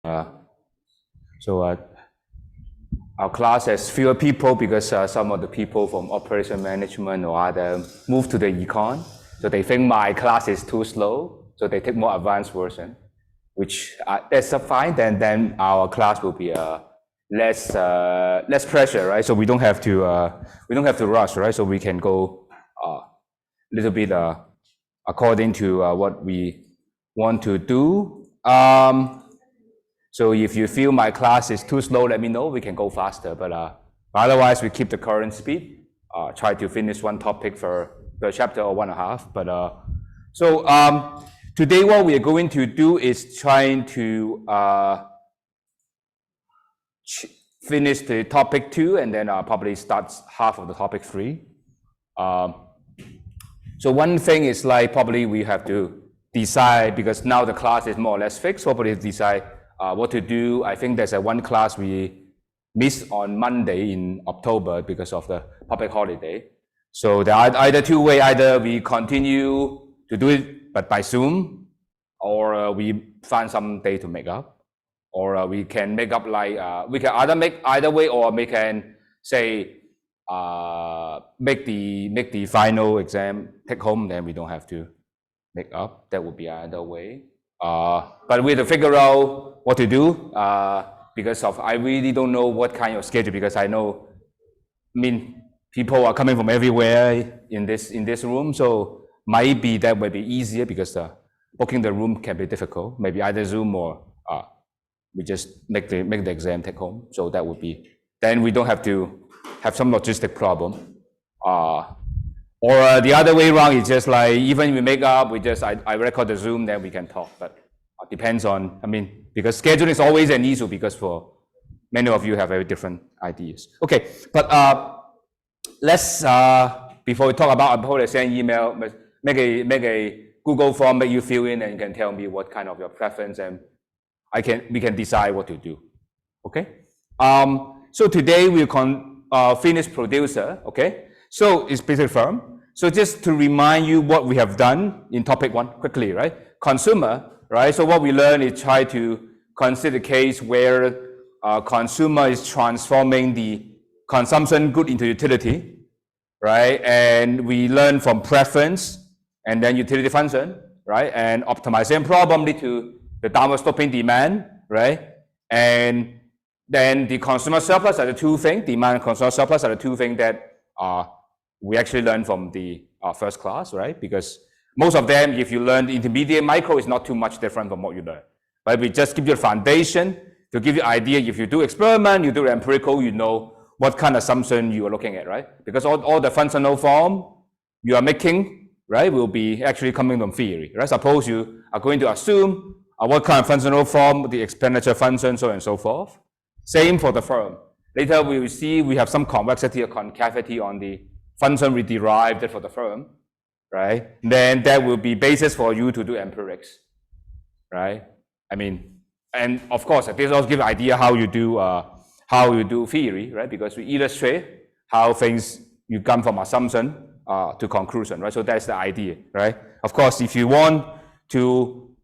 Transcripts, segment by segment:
Our class has fewer people because some of the people from operation management or other move to the econ. So they think my class is too slow, so they take more advanced version, which that's fine. Then our class will be less pressure, right? So we don't have to rush, right? So we can go a little bit according to what we want to do. So if you feel my class is too slow, let me know. We can go faster. But otherwise, we keep the current speed. Try to finish one topic per chapter or 1.5. But today, what we are going to do is trying to finish the topic 2, and then probably start half of the topic 3. So one thing is like probably we have to decide, because now the class is more or less fixed. Probably decide what to do. I think there's one class we missed on Monday in October because of the public holiday. So there are either two ways: either we continue to do it but by Zoom, or we find some day to make up, or we can make up like we can either make either way, or we can say make the final exam take home. Then we don't have to make up. That would be another way. But we have to figure out what to do because I really don't know what kind of schedule, because I mean, people are coming from everywhere in this room, so might be that would be easier, because booking the room can be difficult. Maybe either Zoom or we just make the exam take home. So that would be, then we don't have to have some logistic problem. Or the other way around is just like, even if we make up, I record the Zoom, then we can talk. But it depends on, I mean, because scheduling is always an issue, because for many of you have very different ideas. Okay, but let's, before we talk about, I'll probably send email, make a Google form that you fill in, and you can tell me what kind of your preference, and we can decide what to do. Okay? So today we'll finish producer, okay? So it's basic firm. So just to remind you what we have done in topic 1 quickly, right? Consumer, right? So what we learned is try to consider the case where consumer is transforming the consumption good into utility, right? And we learn from preference and then utility function, right? And optimization problem lead to the downward sloping demand, right? And then the consumer surplus are the two things, demand and consumer surplus are the two things that we actually learned from the first class, right? Because most of them, if you learn intermediate micro, is not too much different from what you learn. But we just give you a foundation to give you an idea. If you do experiment, you do empirical, you know what kind of assumption you are looking at, right? Because all the functional form you are making, right, will be actually coming from theory, right? Suppose you are going to assume what kind of functional form, the expenditure function, so on and so forth. Same for the firm. Later we will see we have some convexity or concavity on the function we derived for the firm, right? Then that will be basis for you to do empirics, right? I mean, and of course, this also gives an idea how you do theory, right? Because we illustrate how things you come from assumption to conclusion, right? So that's the idea, right? Of course, if you want to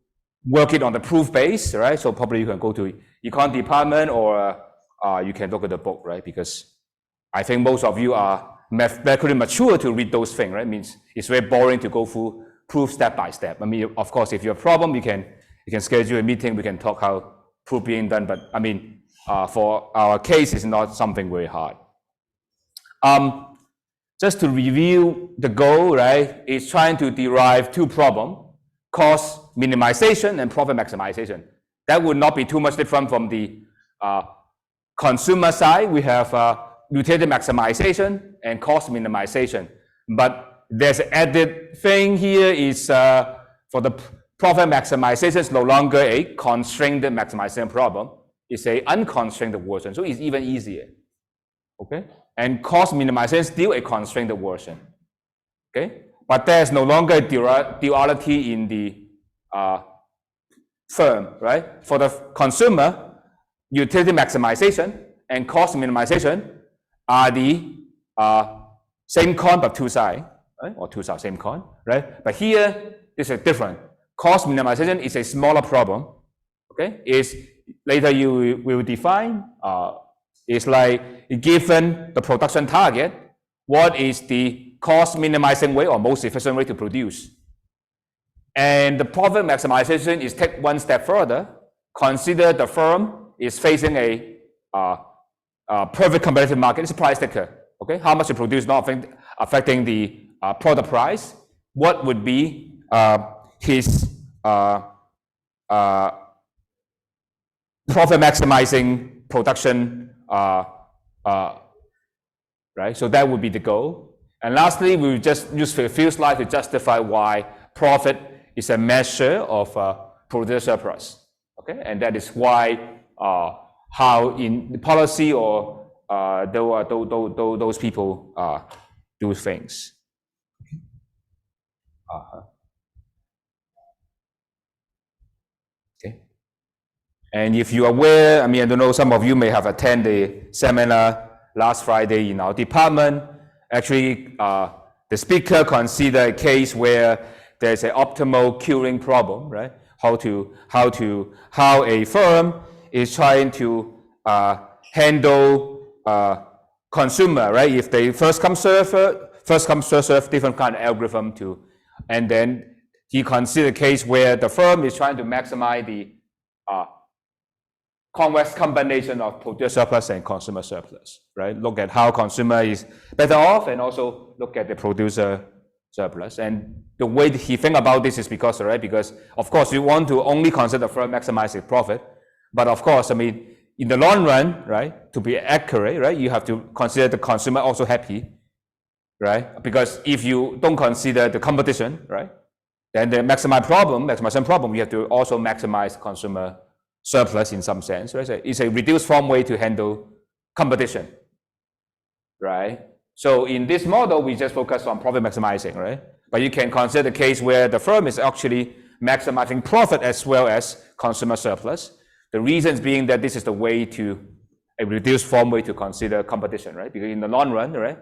work it on the proof base, right? So probably you can go to econ department, or you can look at the book, right? Because I think most of you are mathematically mature to read those things, right? Means it's very boring to go through proof step by step. I mean, of course, if you have a problem, you can schedule a meeting, we can talk how proof being done. But I mean, for our case, it's not something very hard. Just to review the goal, right, is trying to derive two problems: cost minimization and profit maximization. That would not be too much different from the consumer side. We have utility maximization and cost minimization. But there's an added thing here is for the profit maximization is no longer a constrained maximization problem. It's a unconstrained version, so it's even easier. Okay? And cost minimization is still a constrained version. Okay? But there's no longer a duality in the firm, right? For the consumer, utility maximization and cost minimization are the same coin but two sides, right? Or two sides, same coin, right? But here, this is different. Cost minimization is a smaller problem, okay? later you will define. It's like given the production target, what is the cost minimizing way or most efficient way to produce? And the profit maximization is take one step further. Consider the firm is facing a perfect competitive market. It's a price taker. Okay, how much you produce not affecting the product price. What would be his profit maximizing production, right? So that would be the goal. And lastly, we will just use a few slides to justify why profit is a measure of producer surplus. Okay, and that is why how in the policy or those people do things. Okay. And if you are aware, I mean, I don't know, some of you may have attended the seminar last Friday in our department. Actually, the speaker considered a case where there's an optimal queuing problem, right? How a firm is trying to handle consumer, right? If they first come serve, different kind of algorithm to, and then he considered a case where the firm is trying to maximize the convex combination of producer surplus and consumer surplus, right? Look at how consumer is better off and also look at the producer surplus. And the way he think about this is because, right? Because of course you want to only consider the firm maximizing profit, but of course, I mean, in the long run, right? To be accurate, right? You have to consider the consumer also happy, right? Because if you don't consider the competition, right? Then the maximization problem, you have to also maximize consumer surplus in some sense, right? So it's a reduced form way to handle competition, right? So in this model, we just focus on profit maximizing, right? But you can consider the case where the firm is actually maximizing profit as well as consumer surplus. The reasons being that this is the way to a reduced form way to consider competition, right? Because in the long run, right,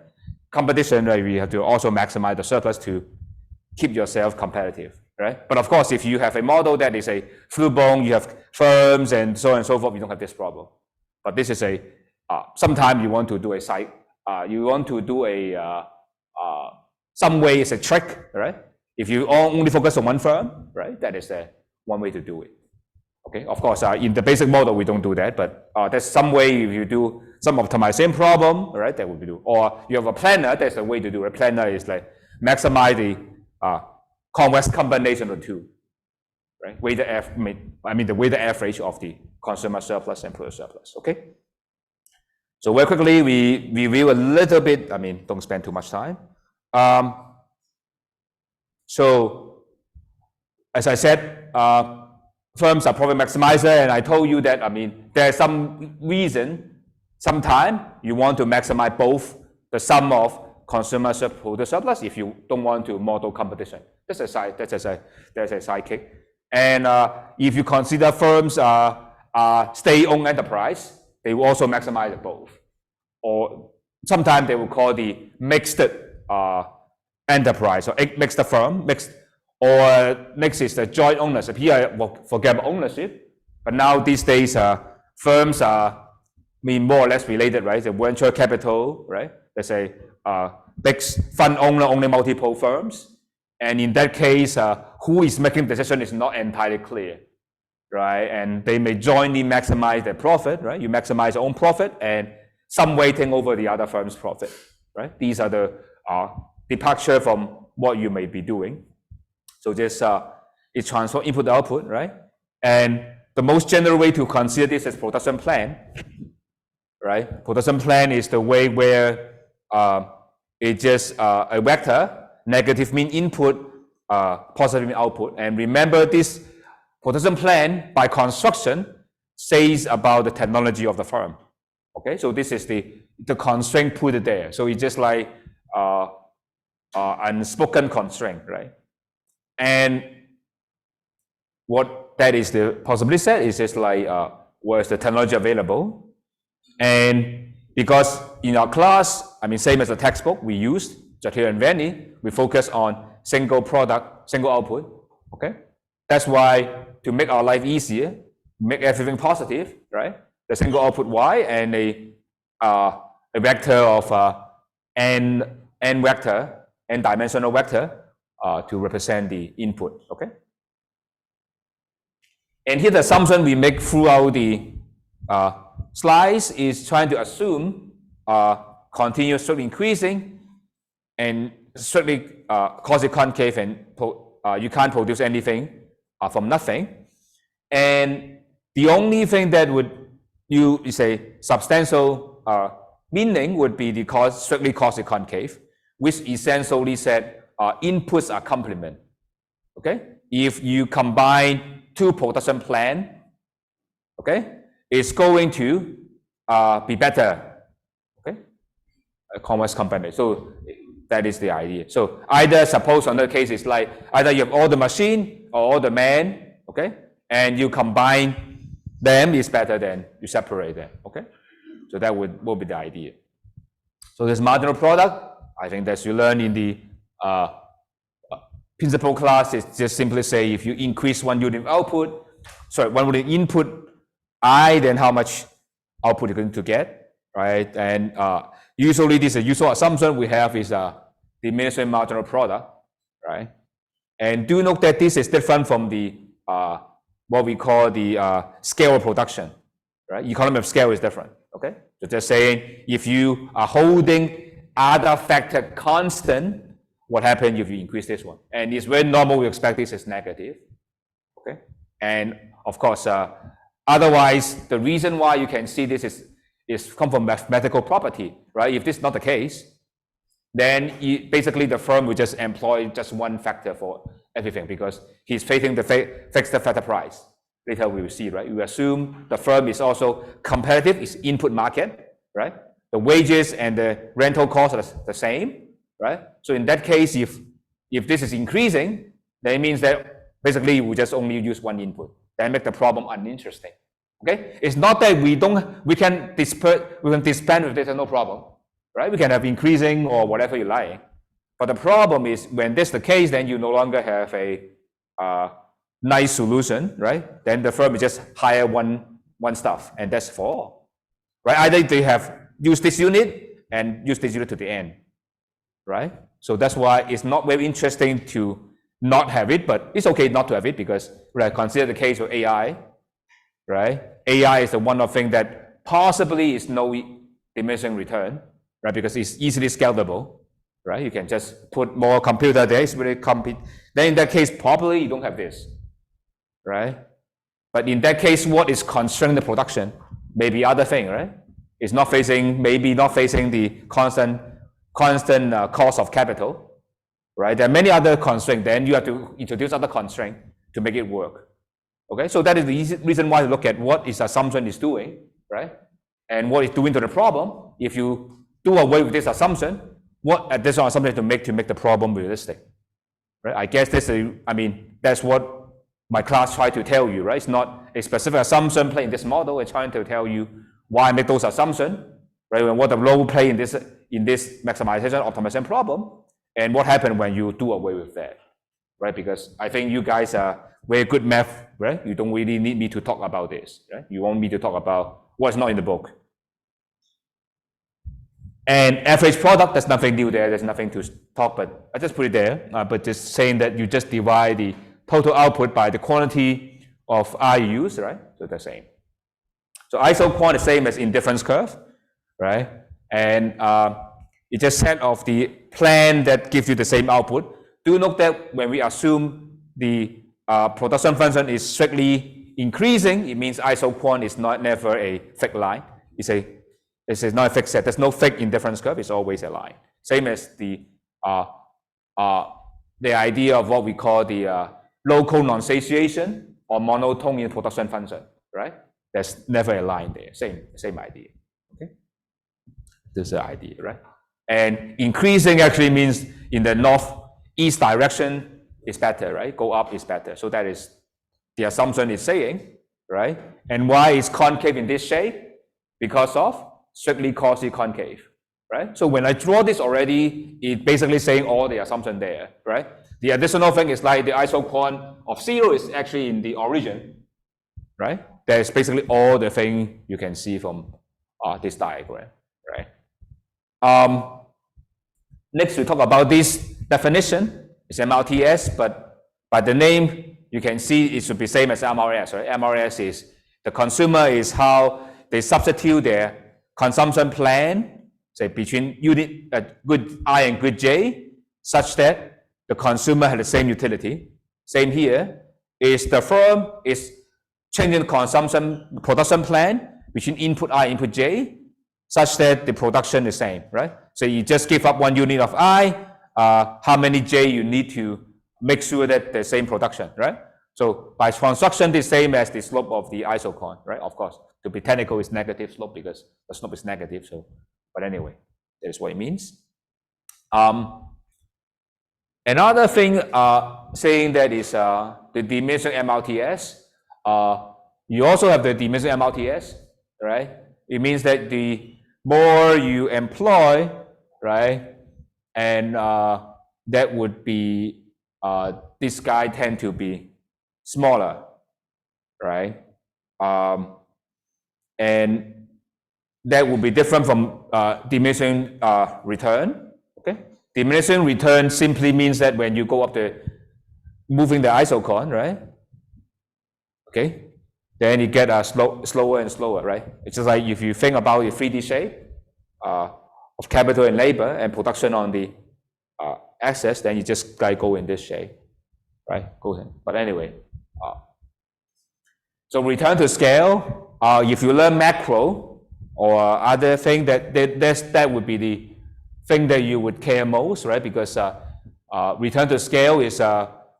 competition, right, we have to also maximize the surplus to keep yourself competitive, right? But of course, if you have a model that is a full-blown, you have firms and so on and so forth, you don't have this problem. But this is a sometimes you want to do a site, you want to do a some way it's a trick, right? If you only focus on one firm, right, that is one way to do it. Okay, of course, in the basic model we don't do that, but there's some way if you do some optimization problem, right, that would be do. Or you have a planner, that's the way to do it. A planner is like maximize the convex combination of two, right? The weighted average of the consumer surplus and producer surplus. Okay. So very quickly we review a little bit. I mean, don't spend too much time. So as I said, firms are profit maximizer, and I told you that, I mean, there's some reason, sometime you want to maximize both the sum of consumer producer surplus if you don't want to model competition. That's a sidekick. And if you consider firms are state-owned enterprise, they will also maximize both. Or sometimes they will call the mixed enterprise or mixed firm, or next is the joint ownership. Here I forget ownership, but now these days firms are more or less related, right? The venture capital, right? Let's say big fund owner only multiple firms, and in that case, who is making the decision is not entirely clear, right? And they may jointly maximize their profit, right? You maximize your own profit and some weighting over the other firm's profit, right? These are the departure from what you may be doing. So this is transfer input to output, right? And the most general way to consider this is production plan, right? Production plan is the way where it's just a vector, negative mean input, positive mean output. And remember, this production plan by construction says about the technology of the firm. Okay, so this is the constraint put there. So it's just like unspoken constraint, right? And what that is the possibly said is just like where's the technology available. And because in our class, I mean, same as the textbook we used, Jatir and Vanny, we focus on single product, single output. Okay, that's why to make our life easier, make everything positive, right? The single output y and a vector of n vector, n dimensional vector to represent the input, okay? And here the assumption we make throughout the slides is trying to assume continuous strictly increasing and strictly quasi-concave, and you can't produce anything from nothing. And the only thing that would you say substantial meaning would be the strictly quasi-concave, which essentially said inputs are complement. Okay, if you combine two production plan, okay, it's going to be better. Okay, a convex combination. So that is the idea. So either suppose another case is like either you have all the machine or all the man, okay, and you combine them is better than you separate them. Okay, so that will be the idea. So this marginal product, I think that you learn in the principal class is just simply say if you increase one unit of output, one unit input I, then how much output you're going to get, right? And usually this is a usual assumption we have is the diminishing marginal product, right? And do note that this is different from the what we call the scale of production, right? Economy of scale is different, okay? So just saying if you are holding other factor constant, what happens if you increase this one? And it's very normal we expect this is negative, okay? And of course, otherwise, the reason why you can see this is come from mathematical property, right? If this is not the case, then basically the firm will just employ just one factor for everything because he's facing the fixed factor price. Later we will see, right? We assume the firm is also competitive, it's input market, right? The wages and the rental costs are the same, right? So in that case, if this is increasing, then it means that basically we just only use one input. That make the problem uninteresting. Okay, it's not that we can dispense with this, no problem, right? We can have increasing or whatever you like, but the problem is when this is the case, then you no longer have a nice solution, right? Then the firm will just hire one stuff, and that's for all, right? Either they have used this unit and use this unit to the end, right? So that's why it's not very interesting to not have it, but it's okay not to have it because consider the case of AI, right? AI is the one of thing that possibly is no diminishing return, right? Because it's easily scalable, right? You can just put more computer there, it's really compete. Then in that case, probably you don't have this, right? But in that case, what is constraining the production? Maybe other thing, right? It's not facing, maybe not facing the constant cost of capital, right? There are many other constraints. Then you have to introduce other constraints to make it work. Okay, so that is the reason why you look at what is assumption is doing, right? And what it's doing to the problem. If you do away with this assumption, what additional assumption to make the problem realistic, right? I guess that's what my class tried to tell you, right? It's not a specific assumption playing this model. It's trying to tell you why I make those assumptions, right? And what the role play in this maximization optimization problem, and what happened when you do away with that, right? Because I think you guys are very good math, right? You don't really need me to talk about this, right? You want me to talk about what's not in the book. And average product, there's nothing new there. There's nothing to talk, but I just put it there. But just saying that you just divide the total output by the quantity of I use, right? So the same. So isoquant is same as indifference curve, right? And it's just set of the plan that gives you the same output. Do note that when we assume the production function is strictly increasing, it means isoquant is never a fixed line. It's not a fixed set. There's no fixed indifference curve. It's always a line. Same as the idea of what we call the local non-satiation or monotone in production function, right? There's never a line there. Same idea. Okay, this is the idea, right? And increasing actually means in the northeast direction is better, right? Go up is better. So that is the assumption is saying, right? And why is concave in this shape? Because of strictly quasi-concave, right? So when I draw this already, it's basically saying all the assumption there, right? The additional thing is like the isoquant of 0 is actually in the origin, right? That's basically all the thing you can see from this diagram, right? Next, we talk about this definition. It's MRTS, but by the name, you can see it should be same as MRS, right? MRS is the consumer is how they substitute their consumption plan, say between unit good I and good J, such that the consumer has the same utility. Same here is the firm is changing the production plan between input I and input J, such that the production is same, right? So you just give up 1 unit of I, how many J you need to make sure that the same production, right? So by construction, the same as the slope of the isocon, right? Of course, to be technical, it's negative slope because the slope is negative. So, but anyway, that's what it means. Another thing saying that is the diminishing MRTS. You also have the diminishing MRTS, right? It means that the more you employ, right, and that would be this guy tend to be smaller, right? And that would be different from diminishing return. Okay, diminishing return simply means that when you go up moving the isocon, right? Okay, then you get slower and slower, right? It's just like if you think about a 3D shape of capital and labor and production on the axis, then you just go in this shape, right? Go ahead. But anyway, so return to scale. If you learn macro or other thing, that would be the thing that you would care most, right? Because return to scale is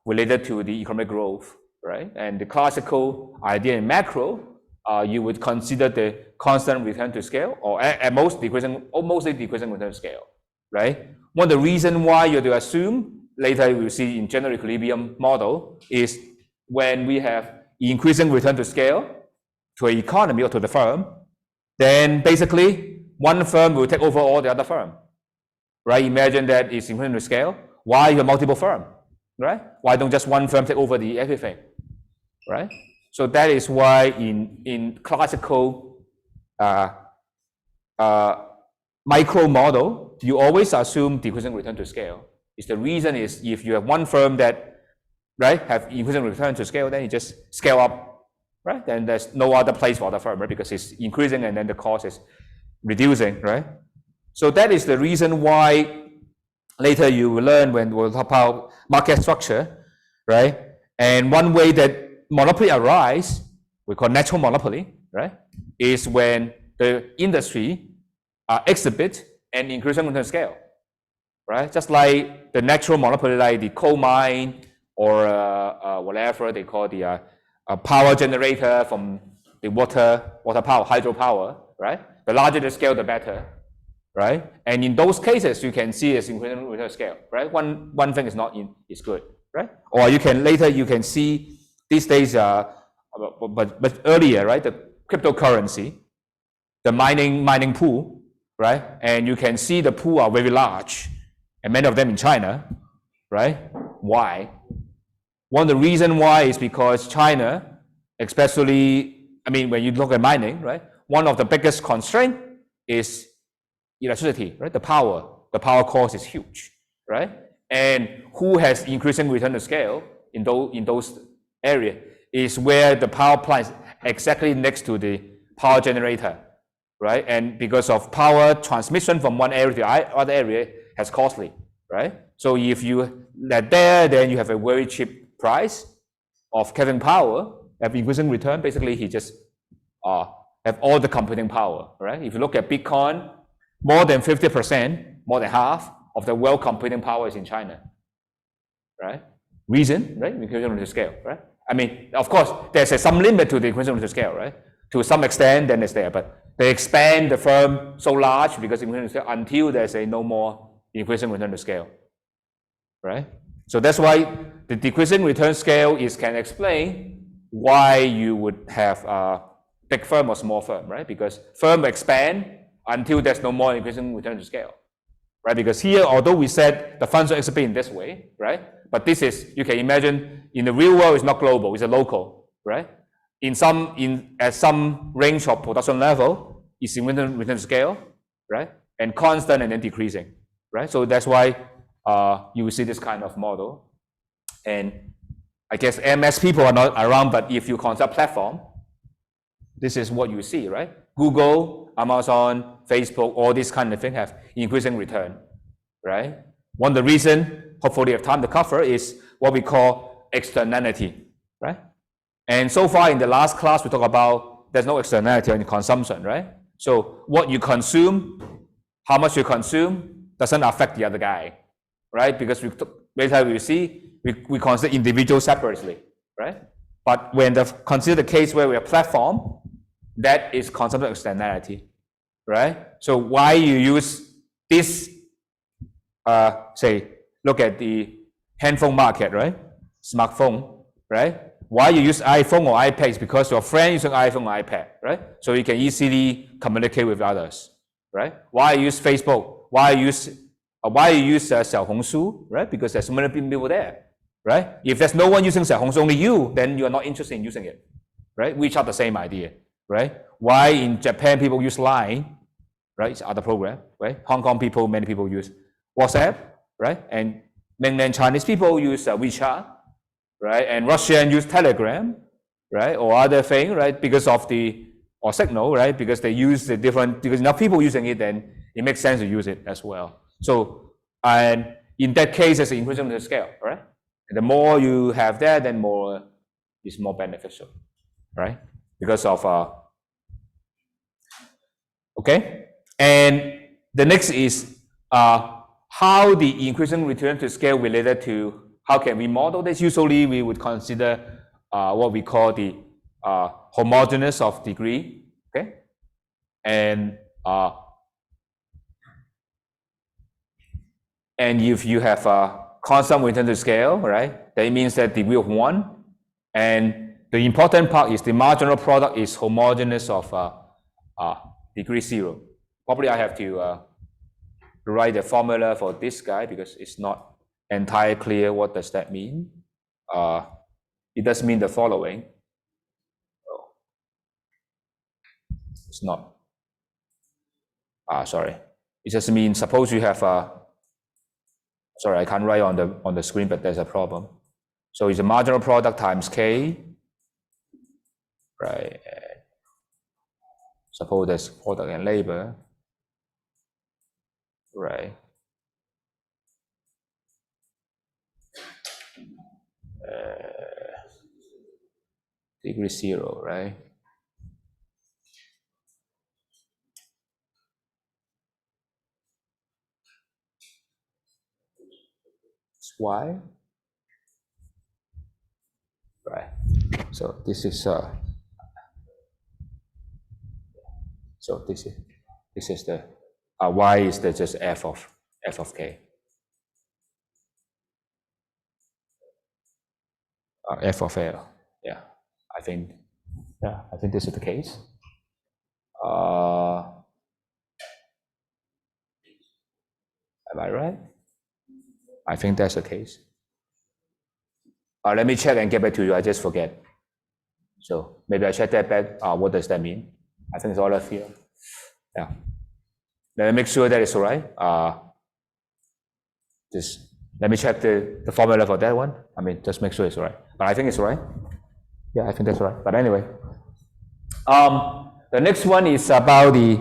related to the economic growth, right? And the classical idea in macro, you would consider the constant return to scale, or at most mostly decreasing return to scale, right? One of the reasons why you have to assume, later we'll see in general equilibrium model, is when we have increasing return to scale to an economy or to the firm, then basically one firm will take over all the other firm, right? Imagine that it's increasing to scale. Why you have multiple firms, right? Why don't just one firm take over everything, right? So that is why in classical micro model, you always assume decreasing return to scale. The reason is if you have one firm that, right, have increasing return to scale, then you just scale up, right? Then there's no other place for the firm, right? Because it's increasing and then the cost is reducing, right? So that is the reason why later you will learn when we'll talk about market structure, right? And one way that monopoly arise, we call natural monopoly, right, is when the industry exhibit an increasing return to scale, right? Just like the natural monopoly, like the coal mine or whatever they call the power generator from the water power, hydropower, right? The larger the scale, the better, right? And in those cases, you can see as increasing return to scale, right? One thing is good, right? Or you can see these days, but earlier, right? The cryptocurrency, the mining pool, right? And you can see the pool are very large, and many of them in China, right? Why? One of the reasons why is because China, especially, I mean, when you look at mining, right? One of the biggest constraints is electricity, right? The power cost is huge, right? And who has increasing return to scale in those areas is where the power plant is exactly next to the power generator, right? And because of power transmission from one area to the other area has costly, right? So if you let there, then you have a very cheap price of getting power, have increasing return. Basically, he just have all the computing power, right? If you look at Bitcoin, more than 50%, more than half of the world computing power is in China, right? Reason, right? Increasing return to scale, right? I mean, of course, there's some limit to the increasing return to scale, right? To some extent, then it's there, but they expand the firm so large because until there's no more increasing return to scale, right? So that's why the decreasing return scale can explain why you would have a big firm or small firm, right? Because firm expand until there's no more increasing return to scale, right? Because here, although we said the funds are exhibit in this way, right? But this is, you can imagine, in the real world, it's not global, it's a local, right? at some range of production level is return to scale, right? And constant and then decreasing, right? So that's why you will see this kind of model. And I guess MS people are not around, but if you consider platform, this is what you see, right? Google, Amazon, Facebook, all these kind of things have increasing return, right? One of the reasons, hopefully you have time to cover, is what we call externality, right? And so far in the last class, we talked about there's no externality in consumption, right? So what you consume, how much you consume, doesn't affect the other guy, right? Because later we see, we consider individuals separately, right? But when consider the case where we are platform, that is consumption externality, right? So why you use this, say, look at the handphone market, right? Smartphone, right? Why you use iPhone or iPad is because your friend using iPhone or iPad, right? So you can easily communicate with others, right? Why you use Facebook? Why you use Xiaohongshu, right? Because there's so many people there, right? If there's no one using Xiaohongshu, only you, then you are not interested in using it, right? We have the same idea, right? Why in Japan people use Line, right? It's other program, right? Hong Kong people, many people use WhatsApp, right? And mainland Chinese people use WeChat, right? And Russian use Telegram, right? Or other thing, right? Because of or Signal, right? Because they use the different, because enough people using it, then it makes sense to use it as well. So, and in that case, it's increasing the scale, right? And the more you have that, then more is more beneficial, right? Because of, okay? And the next is how the increasing return to scale related to how can we model this? Usually we would consider what we call the homogeneous of degree, okay? And if you have a constant return to scale, right? That means that degree of 1. And the important part is the marginal product is homogeneous of degree 0. Probably I have to write the formula for this guy because it's not entirely clear what does that mean. It does mean the following. It's not. Sorry. It just means suppose you have sorry, I can't write on the screen, but there's a problem. So it's a marginal product times K, right? Suppose there's product and labor, right? Degree 0, right? It's Y, right? So this is so this is the Y is the just f of K. F of L, yeah. I think this is the case. Am I right? I think that's the case. Let me check and get back to you. I just forget. So maybe I check that back. What does that mean? I think it's all of here. Yeah. Let me make sure that it's all right. Just let me check the formula for that one. I mean, just make sure it's all right. But I think it's all right. Yeah, I think that's right. But anyway, the next one is about the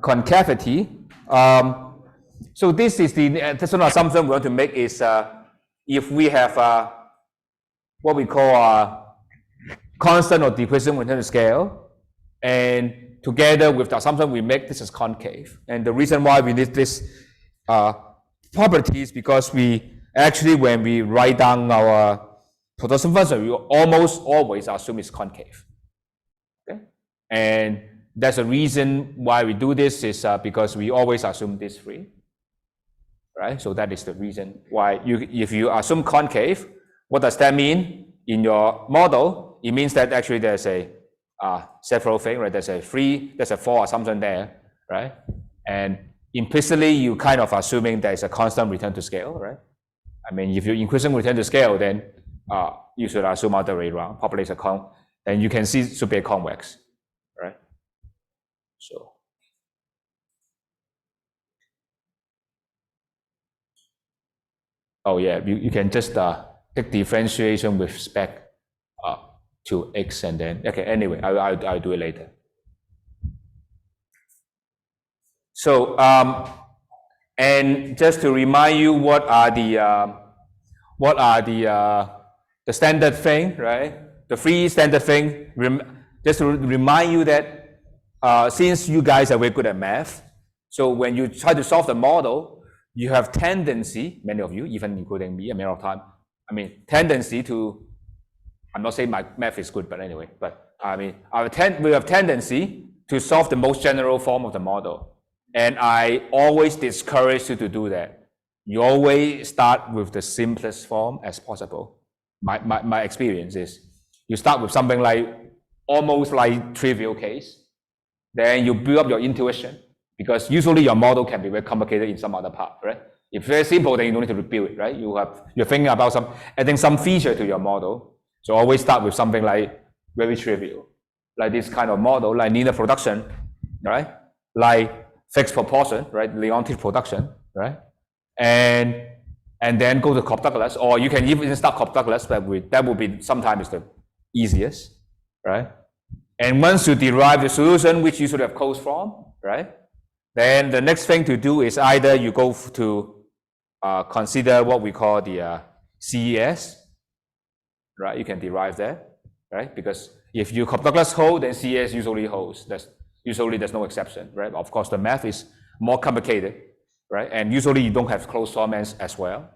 concavity. So this is the assumption we want to make is if we have what we call constant or decreasing return to scale, and together with the assumption we make, this is concave. And the reason why we need this property is because we actually, when we write down our production function, we almost always assume it's concave. Okay, and that's the reason why we do this is because we always assume this 3. Right, so that is the reason why if you assume concave, what does that mean in your model? It means that actually there's a several things, right? There's a 4 assumption there, right? And implicitly, you kind of assuming there's a constant return to scale, right? I mean, if you're increasing return to scale, then you should assume other way around. Probably it's and you can see it should be convex, right? So, oh yeah, you can just take differentiation with respect to x, and then, okay, anyway, I'll do it later. So, and just to remind you, what are the standard thing, right? The three standard thing. Just to remind you that since you guys are very good at math, so when you try to solve the model, you have tendency, many of you, even including me, a matter of time, tendency to, I'm not saying my math is good, but anyway, but we have tendency to solve the most general form of the model. And I always discourage you to do that. You always start with the simplest form as possible. My experience is you start with something like almost like trivial case, then you build up your intuition, because usually your model can be very complicated in some other part, right? If very simple, then you don't need to rebuild it, right? You're thinking about adding some feature to your model. So always start with something like very trivial, like this kind of model, like linear production, right? Like fixed proportion, right? Leontief production, right? And then go to Cobb-Douglas, or you can even start Cobb-Douglas, but that would be sometimes the easiest, right? And once you derive the solution, which you should have closed form, right? Then the next thing to do is either you go to consider what we call the CES, right? You can derive that, right? Because if you Cobb-Douglas hold, then CES usually holds. Usually there's no exception, right? Of course, the math is more complicated, right? And usually you don't have closed form as well,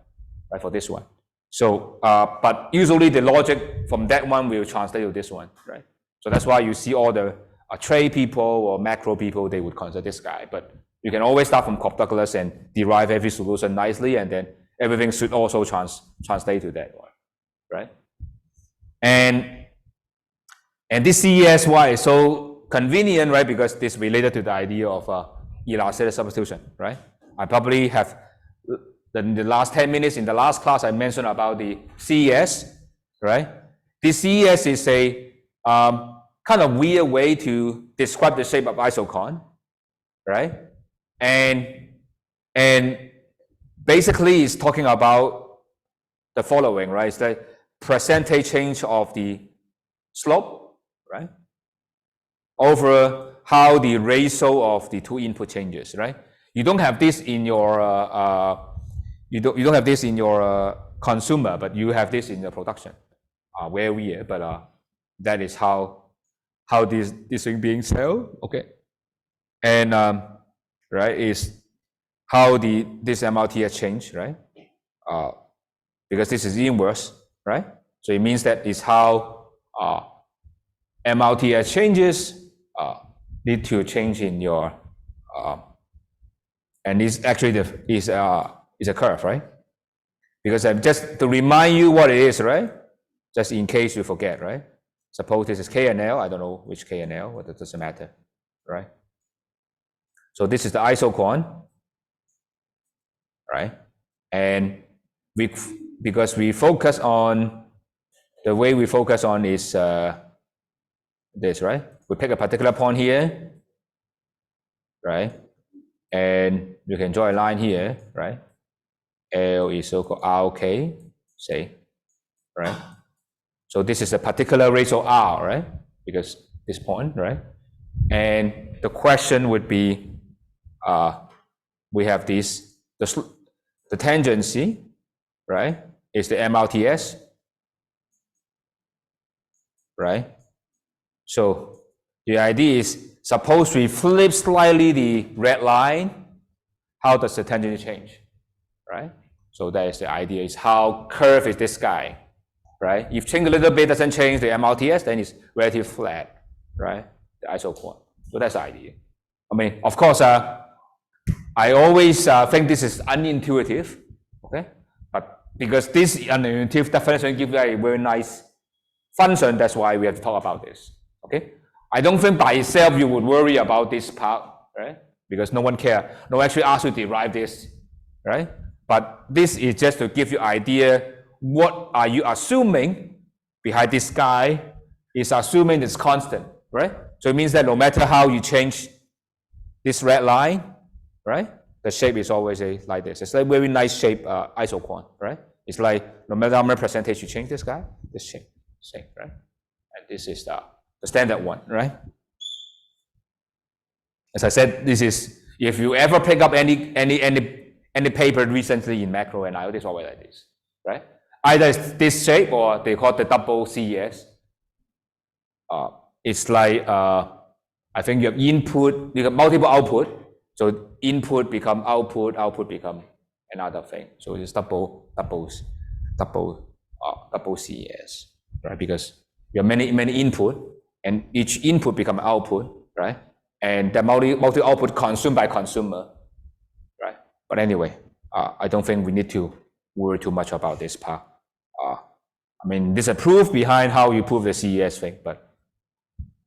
right, for this one. So, but usually the logic from that one will translate to this one, right? So that's why you see all the trade people or macro people, they would consider this guy. But you can always start from Cobb-Douglas and derive every solution nicely, and then everything should also translate to that one, right? And this CESY is so convenient, right? Because this is related to the idea of elasticity substitution, right? I probably have, in the last 10 minutes in the last class, I mentioned about the CES, right? This CES is a kind of weird way to describe the shape of isocon, right? And basically it's talking about the following, right? It's the percentage change of the slope, right, over how the ratio of the two input changes, right? You don't have this in your you don't have this in your consumer, but you have this in your production. Very weird, but that is how this thing being sold, okay? And right, is how this MRTS change, right? Because this is inverse, right? So it means that is how MRTS changes need to change in your and this actually is a curve, right? Because just to remind you what it is, right? Just in case you forget, right? Suppose this is K and L. I don't know which K and L, but it doesn't matter, right? So this is the isocon, right? And because we focus on, the way we focus on is this, right? We pick a particular point here, right? And you can draw a line here, right? L is so-called RK, say, right? So this is a particular ratio R, right? Because this point, right? And the question would be, we have this, the tangency, right, is the MRTS, right? So the idea is, suppose we flip slightly the red line, how does the tangent change, right? So that is the idea, is how curved is this guy, right? If change a little bit doesn't change the MRTS, then it's relatively flat, right? The isocon. So that's the idea. I mean, of course, I always think this is unintuitive, okay? But because this unintuitive definition gives a very nice function, that's why we have to talk about this, okay? I don't think by itself you would worry about this part, right? Because no one cares. No one actually asks you to derive this, right? But this is just to give you idea, what are you assuming behind this guy is assuming it's constant, right? So it means that no matter how you change this red line, right, the shape is always like this. It's like very nice shape isoquant, right? It's like no matter how many percentage you change this guy, this shape, same, right? And this is the standard one, right? As I said, this is, if you ever pick up any paper recently in macro and IO, it's always like this, right? Either it's this shape or they call it the double CES. It's like, I think you have input, you have multiple output. So input become output, output become another thing. So it's double CES, right? Because you have many input and each input become output, right? And the multi output consumed by consumer, right? But anyway, I don't think we need to worry too much about this part. I mean, there's a proof behind how you prove the CES thing, but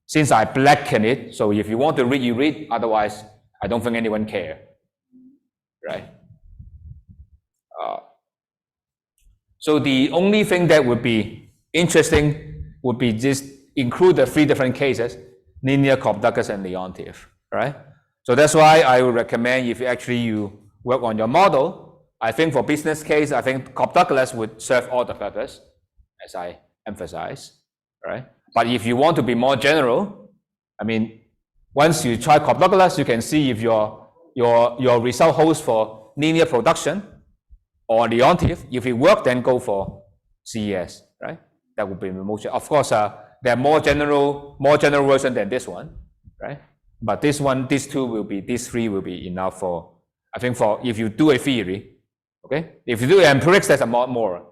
since I blacken it, so if you want to read, you read. Otherwise, I don't think anyone care, right? So the only thing that would be interesting would be just include the 3 different cases: linear, Cobb-Douglas, and Leontief, right? So that's why I would recommend if you work on your model. I think for business case, I think Cobb-Douglas would serve all the purpose, as I emphasize, right? But if you want to be more general, I mean, once you try Cobb-Douglas, you can see if your result holds for linear production or Leontief. If it works, then go for CES, right? That would be the most. Of course, there are more general version than this one, right? But this one, these 3 will be enough for, I think, for if you do a theory, okay? If you do empirics, there's a lot more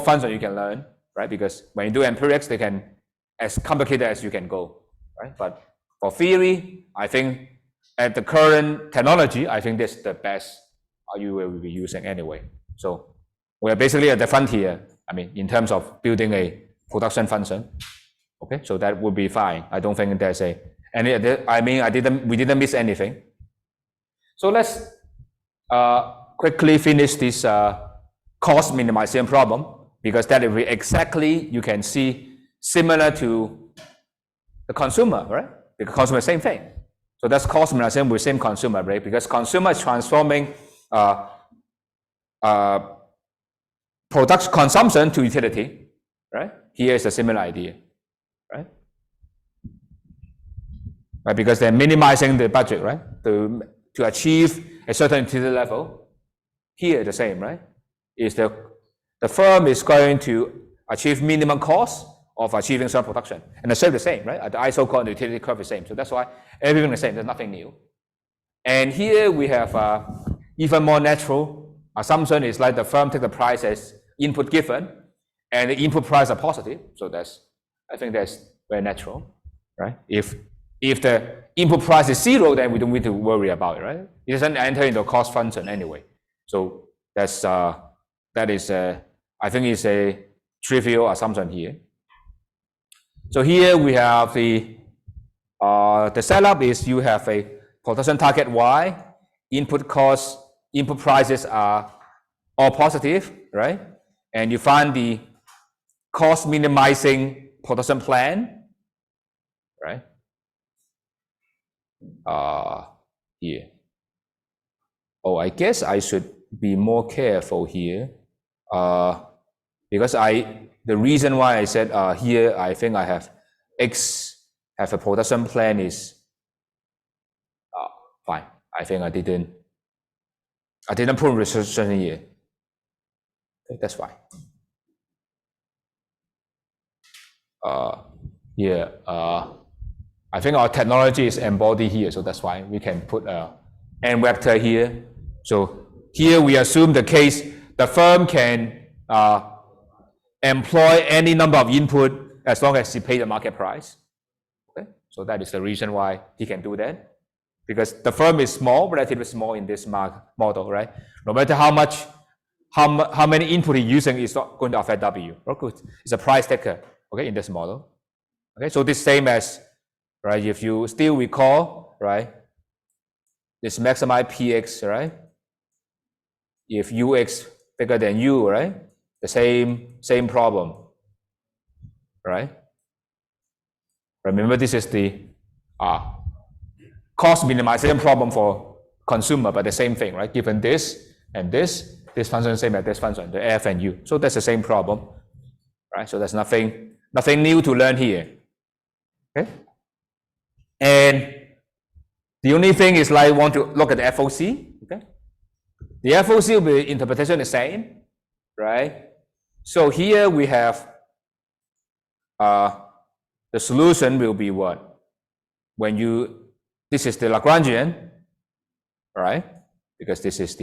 function you can learn, right? Because when you do empirics, they can as complicated as you can go, right? But for theory, I think at the current technology, I think this is the best you will be using anyway. So we're basically at the frontier. I mean, in terms of building a production function, okay? So that would be fine. I don't think there's we didn't miss anything. So let's quickly finish this cost minimization problem, because that is exactly, you can see, similar to the consumer, right? Because consumer, same thing. So that's cost minimization with same consumer, right? Because consumer is transforming product consumption to utility, right? Here is a similar idea, right? Right, because they're minimizing the budget, right? To achieve a certain utility level. Here the same, right? Is the firm is going to achieve minimum cost of achieving certain production, and the shape the same, right? The isoquant, the utility curve is the same. So that's why everything is the same. There's nothing new. And here we have even more natural assumption is like the firm take the price as input given, and the input price are positive. So I think that's very natural, right? If the input price is 0, then we don't need to worry about it, right? It doesn't enter into a cost function anyway. So that is I think is a trivial assumption here. So here we have the setup is you have a production target Y, input costs, input prices are all positive, right? And you find the cost minimizing production plan, right? Here. Oh, I guess I should be more careful here, because the reason why I said here, I think I have X have a production plan is fine. I think I didn't put restriction here. Okay, that's fine. Here, I think our technology is embodied here, so that's why we can put n vector here. So here we assume the case the firm can employ any number of input as long as he pays the market price. Okay, so that is the reason why he can do that, because the firm is small, relatively small in this model, right? No matter how many input he's using is not going to affect W. Okay, it's a price taker, okay, in this model. Okay, so this same as, right, if you still recall, right, this maximize PX, right? If UX bigger than U, right? The same problem, right? Remember, this is the cost minimization problem for consumer, but the same thing, right? Given this and this function is the same as this function, the F and U. So that's the same problem, right? So there's nothing new to learn here, okay? And the only thing is like want to look at the FOC, okay? The FOC will be interpretation the same, right? So here we have the solution will be what? When this is the Lagrangian, right? Because this is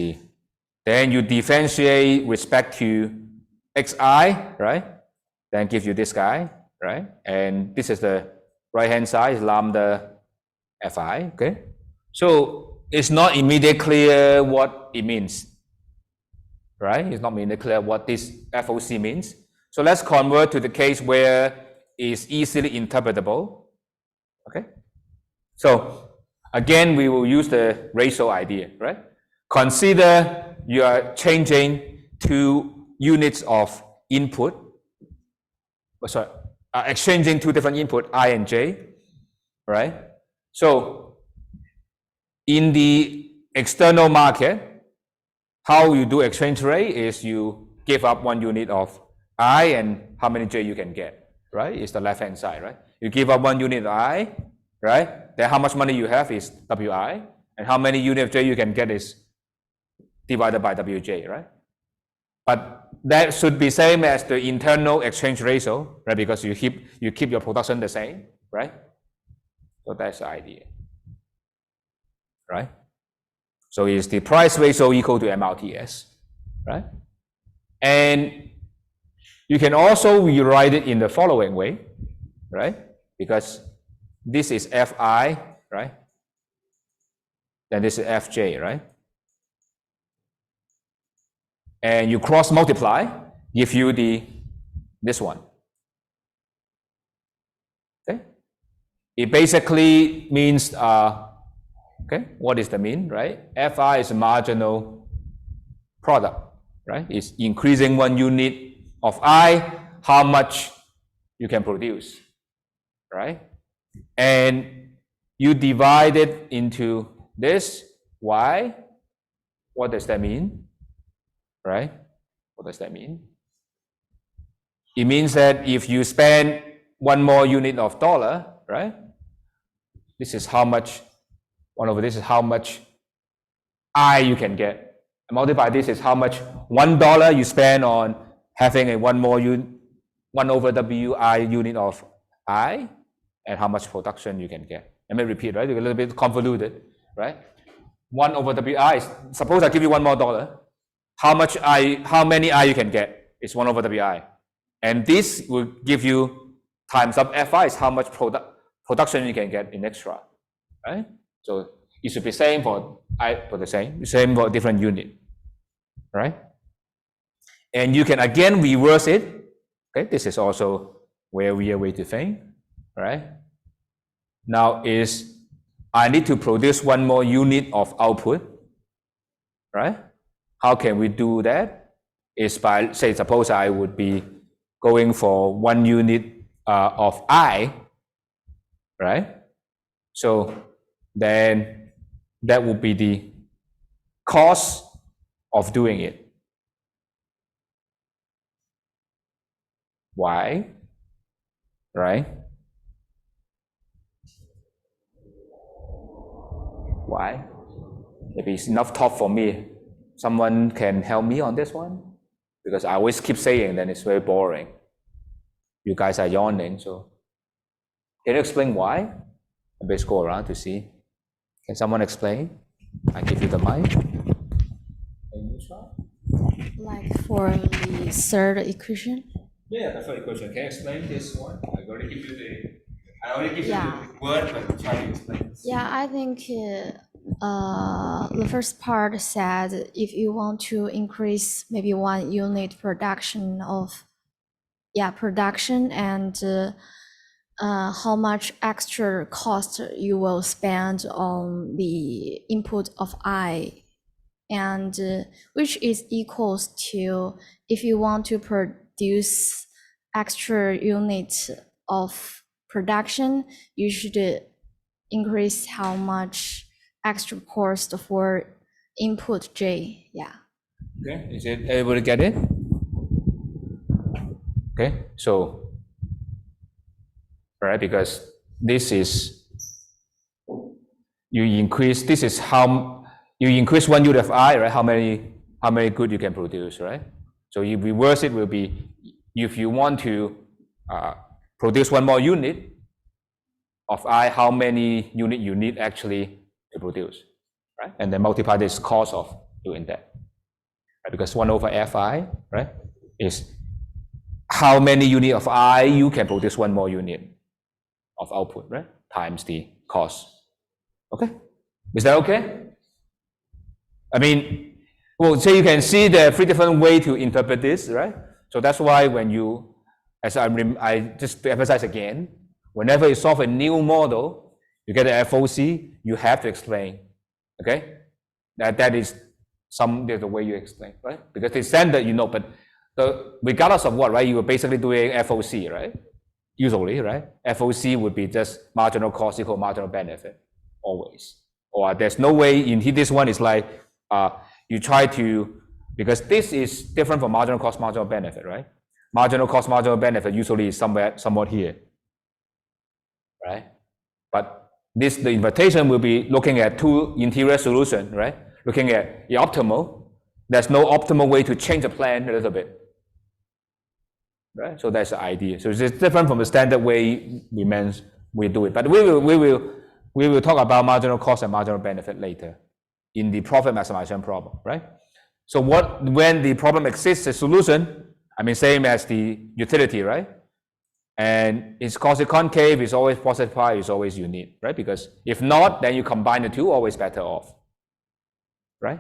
then you differentiate respect to xi, right? Then give you this guy, right? And this is the right-hand side is lambda fi, okay? So it's not immediately clear what it means, right? It's not immediately clear what this FOC means. So let's convert to the case where it's easily interpretable, okay? So again, we will use the ratio idea, right? Consider you are changing 2 units of input, exchanging 2 different input, I and J, right? So in the external market, how you do exchange rate is you give up 1 unit of I and how many J you can get, right? It's the left-hand side, right? You give up 1 unit of I, right? Then how much money you have is Wi, and how many units of J you can get is divided by Wj, right? But that should be same as the internal exchange ratio, right? Because you keep your production the same, right? So that's the idea, right? So is the price ratio equal to MRTS, right? And you can also rewrite it in the following way, right? Because this is Fi, right? Then this is Fj, right? And you cross multiply, give you this one. Okay? It basically means okay, what is the mean, right? Fi is a marginal product, right? It's increasing 1 unit of I, how much you can produce, right? And you divide it into this Y. What does that mean? Right? What does that mean? It means that if you spend 1 more unit of dollar, right? This is how much, 1 over this is how much I you can get. And multiply this is how much $1 you spend on having a 1 over WI unit of I, and how much production you can get. Let me repeat, right? It's a little bit convoluted, right? 1 over WI, suppose I give you $1 more. How many I you can get is 1 over WI. And this will give you times up Fi is how much production you can get in extra, right? So it should be same for the same for different unit, right? And you can again reverse it. Okay, this is also a weird way to think, right? Now is I need to produce 1 more unit of output, right? How can we do that? Is by, say, suppose I would be going for 1 unit of I, right? So then that would be the cost of doing it. Why? Right? Why? Maybe it's enough talk for me. Someone can help me on this one? Because I always keep saying that it's very boring. You guys are yawning, so can you explain why? Let's go around to see. Can someone explain? I give you the mic. Can you try? Like for the third equation? Yeah, the third equation. Can you explain this one? I already give you the word, but try to explain. Yeah, I think the first part said if you want to increase maybe 1 unit production and how much extra cost you will spend on the input of I, and which is equals to if you want to produce extra unit of production, you should increase how much extra cost for input J. Yeah. Okay, is it able to get it? Okay, so, right, because this is, you increase, this is how, you increase 1 unit of I, right? How many goods you can produce, right? So if reverse it will be, if you want to produce 1 more unit of I, how many unit you need actually to produce, right? And then multiply this cost of doing that, right? Because 1 over Fi, right, is how many unit of I you can produce 1 more unit of output, right, times the cost. Okay, is that okay? I mean, well, so you can see there are 3 different ways to interpret this, right? So that's why when you, as I just to emphasize again, whenever you solve a new model, you get an FOC, you have to explain, okay? That is the way you explain, right? Because the standard, you know, but regardless of what, right, you are basically doing FOC, right? Usually, right? FOC would be just marginal cost equal marginal benefit, always. Or there's no way in this one is like, you try to, because this is different from marginal cost, marginal benefit, right? Marginal cost, marginal benefit usually is somewhat here, right? But the invitation will be looking at 2 interior solutions, right? Looking at the optimal. There's no optimal way to change the plan a little bit, right? So that's the idea. So it's different from the standard way we do it. But we will talk about marginal cost and marginal benefit later in the profit maximization problem, right? So when the problem exists, a solution, I mean, same as the utility, right? And it's cosine concave, it's always positive pi, it's always unique, right? Because if not, then you combine the 2, always better off, right?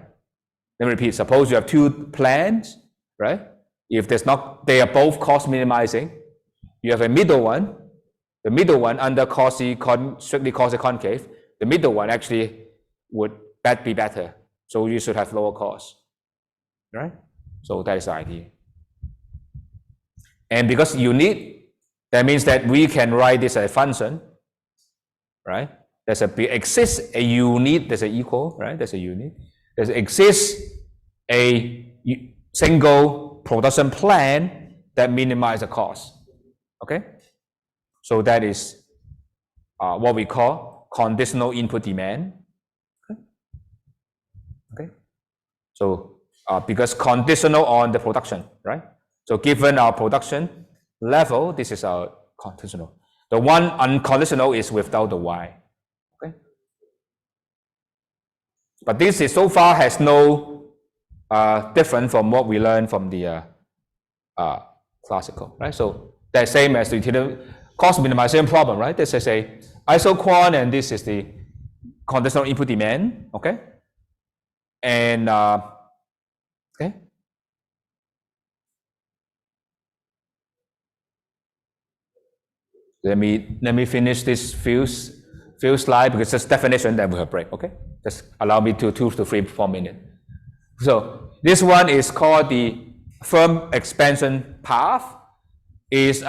Let me repeat, suppose you have 2 plans, right? If there's not, they are both cost minimizing, you have a middle one, the middle one under strictly cosine concave, the middle one actually would be better. So you should have lower cost, right? So that is the idea. And because unique, that means that we can write this as a function, right? Exists a unique, there's an equal, right? There's a unique. There exists a single production plan that minimizes the cost, okay? So that is what we call conditional input demand, okay? So because conditional on the production, right? So given our production level, this is our conditional. The one unconditional is without the y, okay? But this is so far has no different from what we learned from the classical, right? So that's same as the cost minimization problem, right? This is a isoquant, and this is the conditional input demand, okay? And okay. Let me finish this few slides because it's definition, then we have break, okay? Just allow me to 2 to 3, 4 minutes. So this one is called the firm expansion path. Is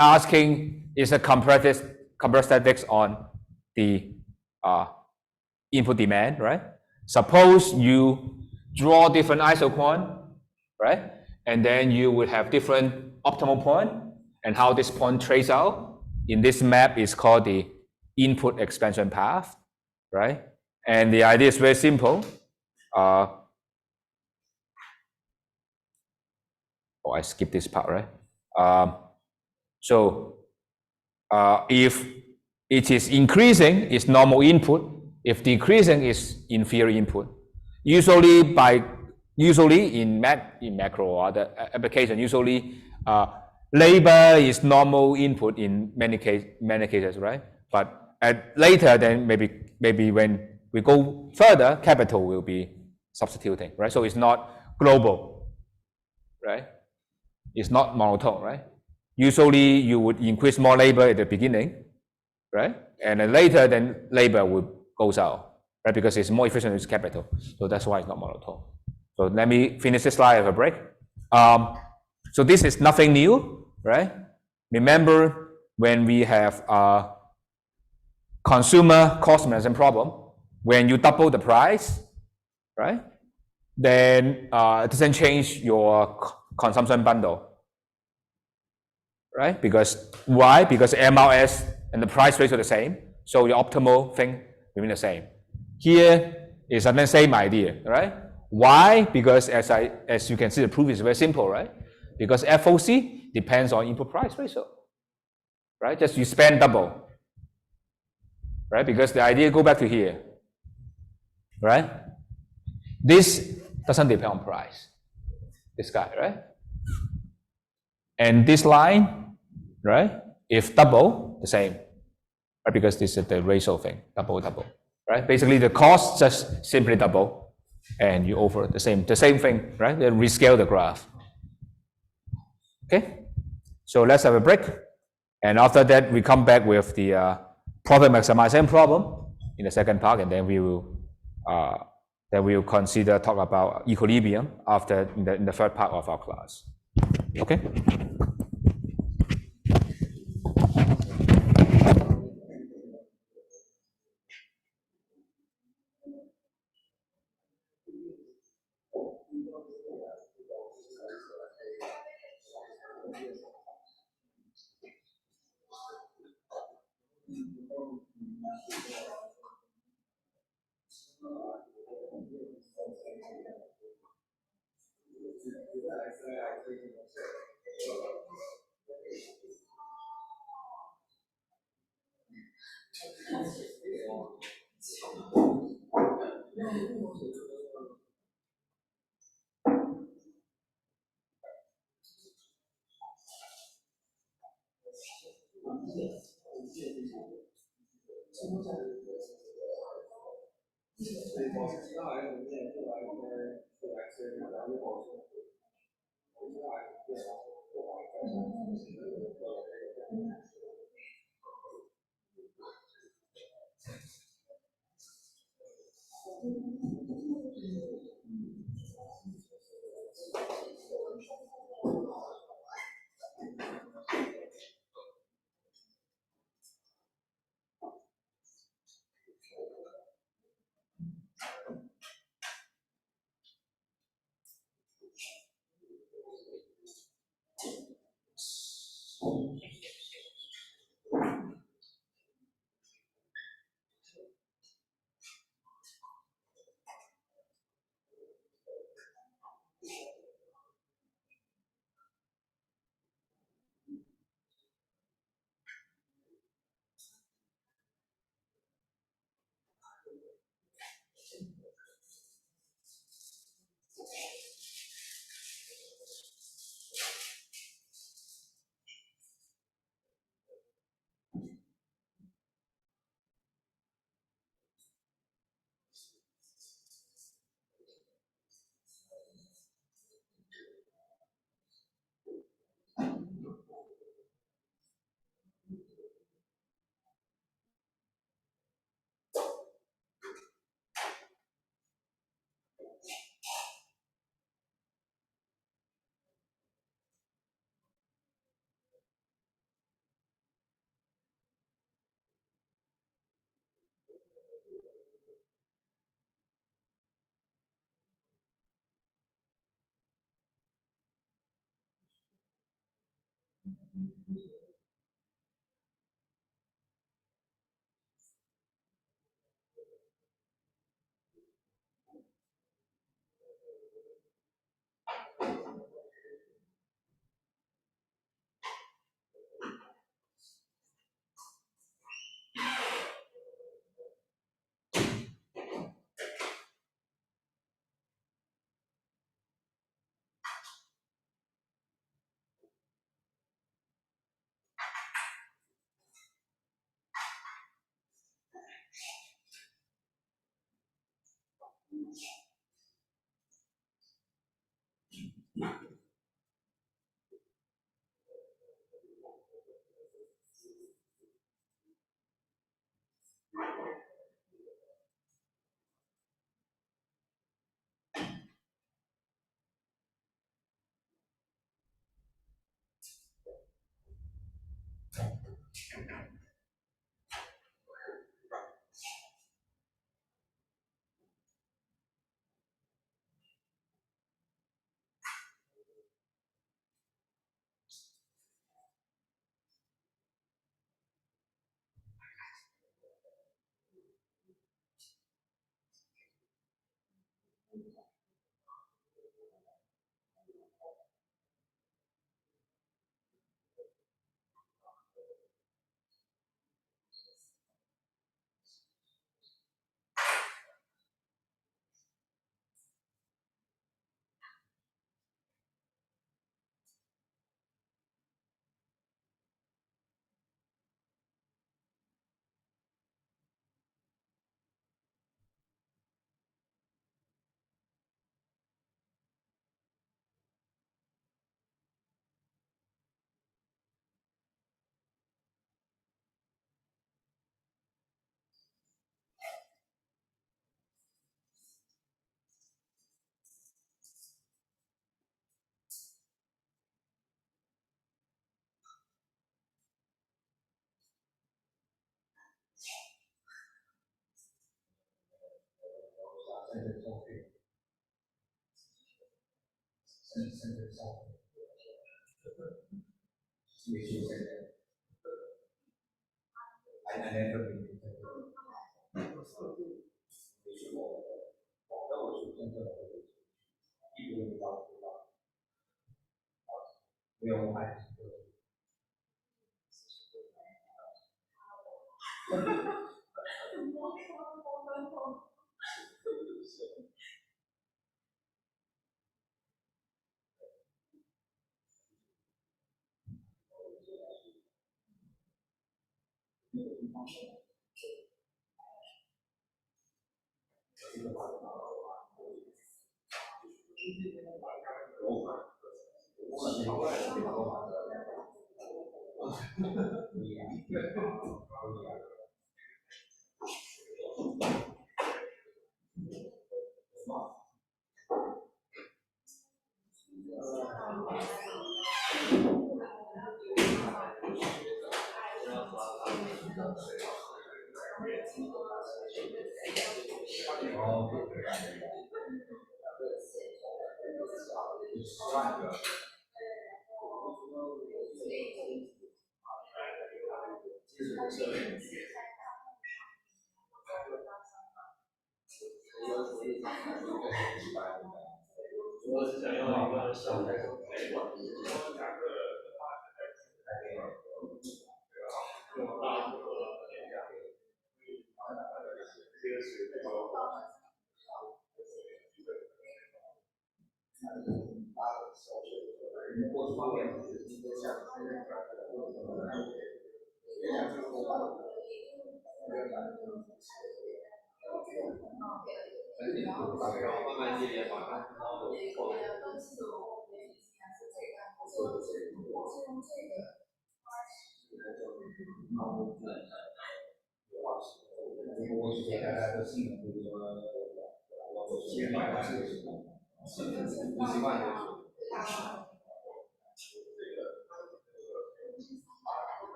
a comparative statistics on the input demand, right? Suppose you draw different isoquant, right? And then you would have different optimal point, and how this point traces out in this map is called the input expansion path, right? And the idea is very simple. I skipped this part, right? So if it is increasing, it's normal input. If decreasing, is inferior input. Usually in macro or other application, usually labor is normal input in many cases, right? But later, then maybe when we go further, capital will be substituting, right? So it's not global, right? It's not monotone, right? Usually you would increase more labor at the beginning, right? And then later, then labor would goes out, right? Because it's more efficient with capital. So that's why it's not monotone. So let me finish this slide, have a break. So this is nothing new, right? Remember when we have a consumer cost management problem, when you double the price, right? Then it doesn't change your consumption bundle, right? Because why? Because MRS and the price ratio are the same, so your optimal thing remain the same. Here is the same idea, right? Why? Because as you can see, the proof is very simple, right? Because FOC depends on input price ratio, right? Just you spend double, right? Because the idea go back to here, right? This doesn't depend on price. This guy, right? And this line, right? If double, the same, right? Because this is the ratio thing, double, right? Basically, the cost just simply double, and you over the same thing, right? Then rescale the graph. Okay, so let's have a break, and after that, we come back with the profit maximization problem in the second part, and then we will consider talk about equilibrium after in the third part of our class. Okay.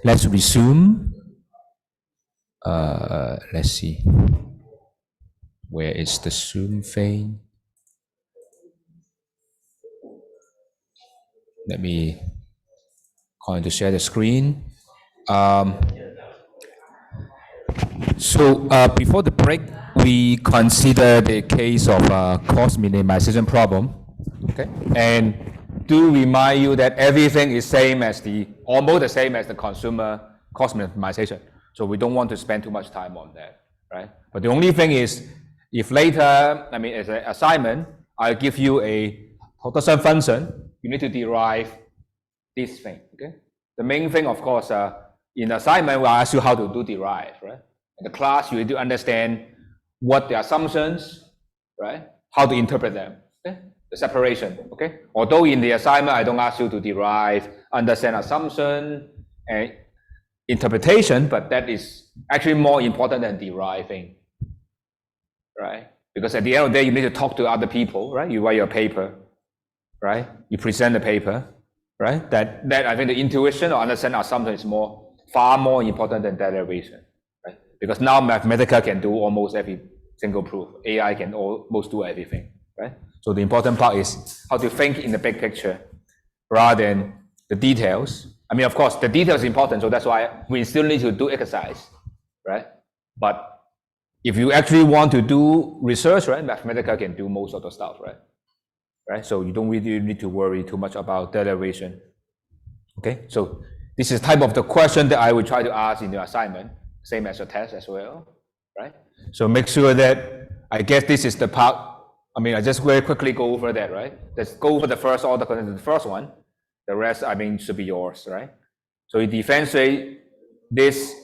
Let's resume. Let's see. Where is the Zoom thing? Let me going to share the screen. So before the break, we consider the case of cost minimization problem. Okay, and do remind you that everything is same as almost the same as the consumer cost minimization. So we don't want to spend too much time on that, right? But the only thing is, if later, I mean, as an assignment, I'll give you a Hodgson function, you need to derive this thing, okay? The main thing, of course, in assignment, we'll ask you how to do derive, right? In the class, you need to understand what the assumptions, right? How to interpret them, okay? The separation, okay? Although in the assignment, I don't ask you to derive, understand assumption and interpretation, but that is actually more important than deriving, right? Because at the end of the day, you need to talk to other people, right? You write your paper, right? You present the paper, right? That I think the intuition or understand assumption is far more important than derivation, right? Because now Mathematica can do almost every single proof. AI can almost do everything, right? So the important part is how to think in the big picture rather than the details. I mean, of course, the details is important, so that's why we still need to do exercise, right? But if you actually want to do research, right, Mathematica can do most of the stuff, right? Right? So you don't really need to worry too much about derivation. Okay, so this is type of the question that I will try to ask in your assignment, same as your test as well, right? So make sure that, I guess this is the part, I mean, I just very quickly go over that, right? Let's go over the first order, the first one. The rest, I mean, should be yours, right? So you differentiate this,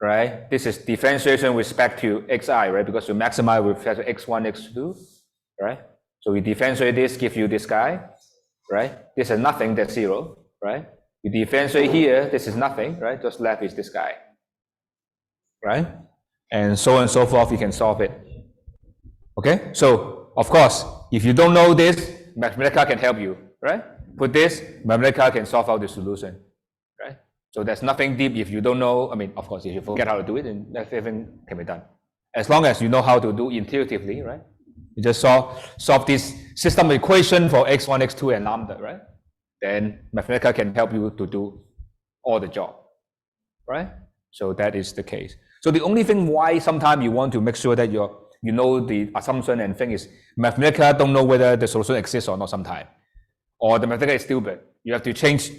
right? This is differentiation with respect to xi, right? Because you maximize with respect to x1, x2, right? So we differentiate this, give you this guy, right? This is nothing, that's 0, right? You differentiate here, this is nothing, right? Just left is this guy, right? And so on and so forth, you can solve it. Okay, so of course, if you don't know this, Mathematica can help you, right? Put this, Mathematica can solve out the solution, right? So there's nothing deep if you don't know. I mean, of course, if you forget how to do it, then everything can be done. As long as you know how to do intuitively, right? You just solve this system equation for x1, x2, and lambda, right? Then Mathematica can help you to do all the job, right? So that is the case. So the only thing why sometimes you want to make sure that you know the assumption and thing is Mathematica don't know whether the solution exists or not sometimes. Or the Mathematica is stupid. You have to change,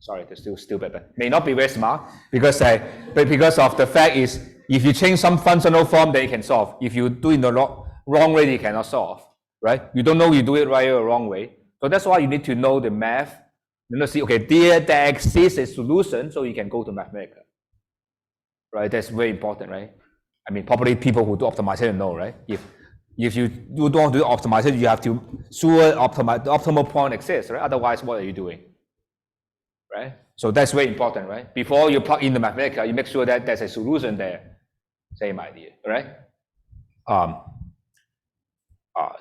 sorry, they're still stupid, but may not be very smart because of the fact is if you change some functional form, then you can solve. If you do it the wrong way, you cannot solve, right? You don't know you do it right or wrong way. So that's why you need to know the math. You know, see, okay, there exists a solution, so you can go to Mathematica, right? That's very important, right? I mean, probably people who do optimization know, right? If you don't want to do optimization, you have to sure the optimal point exists, right? Otherwise, what are you doing, right? So that's very important, right? Before you plug in the Mathematica, you make sure that there's a solution there. Same idea, right?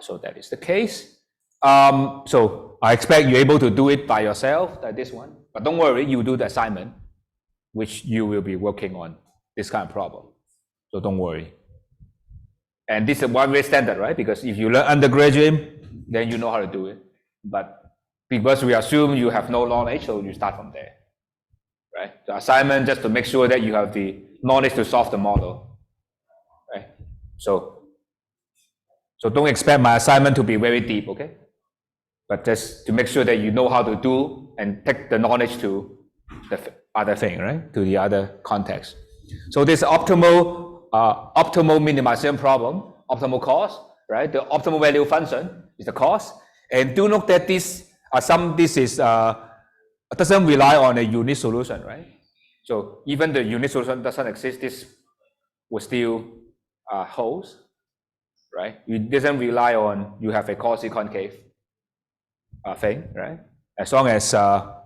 So that is the case. So I expect you're able to do it by yourself, like this one. But don't worry, you do the assignment, which you will be working on this kind of problem. So don't worry. And this is one way standard, right? Because if you learn undergraduate, then you know how to do it. but because we assume you have no knowledge, so you start from there, right? The assignment just to make sure that you have the knowledge to solve the model, right? So don't expect my assignment to be very deep, okay? But just to make sure that you know how to do and take the knowledge to the other thing, right? To the other context. So this optimal minimization problem, optimal cost, right? The optimal value function is the cost. And do note that this doesn't rely on a unique solution, right? So even the unique solution doesn't exist, this will still holds, right? It doesn't rely on you have a quasi-concave thing, right? As long as a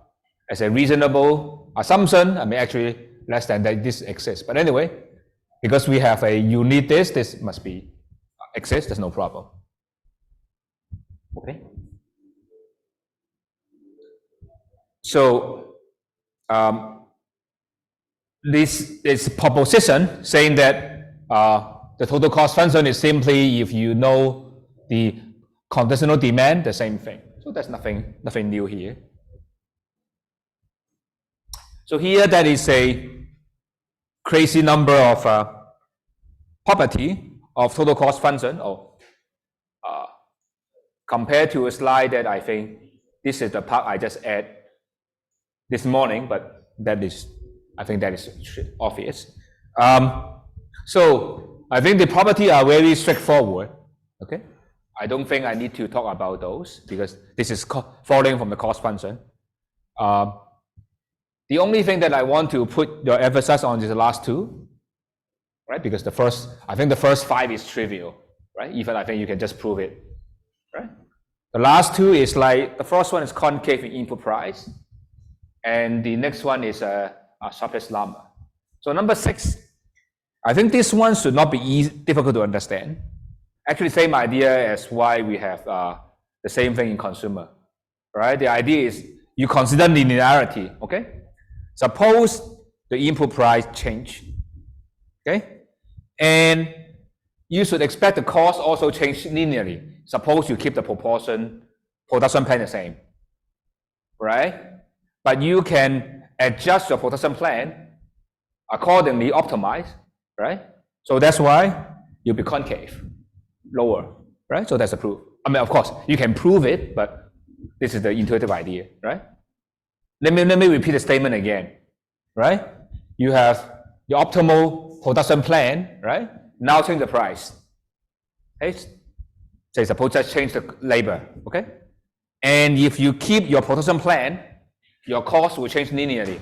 reasonable assumption, I mean actually less than that this exists. But anyway, because we have a unique this must be exist, there's no problem. Okay. So this is proposition saying that the total cost function is simply if you know the conditional demand, the same thing. So there's nothing new here. So here that is a crazy number of property of total cost function, or compared to a slide that I think this is the part I just add this morning, but I think that is obvious. So I think the property are very straightforward. Okay, I don't think I need to talk about those because this is following from the cost function. The only thing that I want to put your emphasis on is the last two, right? Because I think the first 5 is trivial, right? Even I think you can just prove it, right? The last two is like, the first one is concave in input price, and the next one is a surplus llama. So number 6, I think this one should not be difficult to understand. Actually, same idea as why we have the same thing in consumer, right? The idea is you consider linearity, okay? Suppose the input price change, okay? And you should expect the cost also change linearly. Suppose you keep the production plan the same, right? But you can adjust your production plan accordingly, optimize, right? So that's why you'll be concave, lower, right? So that's a proof. I mean, of course, you can prove it, but this is the intuitive idea, right? Let me repeat the statement again, right? You have your optimal production plan, right? Now change the price. Okay? Say suppose just change the labor, okay? And if you keep your production plan, your cost will change linearly,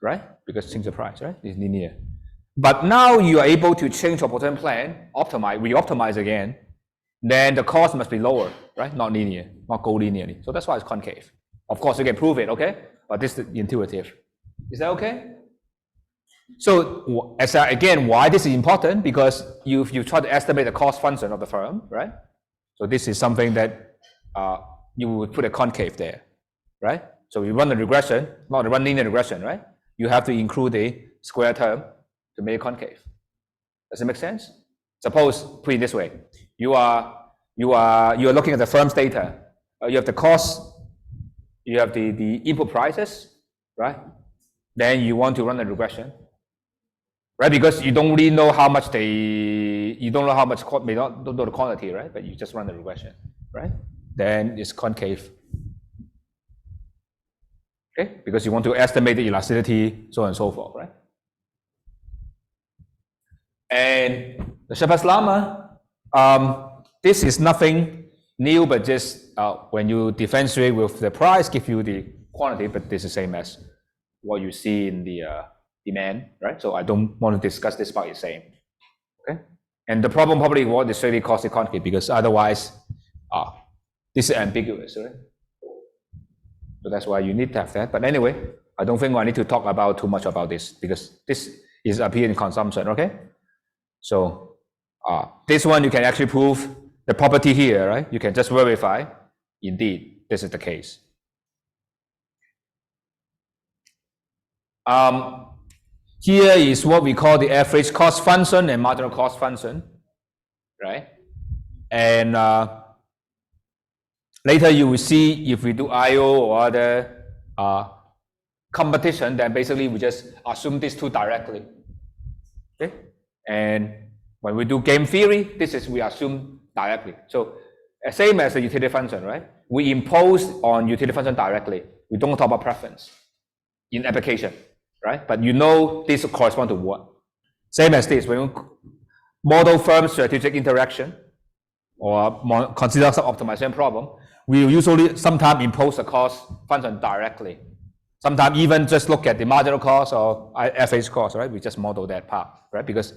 right? Because change the price, right? It's linear. But now you are able to change your production plan, re-optimize again, then the cost must be lower, right? Not linear, not go linearly. So that's why it's concave. Of course, you can prove it, okay? But this is intuitive. Is that okay? So again, why this is important? Because you try to estimate the cost function of the firm, right? So this is something that you would put a concave there, right? So you run the regression, not run linear regression, right? You have to include a square term to make it concave. Does it make sense? Suppose, put it this way: you are looking at the firm's data. You have the cost, you have the input prices, right? Then you want to run a regression, right? Because you don't really know how much you don't know how much, don't know the quantity, right? But you just run the regression, right? Then it's concave. Okay, because you want to estimate the elasticity, so on and so forth, right? And the surplus llama, this is nothing new, but just when you differentiate with the price, give you the quantity, but this is the same as what you see in the demand, right? So I don't want to discuss this part, it's the same, okay? And the problem probably what is really cost concave, because otherwise, this is ambiguous, right? So that's why you need to have that. But anyway, I don't think I need to talk about too much about this because this is appear in consumption, okay? So this one you can actually prove the property here, right? You can just verify, indeed, this is the case. Here is what we call the average cost function and marginal cost function, right? And Later you will see if we do IO or other competition, then basically we just assume these two directly. Okay, and when we do game theory, this is we assume directly. So same as the utility function, right? We impose on utility function directly. We don't talk about preference in application, right? But you know this corresponds to what? Same as this, when you model firm strategic interaction or consider some optimization problem, we usually sometimes impose the cost function directly. Sometimes even just look at the marginal cost or average cost, right? We just model that part, right? Because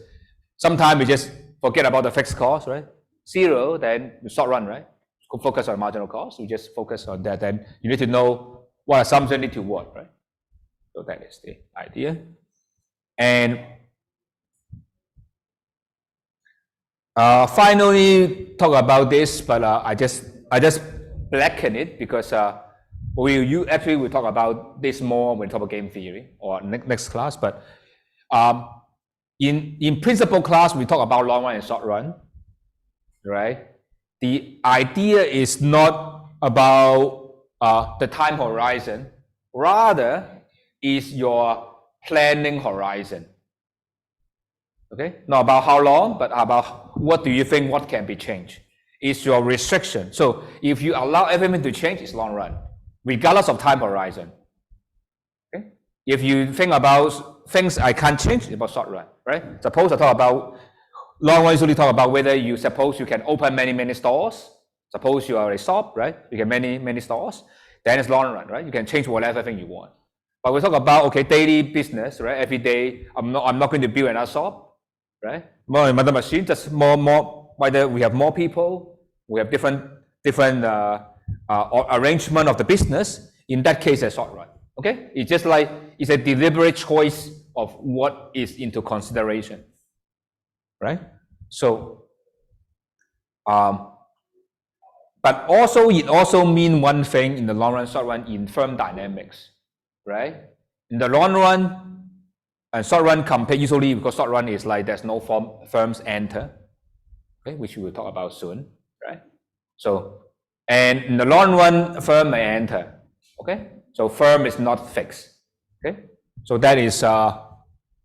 sometimes we just forget about the fixed cost, right? 0, then the short run, right? Focus on marginal cost. We just focus on that. Then you need to know what assumption need to work, right? So that is the idea. And finally, talk about this, but I just blacken it because we talk about this more when we talk about game theory or next class. But in principal class, we talk about long run and short run, right? The idea is not about the time horizon, rather is your planning horizon. Okay, not about how long, but about what do you think what can be changed. It's your restriction. So if you allow everything to change, it's long run, regardless of time horizon. Okay, if you think about things I can't change, it's about short run, right? Suppose I talk about long run, usually talk about whether you suppose you can open many stores. Suppose you are a shop, right? You get many stores. Then it's long run, right? You can change whatever thing you want. But we talk about okay, daily business, right? Every day, I'm not going to build another shop, right? More another machine, just more. Whether we have more people, we have different arrangement of the business. In that case, a short run. Okay, it's just like it's a deliberate choice of what is into consideration, right? So, but also it also means one thing in the long run, short run in firm dynamics, right? In the long run and short run compare usually because short run is like there's no firms enter, okay, which we will talk about soon, right? So, and in the long run, firm may enter, okay? So firm is not fixed, okay? So that is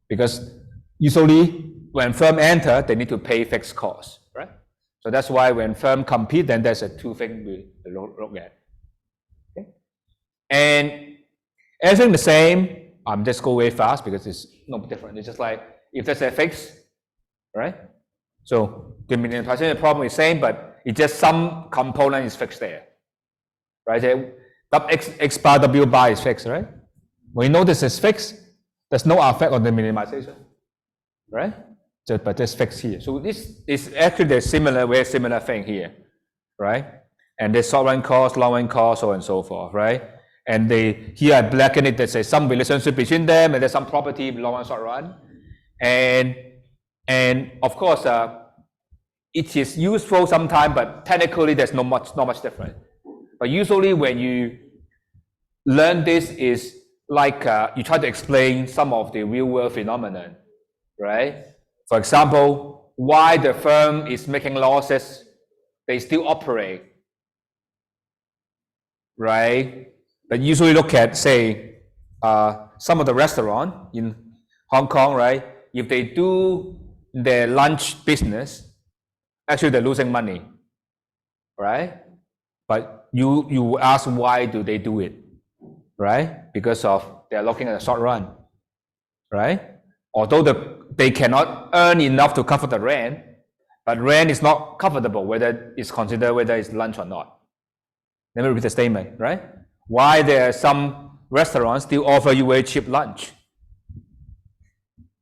because usually when firm enter, they need to pay fixed costs, right? So that's why when firm compete, then there's a two things we look at, okay? And everything the same. I'm just go way fast because it's no different. It's just like if there's a fix, right? So the miniaturization problem is same, but it's just some component is fixed there, right? X bar W bar is fixed, right? When you know this is fixed, there's no effect on the minimization, right? But just fixed here. So this is actually the very similar thing here, right? And the short run cost, long run cost, so on and so forth, right? And here I blacken it. There's some relationship between them, and there's some property long run, short run, and of course it is useful sometimes, but technically there's not much different. But usually when you learn this is like you try to explain some of the real world phenomenon, right? For example, why the firm is making losses, they still operate, right? But usually look at, say, some of the restaurant in Hong Kong, right? If they do their lunch business, actually they're losing money, right? But you ask why do they do it, right? Because of they're looking at the short run, right? Although they cannot earn enough to cover the rent, but rent is not comfortable whether it's considered whether it's lunch or not. Let me repeat the statement, right? Why there are some restaurants still offer you very cheap lunch,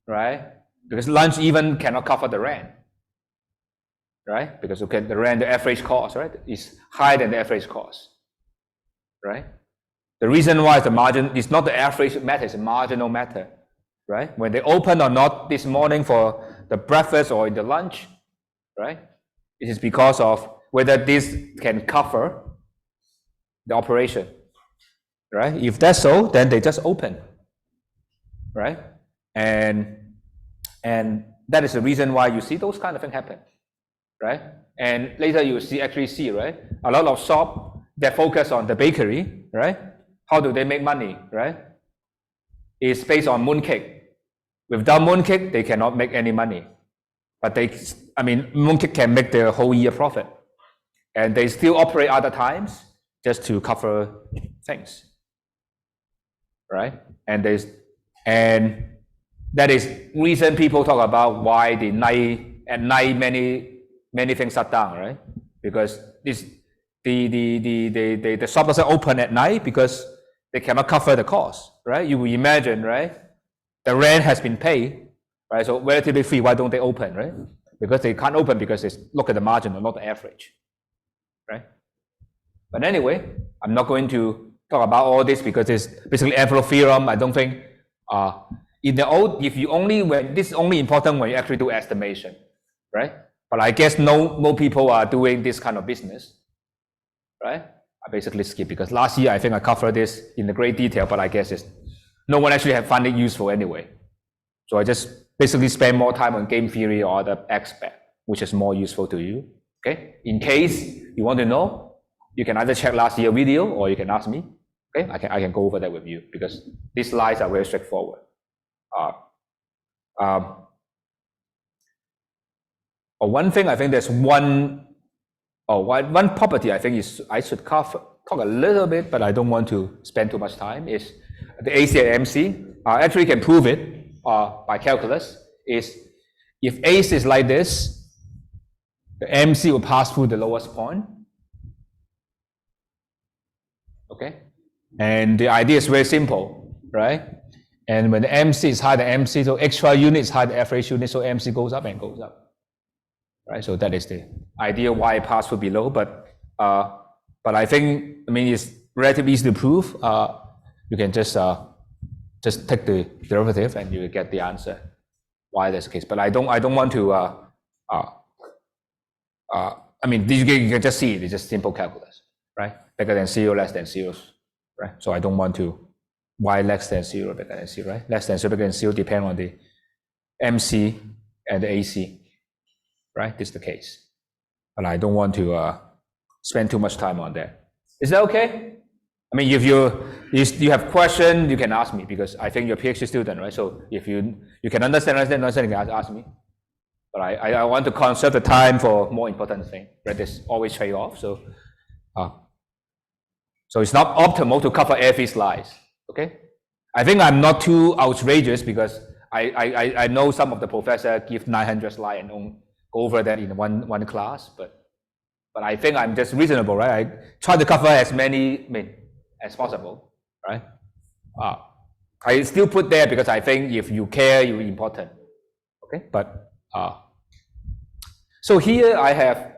right? Because lunch even cannot cover the rent, right? Because okay, the rent, the average cost, right, is higher than the average cost, right? The reason why the margin is not the average matter, it's a marginal matter, right? When they open or not this morning for the breakfast or in the lunch, right? It is because of whether this can cover the operation, right? If that's so, then they just open, right? And that is the reason why you see those kind of things happen, right? And later you actually see, right? A lot of shop, that focus on the bakery, right? How do they make money, right? It's based on mooncake. Without mooncake, they cannot make any money. But mooncake can make their whole year profit. And they still operate other times just to cover things, right? And that is reason people talk about why at night many things shut down, right? Because the shop doesn't open at night because they cannot cover the cost, right? You will imagine, right? The rent has been paid, right? So relatively free. Why don't they open, right? Because they can't open because they look at the margin and not the average, right? But anyway, I'm not going to talk about all this because it's basically M.Phil theorem. I don't think this is only important when you actually do estimation, right? But I guess no people are doing this kind of business, right? I basically skip because last year I think I covered this in the great detail, but I guess no one actually found it useful anyway. So I just basically spend more time on game theory or other aspect, which is more useful to you. Okay. In case you want to know, you can either check last year's video or you can ask me. Okay. I can go over that with you because these slides are very straightforward. One thing I think there's one property I think I should talk a little bit, but I don't want to spend too much time, is the AC and MC. Actually can prove it by calculus. Is if AC is like this, the MC will pass through the lowest point. Okay, and the idea is very simple, right? And when the MC is high, the MC, so extra unit is high, the average unit, so MC goes up and goes up, right? So that is the idea why it passed through below. But I think it's relatively easy to prove. You can just take the derivative and you get the answer why that's the case. But I don't want to. You can just see it. It's just simple calculus, right? Bigger than 0, less than 0, right? So I don't want to. Y less than 0, bigger than 0, right? Less than 0, bigger than 0 depend on the MC and the AC, right? This is the case. And I don't want to spend too much time on that. Is that okay? If you have questions, you can ask me because I think you're a PhD student, right? So if you can understand, you can ask me. But I want to conserve the time for more important things, right? There's always trade-off. So it's not optimal to cover every slide. Okay, I think I'm not too outrageous because I know some of the professors give 900 slides and go over that in one class, but I think I'm just reasonable, right? I try to cover as many as possible, right? I still put there because I think if you care, you're important. Okay, but so here I have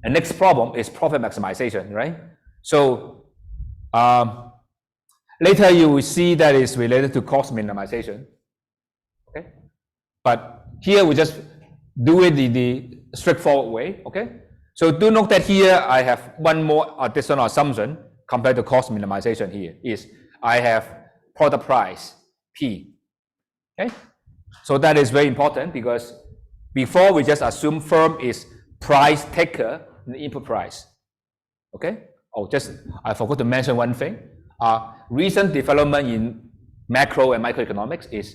the next problem is profit maximization, right? So later you will see that is related to cost minimization. Okay, but here we just do it the straightforward way. Okay, so do note that here I have one more additional assumption compared to cost minimization. Here is I have product price P. Okay, so that is very important because before we just assume firm is price taker in the input price. Okay. I forgot to mention one thing. Recent development in macro and microeconomics is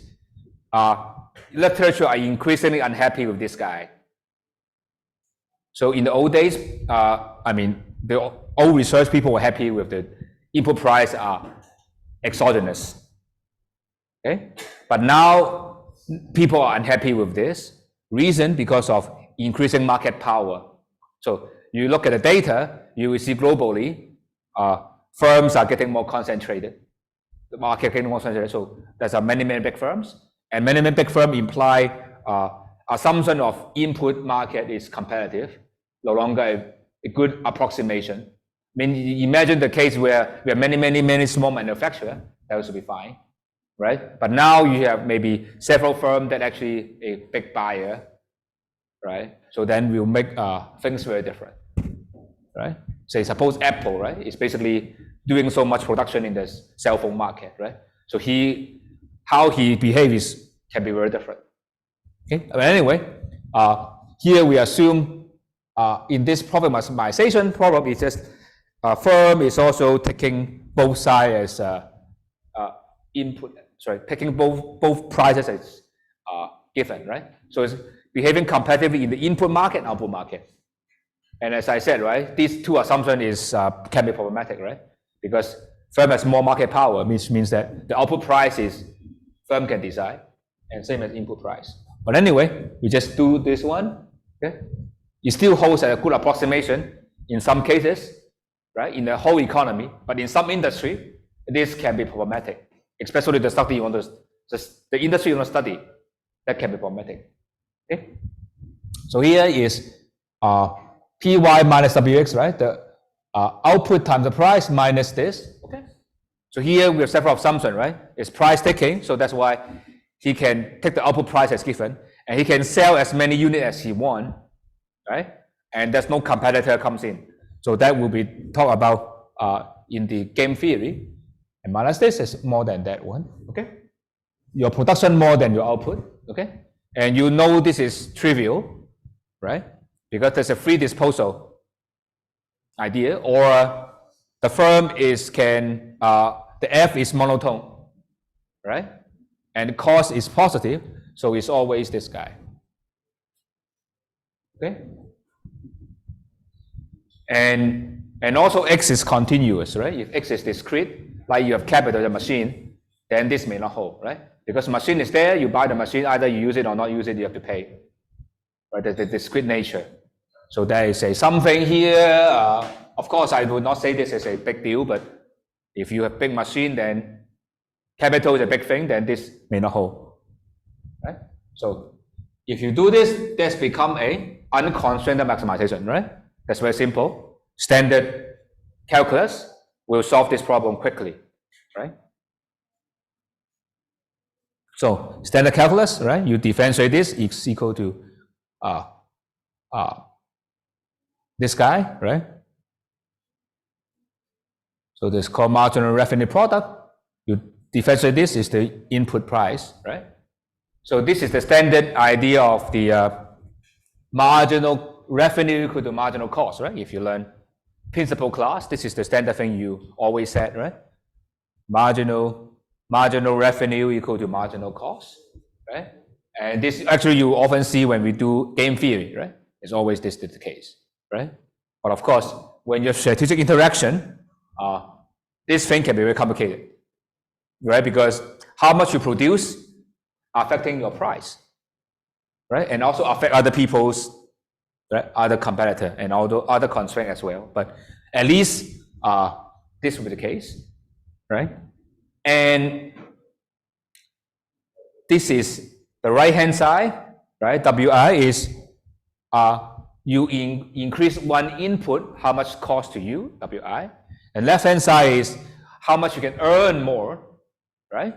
literature are increasingly unhappy with this guy. So in the old days, the old research people were happy with the input price are exogenous. Okay, but now people are unhappy with this. Reason because of increasing market power. So you look at the data, you will see globally, firms are getting more concentrated. The market getting more concentrated. So there's many big firms, and many big firms imply assumption of input market is competitive, no longer a good approximation. Imagine the case where we have many small manufacturers, that would be fine, right? But now you have maybe several firms that actually a big buyer, right? So then we'll make things very different, right? Say suppose Apple, right? It's basically doing so much production in the cell phone market, right? So how he behaves can be very different. Okay, but anyway, here we assume in this profit maximization problem, it's just firm is also taking both sides as input, taking both prices as given, right? So it's behaving competitively in the input market and output market. And as I said, right, these two assumptions can be problematic, right? Because firm has more market power, which means that the output price is firm can decide, and same as input price. But anyway, we just do this one, okay? It still holds a good approximation in some cases, right, in the whole economy, but in some industry, this can be problematic, especially the study you want to, the industry you want to study, that can be problematic, okay? So here is PY minus WX, right? The output times the price minus this, okay? So here we have several assumptions, right? It's price taking, so that's why he can take the output price as given, and he can sell as many units as he wants, right? And there's no competitor comes in. So that will be talked about in the game theory. And minus this is more than that one, okay? Your production more than your output, okay? And you know this is trivial, right? Because there's a free disposal idea, or the firm the F is monotone, right? And the cost is positive, so it's always this guy, okay? And also X is continuous, right? If X is discrete, like you have capital in the machine, then this may not hold, right? Because machine is there, you buy the machine, either you use it or not use it, you have to pay, right? The discrete nature. So there is something here. Of course, I would not say this is a big deal, but if you have big machine, then capital is a big thing, then this may not hold, right? So if you do this, this become a unconstrained maximization, right? That's very simple. Standard calculus will solve this problem quickly, right? So standard calculus, right? You differentiate this is equal to this guy, right? So this is called marginal revenue product. You differentiate this is the input price, right? So this is the standard idea of the marginal revenue equal to marginal cost, right? If you learn principal class, this is the standard thing you always said, right? Marginal revenue equal to marginal cost, right? And this actually you often see when we do game theory, right? It's always this is the case, right? But of course, when you have strategic interaction, this thing can be very complicated, right? Because how much you produce affecting your price, right? And also affect other people's, right? Other competitor and other constraint as well. But at least this will be the case, right? And this is the right-hand side, right? WI is you increase one input, how much cost to you, WI. And left-hand side is how much you can earn more, right?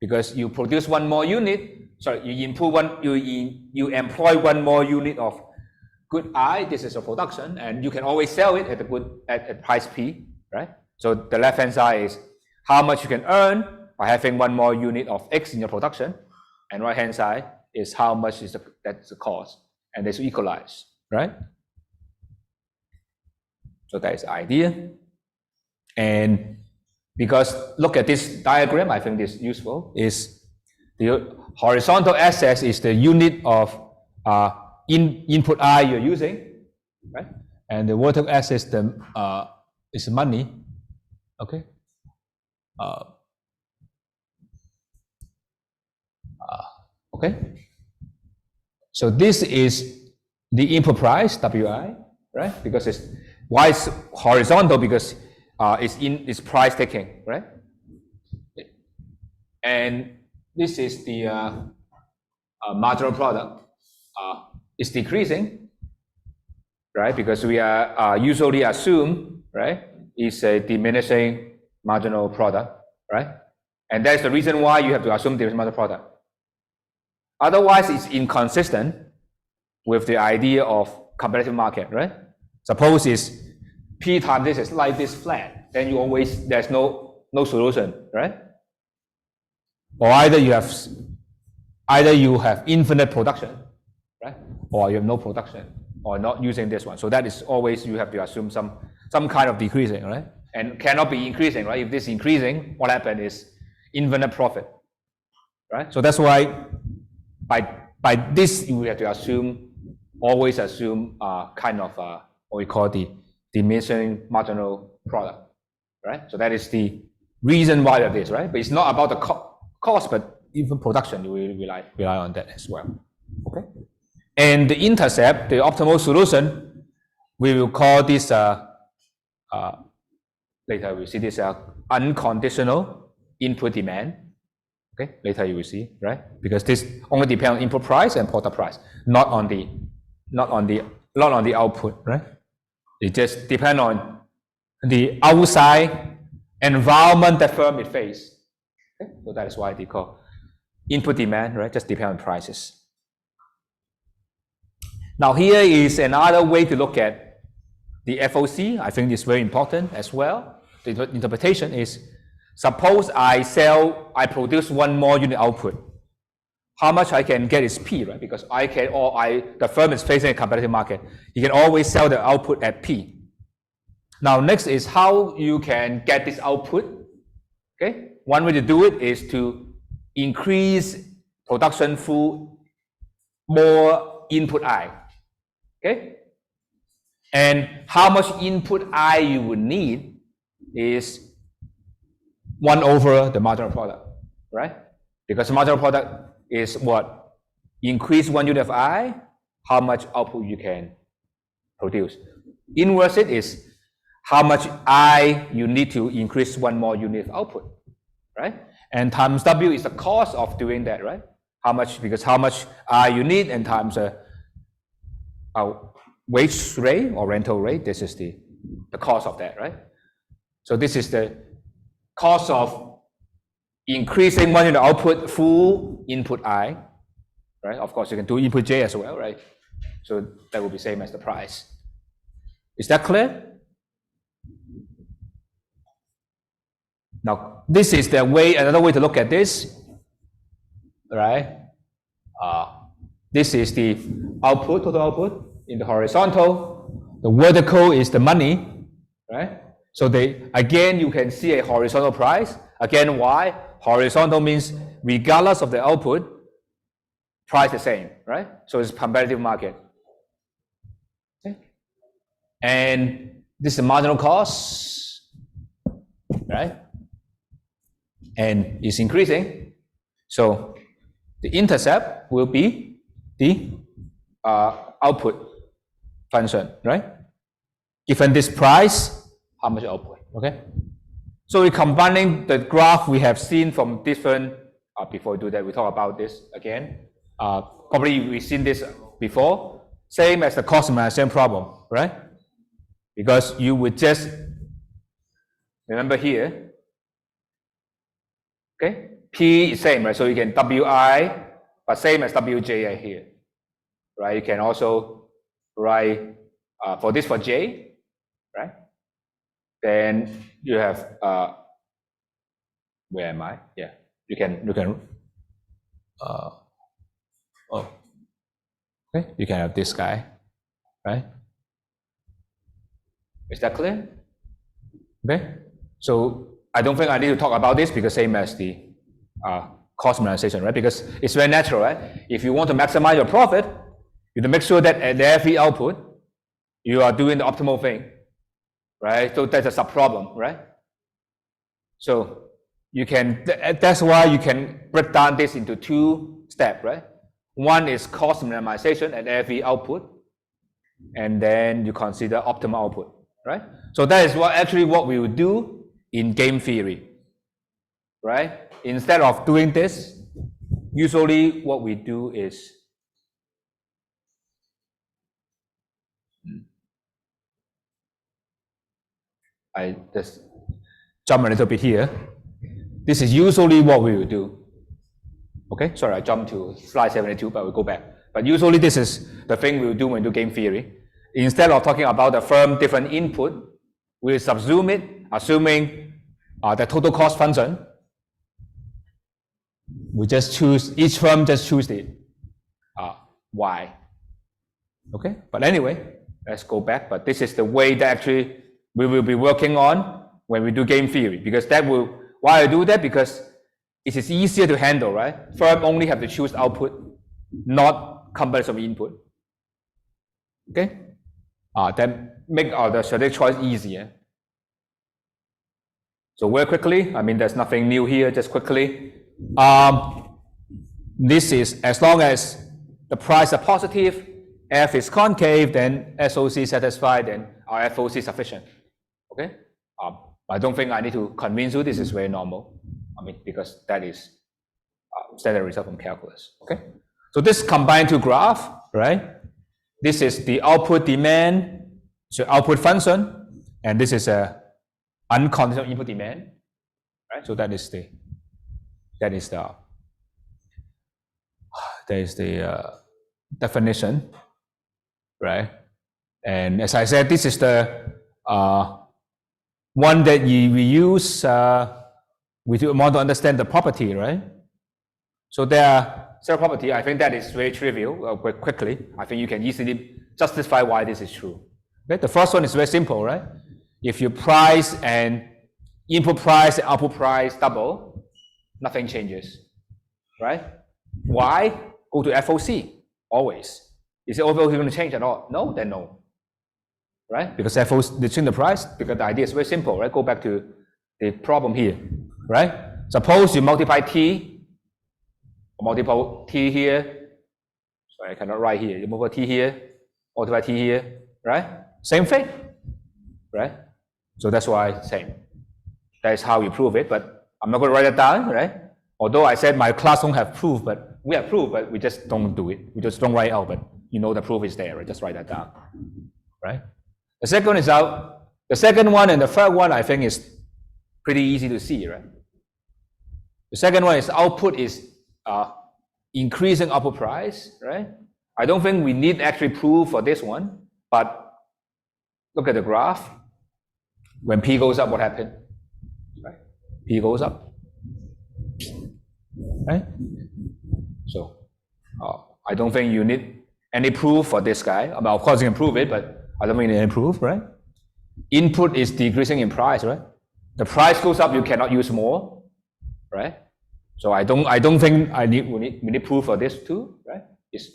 Because you produce one more unit, sorry, you employ one more unit of good I, this is a production, and you can always sell it at price P, right? So the left-hand side is how much you can earn by having one more unit of X in your production, and right-hand side is how much is that's the cost, and they equalize, right? So that is the idea. And because look at this diagram, I think this is useful, is the horizontal axis is the unit of input I you're using, right? And the vertical axis is money, okay? Okay. So this is the input price, WI, right? Because it's why it's horizontal, because it's price taking, right? And this is the marginal product. It's decreasing, right? Because we are usually assume, right, it's a diminishing marginal product, right? And that's the reason why you have to assume there is marginal product. Otherwise, it's inconsistent with the idea of competitive market, right? Suppose it's P times this is like this flat, then you always, there's no solution, right? Or either you have infinite production, right? Or you have no production, or not using this one. So that is always, you have to assume some some kind of decreasing, right? And cannot be increasing, right? If this is increasing, what happens is infinite profit, right? So that's why by this we have to assume, always assume kind of what we call the diminishing marginal product, right? So that is the reason why of this, right? But it's not about the cost, but even production, you will rely on that as well, okay? And the intercept, the optimal solution, we will call this later we see this unconditional input demand. Okay, later you will see, right? Because this only depends on input price and product price, not on the output, right? It just depends on the outside environment that firm it face. Okay, so that is why they call input demand, right? Just depend on prices. Now here is another way to look at the FOC. I think it's very important as well. The interpretation is, suppose I produce one more unit output. How much I can get is P, right? Because the firm is facing a competitive market. You can always sell the output at P. Now next is how you can get this output. Okay, one way to do it is to increase production through more input I. Okay, and how much input I you would need is 1 over the marginal product, right? Because marginal product is what? Increase 1 unit of I, how much output you can produce. Inverse it is how much I you need to increase 1 more unit of output, right? And times W is the cost of doing that, right? Because how much I you need and times wage rate or rental rate, this is the cost of that, right? So this is the cost of increasing 1 unit output through input I, right? Of course, you can do input J as well, right? So that will be same as the price. Is that clear? Now, this is another way to look at this, right? This is the output, total output in the horizontal. The vertical is the money, right? So again, you can see a horizontal price. Again, why? Horizontal means regardless of the output, price the same, right? So it's competitive market. Okay. And this is the marginal cost, right? And it's increasing. So the intercept will be the output function, right? Given this price, how much output, okay? So we're combining the graph we have seen from different, before we do that, we talk about this again. Probably we've seen this before, same as the cost optimization problem, right? Because you would just, remember here, okay? P is same, right? So you can WI, but same as WJ here, right? You can also write for this for J, right? Then you have where am I? Yeah, you can okay, you can have this guy, right? Is that clear? Okay, so I don't think I need to talk about this because same as the cost minimization, right? Because it's very natural, right? If you want to maximize your profit, you have to make sure that at every output you are doing the optimal thing, right? So that's a sub problem, right? So you can, that's why you can break down this into 2 steps, right? One is cost minimization at every output, and then you consider optimal output, right? So that is what we would do in game theory, right? Instead of doing this, usually what we do is I just jump a little bit here. This is usually what we will do. Okay, sorry, I jumped to slide 72, but we'll go back. But usually this is the thing we'll do when we do game theory. Instead of talking about the firm different input, we'll subsume it, assuming the total cost function. We just choose, each firm just choose the Y. Okay, but anyway, let's go back. But this is the way that actually we will be working on when we do game theory, because that will, why I do that, because it is easier to handle, right? Firm only have to choose output, not combination of input. Okay? Then make the strategic choice easier. So very quickly, I mean, there's nothing new here, just quickly. This is, as long as the price are positive, F is concave, then SOC satisfied, then our FOC sufficient. Okay? I don't think I need to convince you this is very normal. I mean, because that is standard result from calculus. Okay? So this combined two graph, right? This is the output demand, so output function, and this is a unconditional input demand, right? So that is the definition, right? And as I said, this is the one that we use. We want to understand the property, right? So there are several property. I think that is very trivial. Quickly, I think you can easily justify why this is true. Okay? The first one is very simple, right? If your price and input price and output price double, nothing changes, right? Why? Go to FOC, always. Is it FOC going to change at all? No, then no, right? Because FOC, they change the price, because the idea is very simple, right? Go back to the problem here, right? Suppose you multiply T, or multiply T here. Sorry, I cannot write here. You multiply T here, multiply T here, right? Same thing, right? So that's why same. That is how you prove it, but I'm not going to write it down, right? Although I said my class don't have proof, but we have proof, but we just don't do it. We just don't write out, but you know the proof is there, right? Just write that down, right? The second one is out. The second one and the third one, I think, is pretty easy to see, right? The second one is output is increasing output price, right? I don't think we need actually proof for this one, but look at the graph. When P goes up, what happened? Right? P goes up, right? So I don't think you need any proof for this guy. I mean, of course you can prove it, but I don't think you need any proof, right? Input is decreasing in price, right? The price goes up, you cannot use more, right? So I don't think we need proof for this too, right? It's,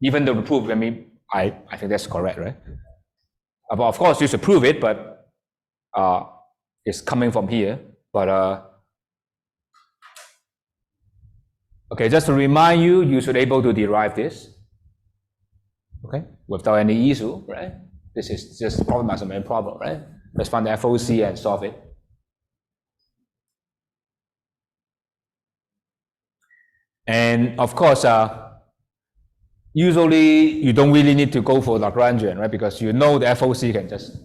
even though the proof, I mean, I think that's correct, right? But of course you should prove it, but it's coming from here. But okay, just to remind you, you should be able to derive this, okay, without any issue, right? This is just problem as a main problem, right? Let's find the FOC and solve it. And of course, usually you don't really need to go for Lagrangian, right? Because you know the FOC can just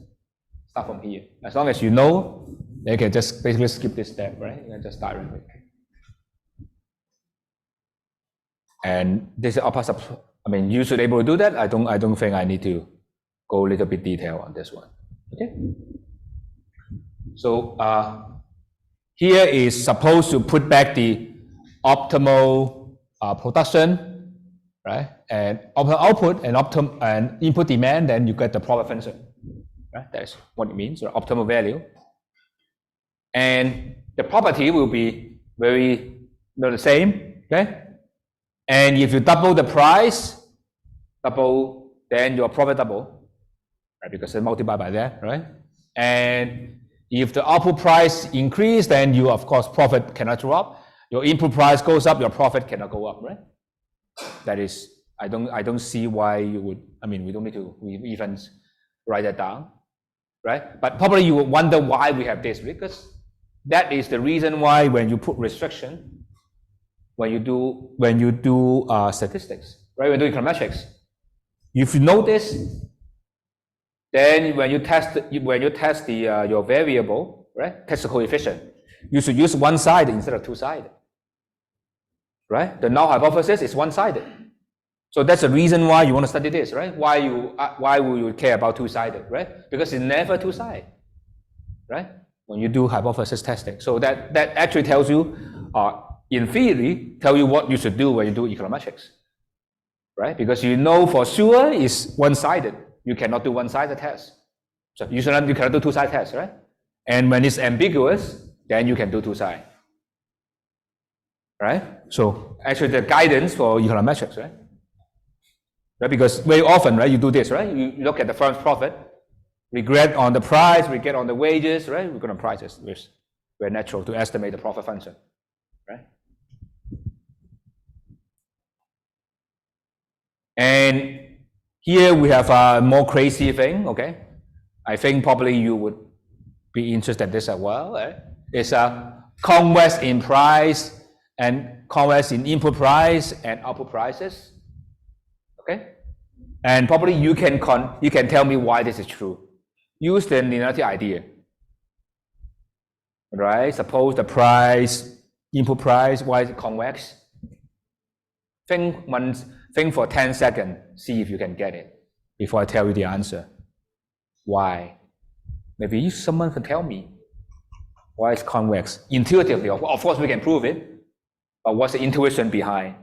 start from here. As long as you know, you can just basically skip this step, right? You can just start with it. And this is opposite. I mean, you should be able to do that. I don't think I need to go a little bit detail on this one. Okay. So here is supposed to put back the optimal production, right? And optimal output and input demand, then you get the profit function, right? That's what it means, the optimal value. And the property will be very the same, okay? And if you double the price, then your profit double, right? Because they multiply by that, right? And if the output price increase, then you, of course, profit cannot drop. Your input price goes up, your profit cannot go up, right? That is, I don't see why you would, I mean, we don't need to even write that down, right? But probably you would wonder why we have this, because that is the reason why when you put restriction, when you do statistics, right? When you do econometrics, if you notice, then when you test your variable, right? Test the coefficient, you should use one-sided instead of two-sided, right? The null hypothesis is one-sided. So that's the reason why you want to study this, right? Why would you care about two-sided, right? Because it's never two-sided, right? When you do hypothesis testing. So that actually tells you, in theory, tell you what you should do when you do econometrics, right? Because you know for sure it's one-sided. You cannot do one-sided test, So you cannot do two-side tests, right? And when it's ambiguous, then you can do two-side, right? So actually the guidance for econometrics, right? Because very often, right, you do this, right? You look at the firm's profit, regret on the price, regret on the wages, right? We're going to prices. It's very natural to estimate the profit function, right? And here we have a more crazy thing, okay? I think probably you would be interested in this as well, right? It's a convex in price and convex in input price and output prices, okay? And probably you can tell me why this is true. Use the linearity idea, right? Suppose the price, input price, why is it convex? Think for 10 seconds, see if you can get it before I tell you the answer. Why? Maybe someone can tell me why it's convex. Intuitively, of course we can prove it, but what's the intuition behind?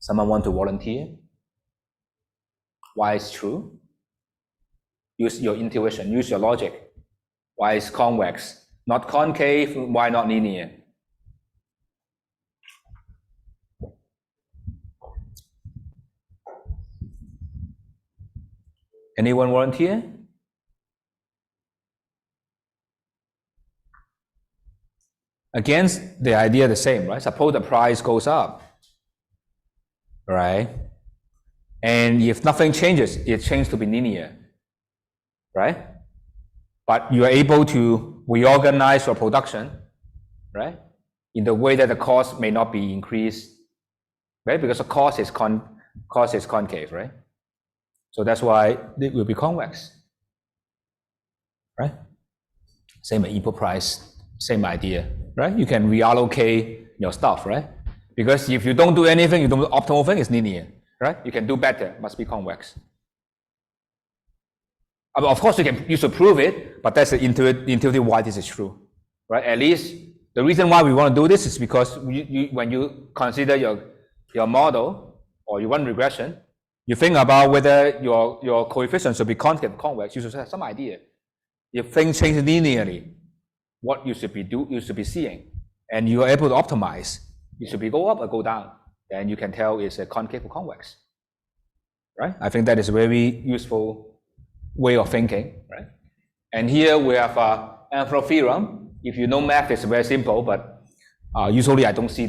Someone want to volunteer? Why it's true? Use your intuition, use your logic. Why it's convex? Not concave, why not linear? Anyone volunteer? Against the idea the same, right? Suppose the price goes up, right? And if nothing changes, it changes to be linear, right? But you are able to reorganize your production, right? In the way that the cost may not be increased, right? Because the cost is concave, right? So that's why it will be convex, right? Same input price, same idea, right? You can reallocate your stuff, right? Because if you don't do anything, you don't do optimal thing, it's linear, right? You can do better, must be convex. Of course, you should prove it, but that's the intuitive why this is true, right? At least the reason why we want to do this is because when you consider your model or you run regression, you think about whether your coefficient should be concave or convex. You should have some idea. If things change linearly, what you should be seeing, and you are able to optimize. It should be go up or go down. Then you can tell it's a concave or convex, right? I think that is a very useful way of thinking, right? And here we have M.Phil theorem. If you know math, it's very simple, but usually I don't see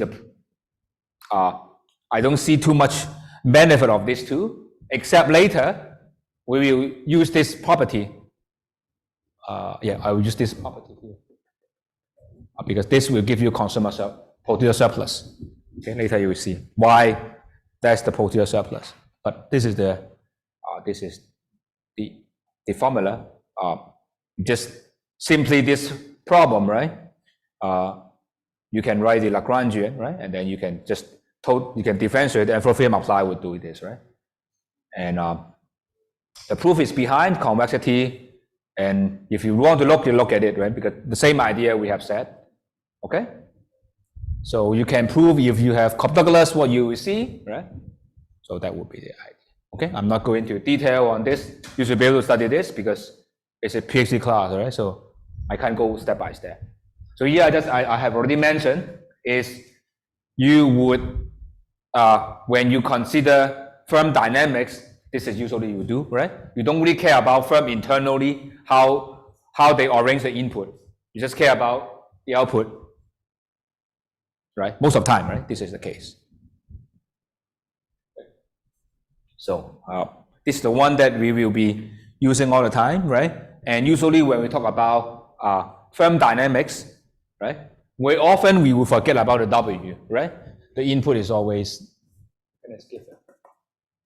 too much benefit of this too, except later we will use this property. I will use this property here because this will give you consumer potential surplus. Okay, later you will see why that's the potential surplus. But this is the formula. Just simply this problem, right? You can write the Lagrangian, right? And then you can just differentiate and M.Phil theorem apply would do this, right? And the proof is behind convexity. And if you want to look, you look at it, right? Because the same idea we have said, okay? So you can prove if you have Cobb-Douglas what you will see, right? So that would be the idea. Okay, I'm not going into detail on this. You should be able to study this because it's a PhD class, right? So I can't go step by step. So here I have already mentioned is you would when you consider firm dynamics, this is usually you do, right? You don't really care about firm internally how they arrange the input. You just care about the output, right? Most of the time, right? This is the case. So this is the one that we will be using all the time, right? And usually when we talk about firm dynamics, right? Very often we will forget about the W, right? The input is always,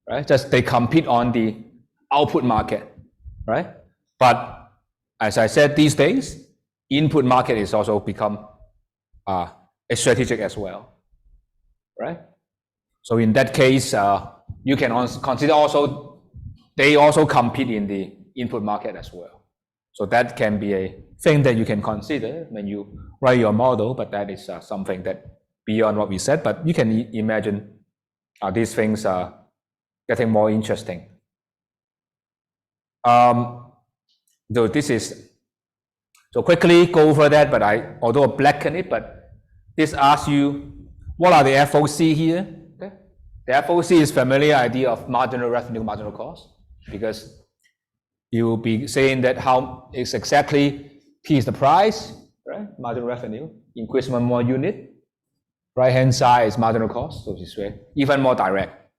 right? Just they compete on the output market, right? But as I said, these days, input market is also become a strategic as well, right? So in that case, you can consider also, they also compete in the input market as well. So that can be a thing that you can consider when you write your model, but that is something that beyond what we said, but you can imagine these things are getting more interesting. So this is, so quickly go over that, but although I blacken it, but this asks you, what are the FOC here? Okay. The FOC is familiar idea of marginal revenue, marginal cost, because you will be saying that how is exactly P is the price, right? Marginal revenue, increase one more unit. Right hand side is marginal cost, so this way, even more direct,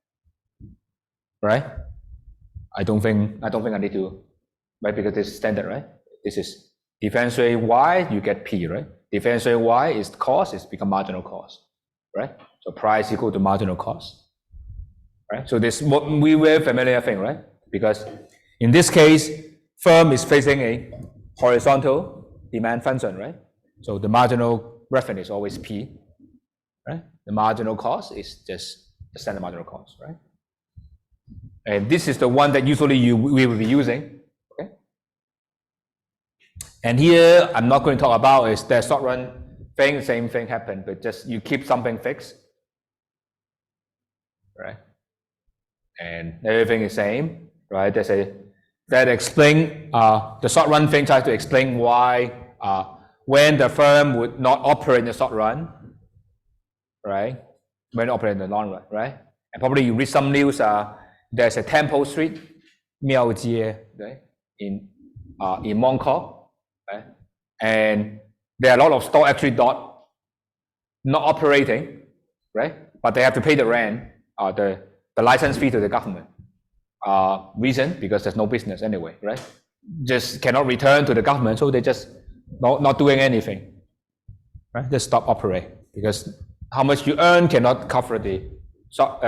right? I don't think I need to, right? Because this is standard, right? This is differentiate Y, you get P, right? Differentiate Y is cost, it's become marginal cost, right? So price equal to marginal cost, right? So this we very familiar thing, right? Because in this case, firm is facing a horizontal demand function, right? So the marginal revenue is always P, right? The marginal cost is just the standard marginal cost, right? And this is the one that usually we will be using, okay? And here, I'm not going to talk about is the short run thing, same thing happened, but just you keep something fixed, right? And everything is same, right? That explain, the short run thing tries to explain why when the firm would not operate in the short run, right? When operate in the long run, right? And probably you read some news, there's a Temple Street, Miaojie, right? In Mongkok, right? And there are a lot of stores actually not operating, right? But they have to pay the rent, the license fee to the government. Reason, because there's no business anyway, right? Just cannot return to the government, so they just not doing anything, right? Just stop operating because how much you earn cannot cover the short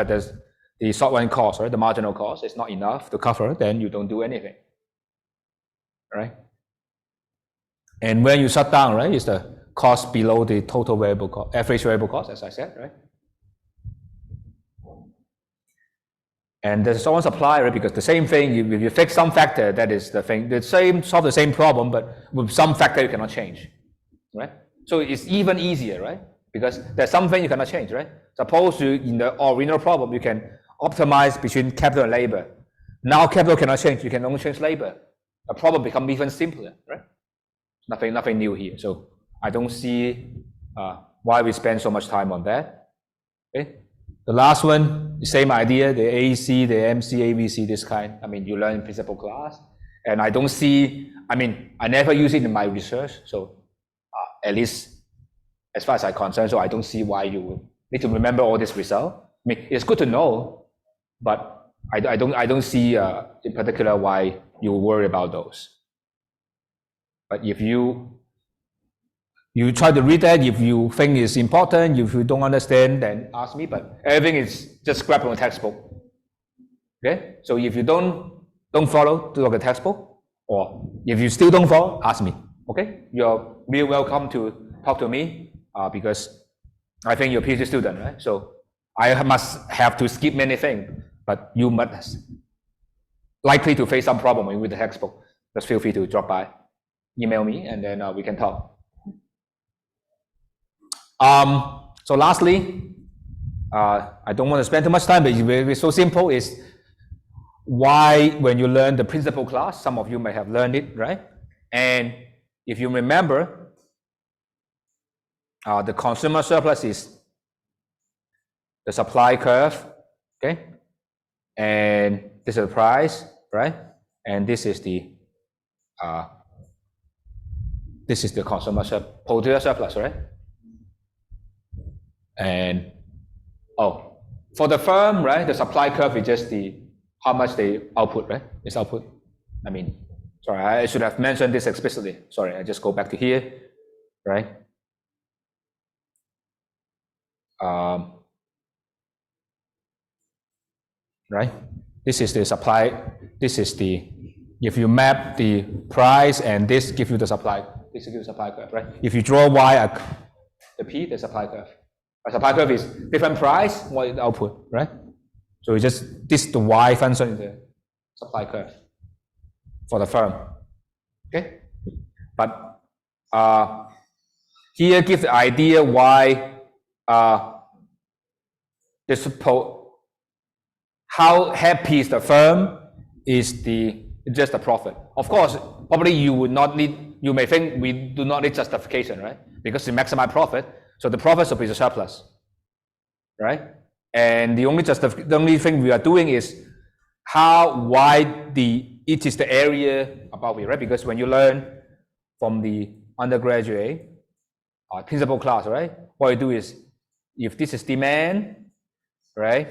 run cost, right? The marginal cost is not enough to cover, then you don't do anything, right? And when you shut down, right, is the cost below the total variable cost, average variable cost, as I said, right? And there's always supply, right? Because the same thing, if you fix some factor, that is the thing, solve the same problem, but with some factor you cannot change, right? So it's even easier, right? Because there's something you cannot change, right? Suppose you, in the original problem, you can optimize between capital and labor. Now capital cannot change, you can only change labor. The problem becomes even simpler, right? Nothing new here. So I don't see why we spend so much time on that. Okay. The last one, the same idea, the AC, the MC, ABC, this kind. I mean, you learn in principal class. And I don't see, I mean, I never use it in my research. So at least as far as I'm concerned, so I don't see why you need to remember all this result. I mean, it's good to know, but I don't see in particular why you worry about those. But if you try to read that, if you think it's important, if you don't understand, then ask me. But everything is just grab from a textbook. Okay? So if you don't follow, do look at the textbook, or if you still don't follow, ask me. Okay? You're really welcome to talk to me because I think you're a PhD student, right? So I must have to skip many things, but you must likely to face some problem with the textbook. Just feel free to drop by, email me, and then we can talk. So lastly, I don't want to spend too much time, but it's so simple, is why when you learn the principal class, some of you may have learned it, right? And if you remember, the consumer surplus is the supply curve, okay? And this is the price, right? And this is the consumer surplus, right? And for the firm, right, the supply curve is just how much they output, right? It's output. I mean, sorry, I should have mentioned this explicitly. Sorry, I just go back to here, right? Right? This is the supply. This is if you map the price and this gives you the supply. This gives you the supply curve, right? If you draw Y, the P, the supply curve. A supply curve is different price, what is the output, right? So it's just this the Y function in the supply curve for the firm. Okay? But here gives the idea why how happy is the firm is the It's just a profit. Of course, probably you would not need, you may think we do not need justification, right? Because to maximize profit, so the profit should be the surplus, right? And the only thing we are doing is how wide it is the area above it, right? Because when you learn from the undergraduate principal class, right? What you do is, if this is demand, right?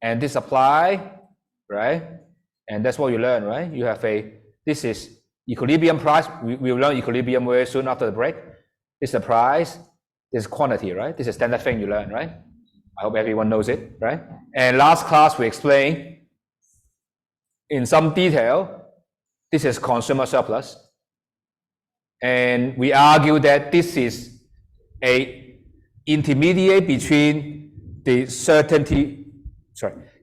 And this supply, right? And that's what you learn, right? You have this is equilibrium price. We'll learn equilibrium very soon after the break. This is the price, this is quantity, right? This is standard thing you learn, right? I hope everyone knows it, right? And last class we explained in some detail, this is consumer surplus. And we argue that this is a intermediate between the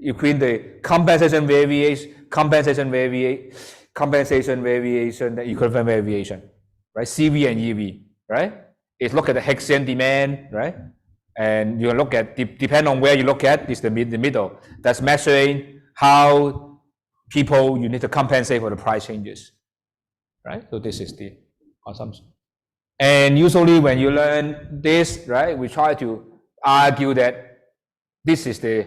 between the compensation variation, the equivalent variation, right? CV and EV, right? It's look at the Hicksian demand, right? And you look at, depend on where you look at, is the middle. That's measuring how you need to compensate for the price changes, right? So this is the consumption. And usually when you learn this, right, we try to argue that this is the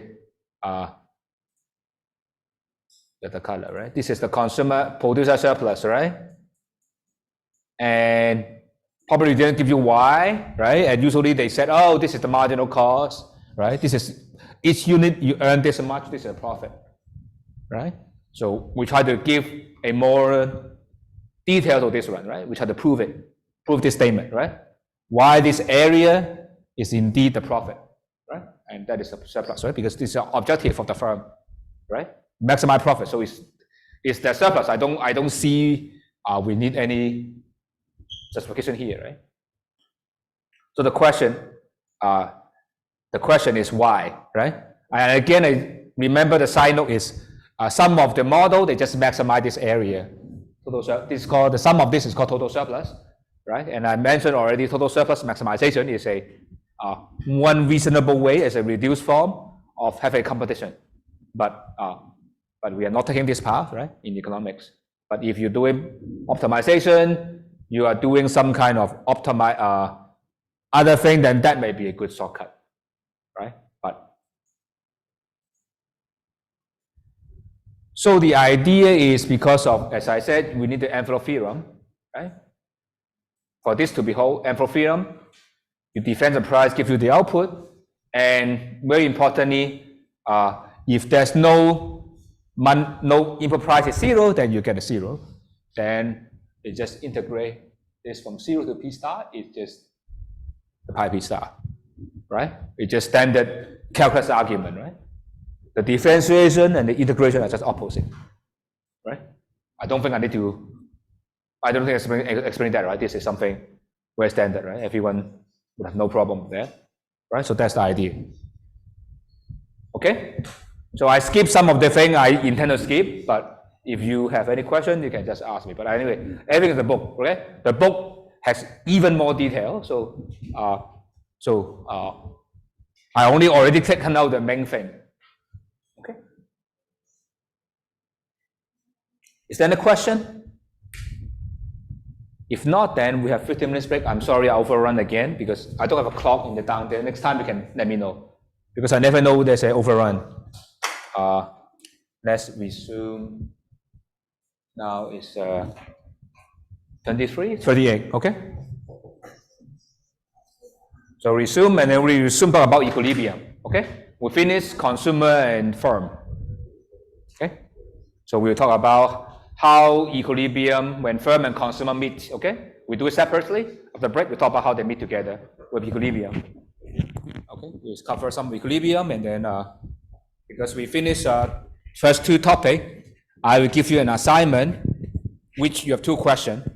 color, right? This is the consumer producer surplus, right? And probably didn't give you why, right? And usually they said, oh, this is the marginal cost, right? This is each unit you earn this much, this is a profit, right? So we try to give a more detail to this one, right? We try to prove this statement, right? Why this area is indeed the profit, right? And that is the surplus, right? Because this is the objective of the firm, right? Maximize profit. So it's the surplus. I don't see we need any justification here, right? So the question is why, right? And again, remember the side note is some of the model they just maximize this area. This is called the sum of this is called total surplus, right? And I mentioned already total surplus maximization is a one reasonable way as a reduced form of having competition, but we are not taking this path, right, in economics. But if you're doing optimization, you are doing some kind of other thing, then that may be a good shortcut, right? So the idea is because of, as I said, we need the M.Phil theorem, right? For this to be whole, M.Phil theorem, you define the price, give you the output, and very importantly, if there's no input price is zero, then you get a zero. Then you just integrate this from 0 to P star, it's just the pi P star, right? It's just standard calculus argument, right? The differentiation and the integration are just opposite, right? I don't think I explain that, right? This is something very standard, right? Everyone would have no problem with that, right? So that's the idea. Okay? So I skipped some of the thing I intend to skip, but if you have any question, you can just ask me. But anyway, everything is the book, okay? The book has even more detail, so I only already taken out the main thing. Okay. Is there any question? If not, then we have 15 minutes break. I'm sorry I overrun again because I don't have a clock in the down there. Next time you can let me know because I never know there's an overrun. Let's resume. Now it's 38, okay? So resume and then we resume talk about equilibrium, okay? We finish consumer and firm, okay? So we'll talk about how equilibrium when firm and consumer meet, okay? We do it separately. After break, we talk about how they meet together with equilibrium. Okay, we'll cover some equilibrium and then because we finished first two topics, I will give you an assignment which you have two questions.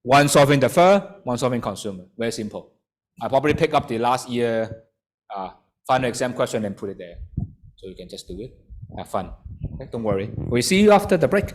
One solving the firm, one solving consumer. Very simple. I probably pick up the last year final exam question and put it there. So you can just do it. Have fun. Okay, don't worry. We'll see you after the break.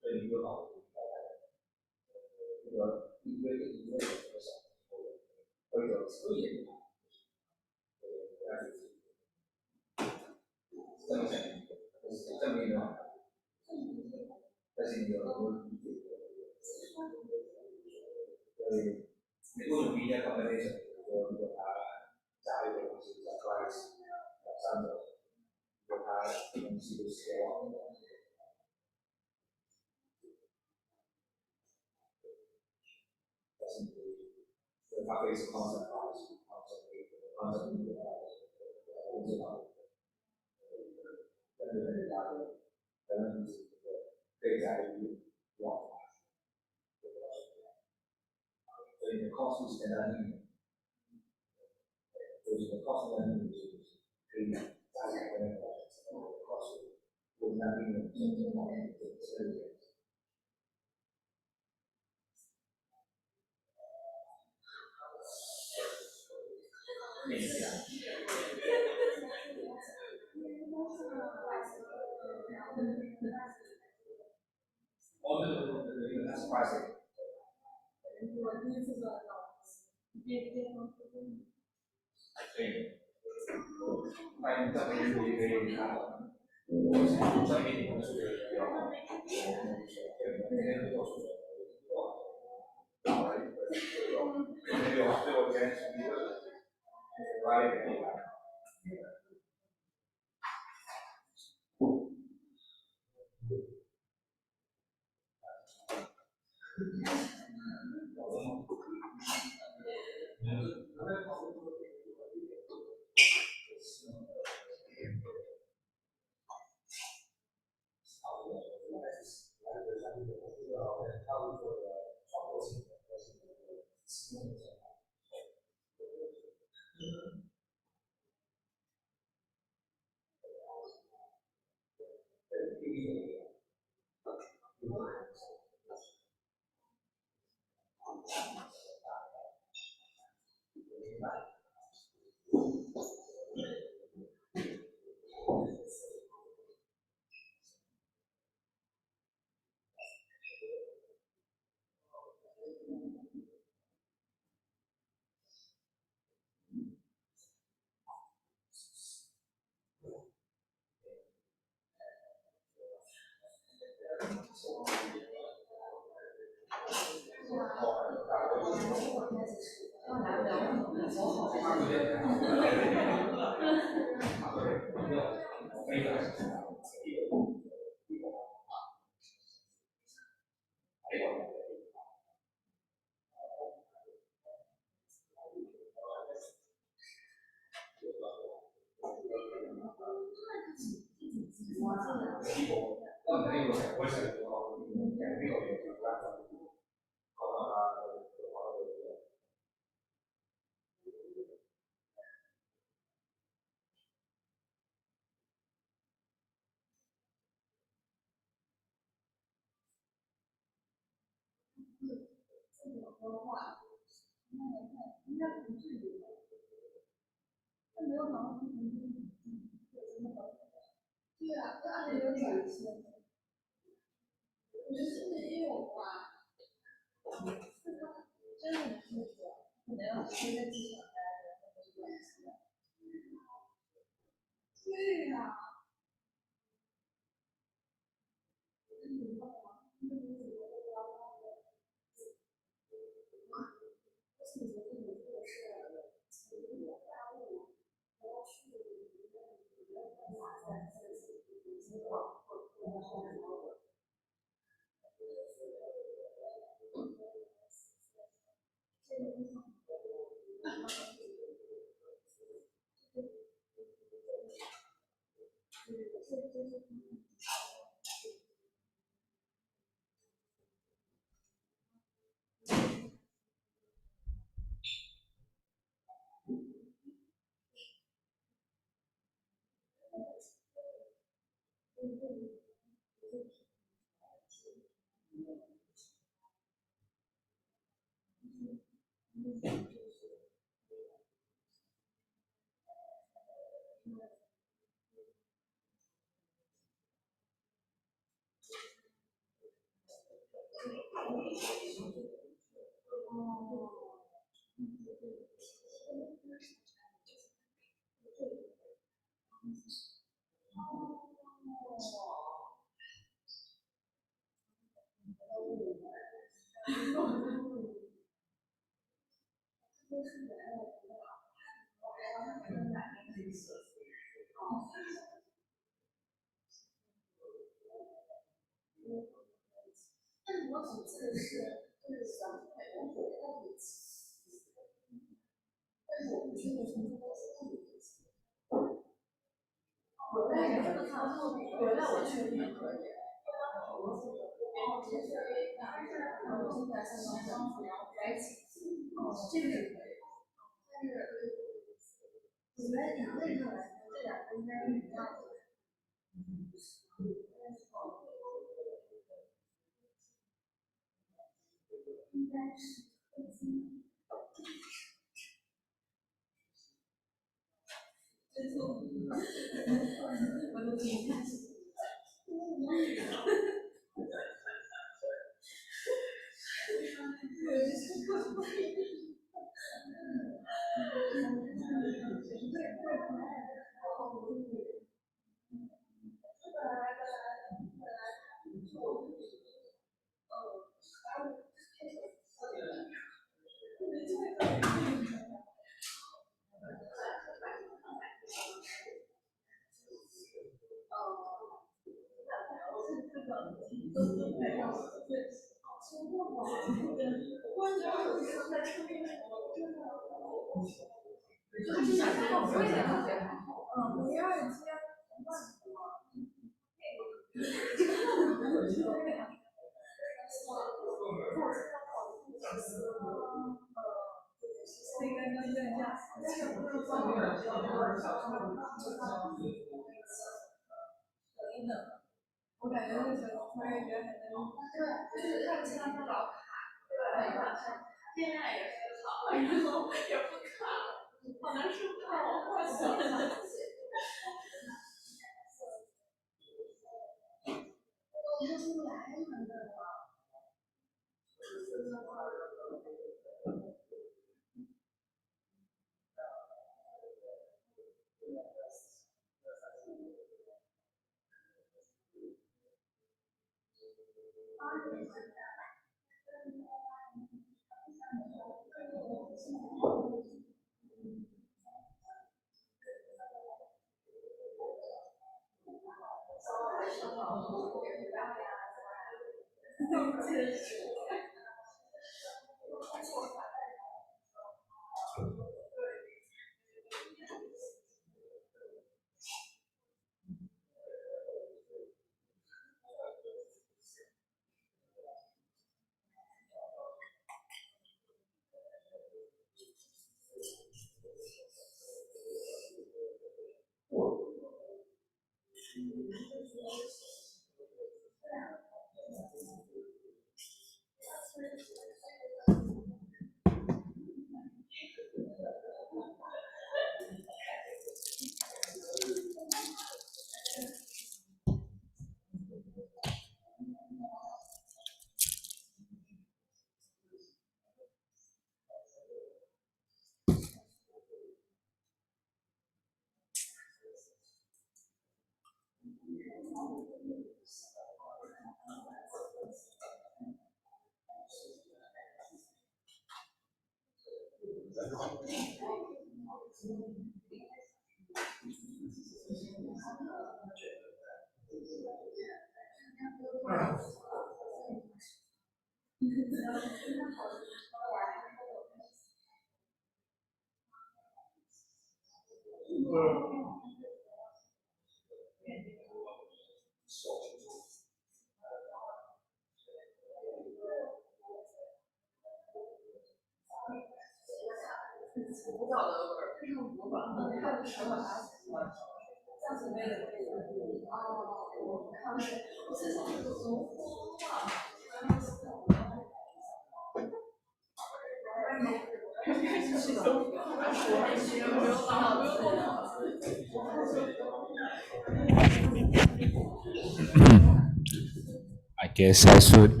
I guess I should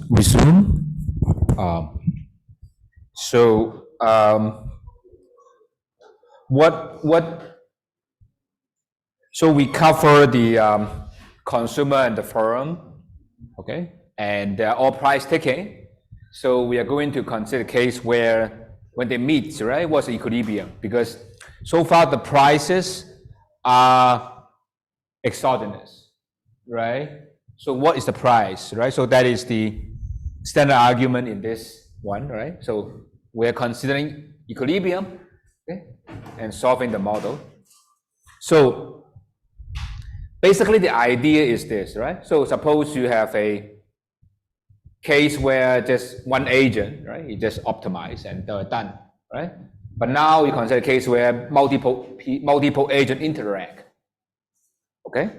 resume. Um, so what? So we cover the consumer and the firm, okay, and they're all price taking. So we are going to consider a case where when they meet, right, what's the equilibrium? Because so far the prices are exogenous, right? So what is the price, right? So that is the standard argument in this one, right? So we're considering equilibrium, okay, and solving the model. So basically the idea is this, right? So suppose you have a case where just one agent, right? You just optimize and they're done, right? But now you consider a case where multiple agent interact, okay?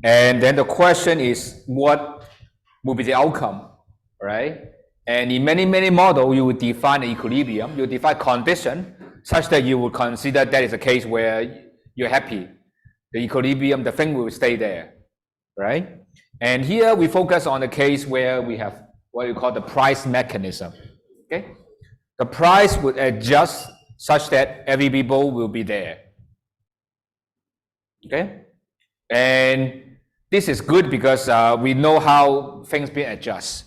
And then the question is, what will be the outcome, right? And in many models, you will define the equilibrium, you define condition such that you will consider that is a case where you're happy. The equilibrium, the thing will stay there, right? And here we focus on the case where we have what you call the price mechanism, okay? The price would adjust such that every people will be there, okay? And this is good because we know how things being adjust,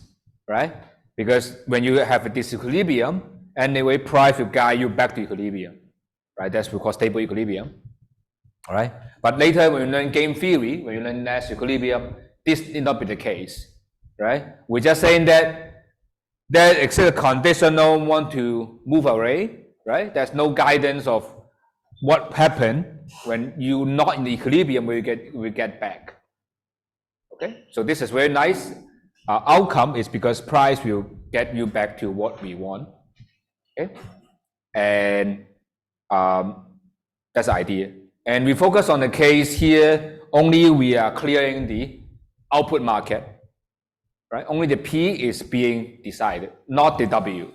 right? Because when you have a disequilibrium, anyway, price will guide you back to equilibrium, right? That's we call stable equilibrium, all right? But later when you learn game theory, when you learn Nash equilibrium, this need not be the case, right? We're just saying that there exists a conditional want to move away, right? There's no guidance of what happened when you're not in the equilibrium, we get back. Okay, so this is very nice. Outcome is because price will get you back to what we want. Okay, and that's the idea. And we focus on the case here. Only we are clearing the output market, right? Only the P is being decided, not the W.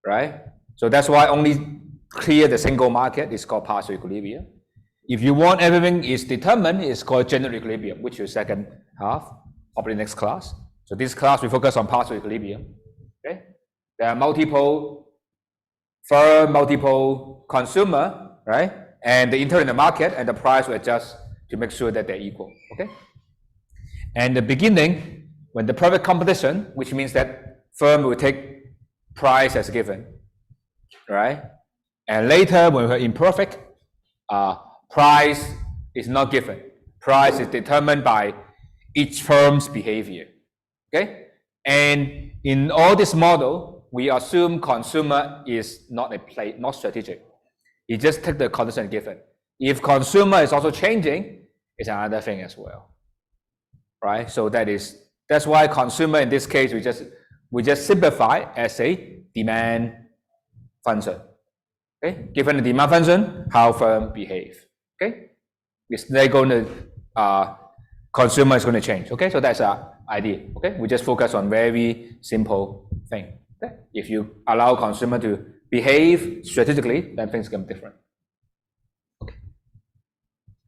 right? So that's why only clear the single market is called partial equilibrium. If you want everything is determined, it's called general equilibrium, which is second half of the next class. So this class we focus on partial equilibrium. Okay, there are multiple firm, multiple consumer, right? And they enter in the market, and the price will adjust to make sure that they're equal. Okay, and the beginning, when the perfect competition, which means that firm will take price as given, right? And later, when we're imperfect, price is not given. Price is determined by each firm's behavior. Okay, and in all this model, we assume consumer is not not strategic. You just take the constant given. If consumer is also changing, it's another thing as well, right? So that's why consumer in this case we just simplify as a demand function. Okay, given the demand function, how firm behave. Okay, they're going to consumer is going to change. Okay, so that's our idea. Okay, we just focus on very simple thing. Okay, if you allow consumer to behave strategically, then things become different. Okay,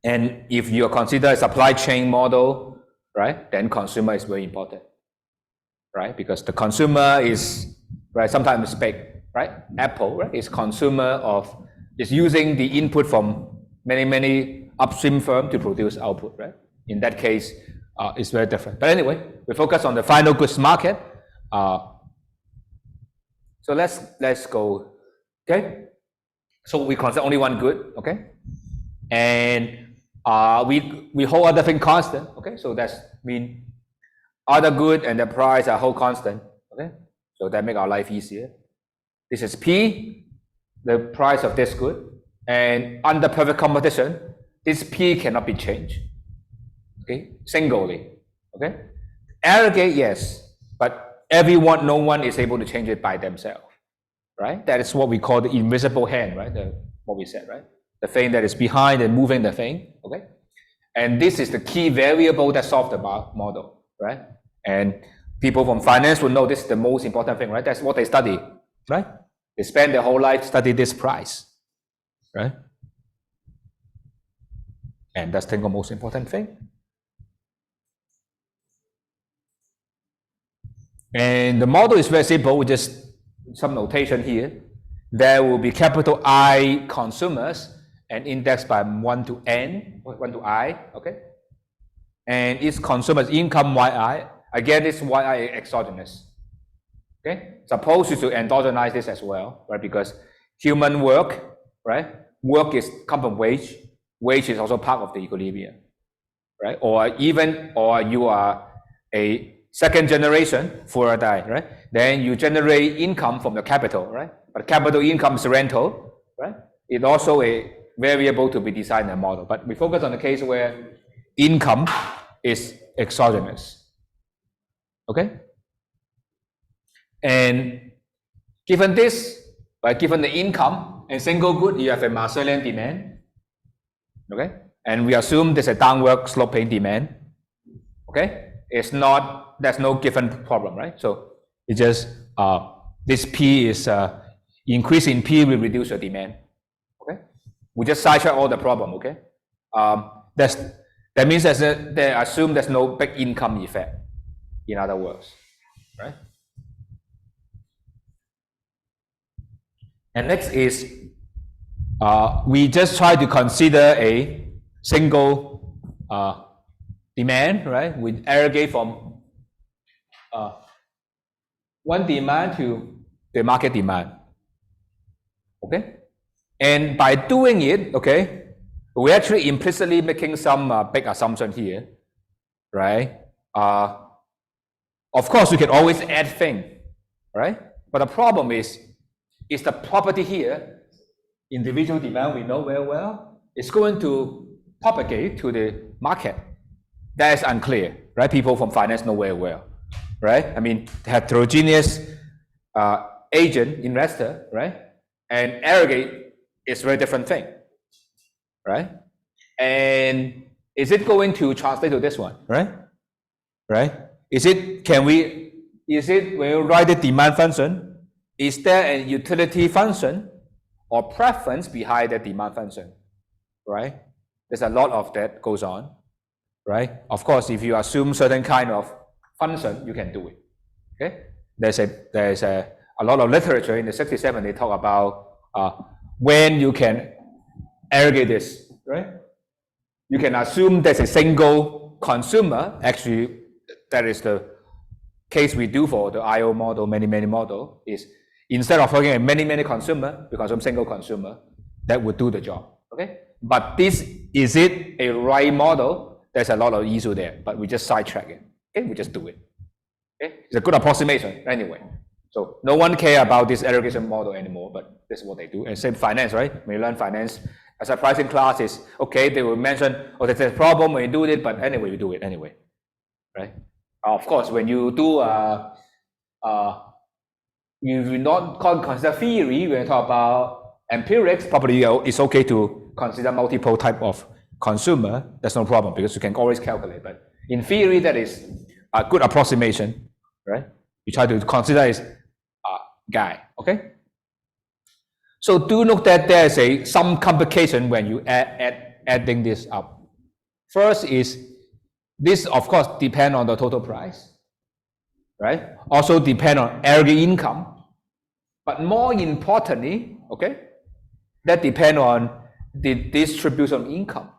and if you consider a supply chain model, right, then consumer is very important, right, because the consumer is right sometimes big, right? Apple, right, is consumer is using the input from many upstream firms to produce output, right? In that case, it's very different. But anyway, we focus on the final goods market. So let's go. Okay. So we consider only one good. Okay. And we hold other thing constant. Okay. So that's mean other good and the price are hold constant. Okay. So that make our life easier. This is P, the price of this good, and under perfect competition, this P cannot be changed. Okay, singly. Okay, aggregate, yes, but no one is able to change it by themselves, right? That is what we call the invisible hand, right? What we said, right? The thing that is behind and moving the thing. Okay, and this is the key variable that solves the model, right? And people from finance will know this is the most important thing, right? That's what they study, right? They spend their whole life study this price, right? And that's the most important thing. And the model is very simple, with just some notation here. There will be capital I consumers and indexed by 1 to N, 1 to I, okay? And its consumers income YI, again, this YI is exogenous. Okay, suppose you to endogenize this as well, right? Because human work, right? Work is come from wage. Wage is also part of the equilibrium, right? Or you are a second generation for a die, right? Then you generate income from the capital, right? But capital income is rental, right? It's also a variable to be designed in a model. But we focus on the case where income is exogenous. Okay. And given this, right, given the income and single good, you have a Marshallian demand. Okay, and we assume there's a downward sloping demand. Okay, there's no given problem, right? So it's just this P is increase in P will reduce your demand. Okay, we just sidetrack all the problem. Okay, that means they assume there's no big income effect. In other words, right? And next is we just try to consider a single demand, right? We aggregate from one demand to the market demand. Okay, and by doing it, okay, we're actually implicitly making some big assumption here, right? Of course, we can always add thing, right? But the problem is the property here, individual demand, we know very well, it's going to propagate to the market. That is unclear, right? People from finance know very well, right? I mean, heterogeneous agent, investor, right? And aggregate is a very different thing, right? And is it going to translate to this one, right? Right? When you write the demand function, is there a utility function or preference behind the demand function, right? There's a lot of that goes on, right? Of course, if you assume certain kind of function, you can do it, okay? There's a lot of literature in the 67, they talk about when you can aggregate this, right? You can assume there's a single consumer. Actually, that is the case we do for the IO model, many model, is instead of having a many consumer, we consume single consumer, that would do the job, okay? But is it a right model? There's a lot of issue there, but we just sidetrack it, okay? We just do it, okay? It's a good approximation anyway. So no one care about this aggregation model anymore, but this is what they do. And same finance, right? When you learn finance, as a pricing class is, okay, they will mention, oh, there's a problem when you do it, but anyway, you do it anyway, right? Of course, when you do, you will not consider theory, when you talk about empirics, probably it's okay to consider multiple type of consumer. That's no problem because you can always calculate. But in theory, that is a good approximation, right? You try to consider is guy, okay? So do note that there's some complication when you adding this up. First is this, of course, depend on the total price, right? Also depend on aggregate income, but more importantly, okay, that depend on the distribution of income,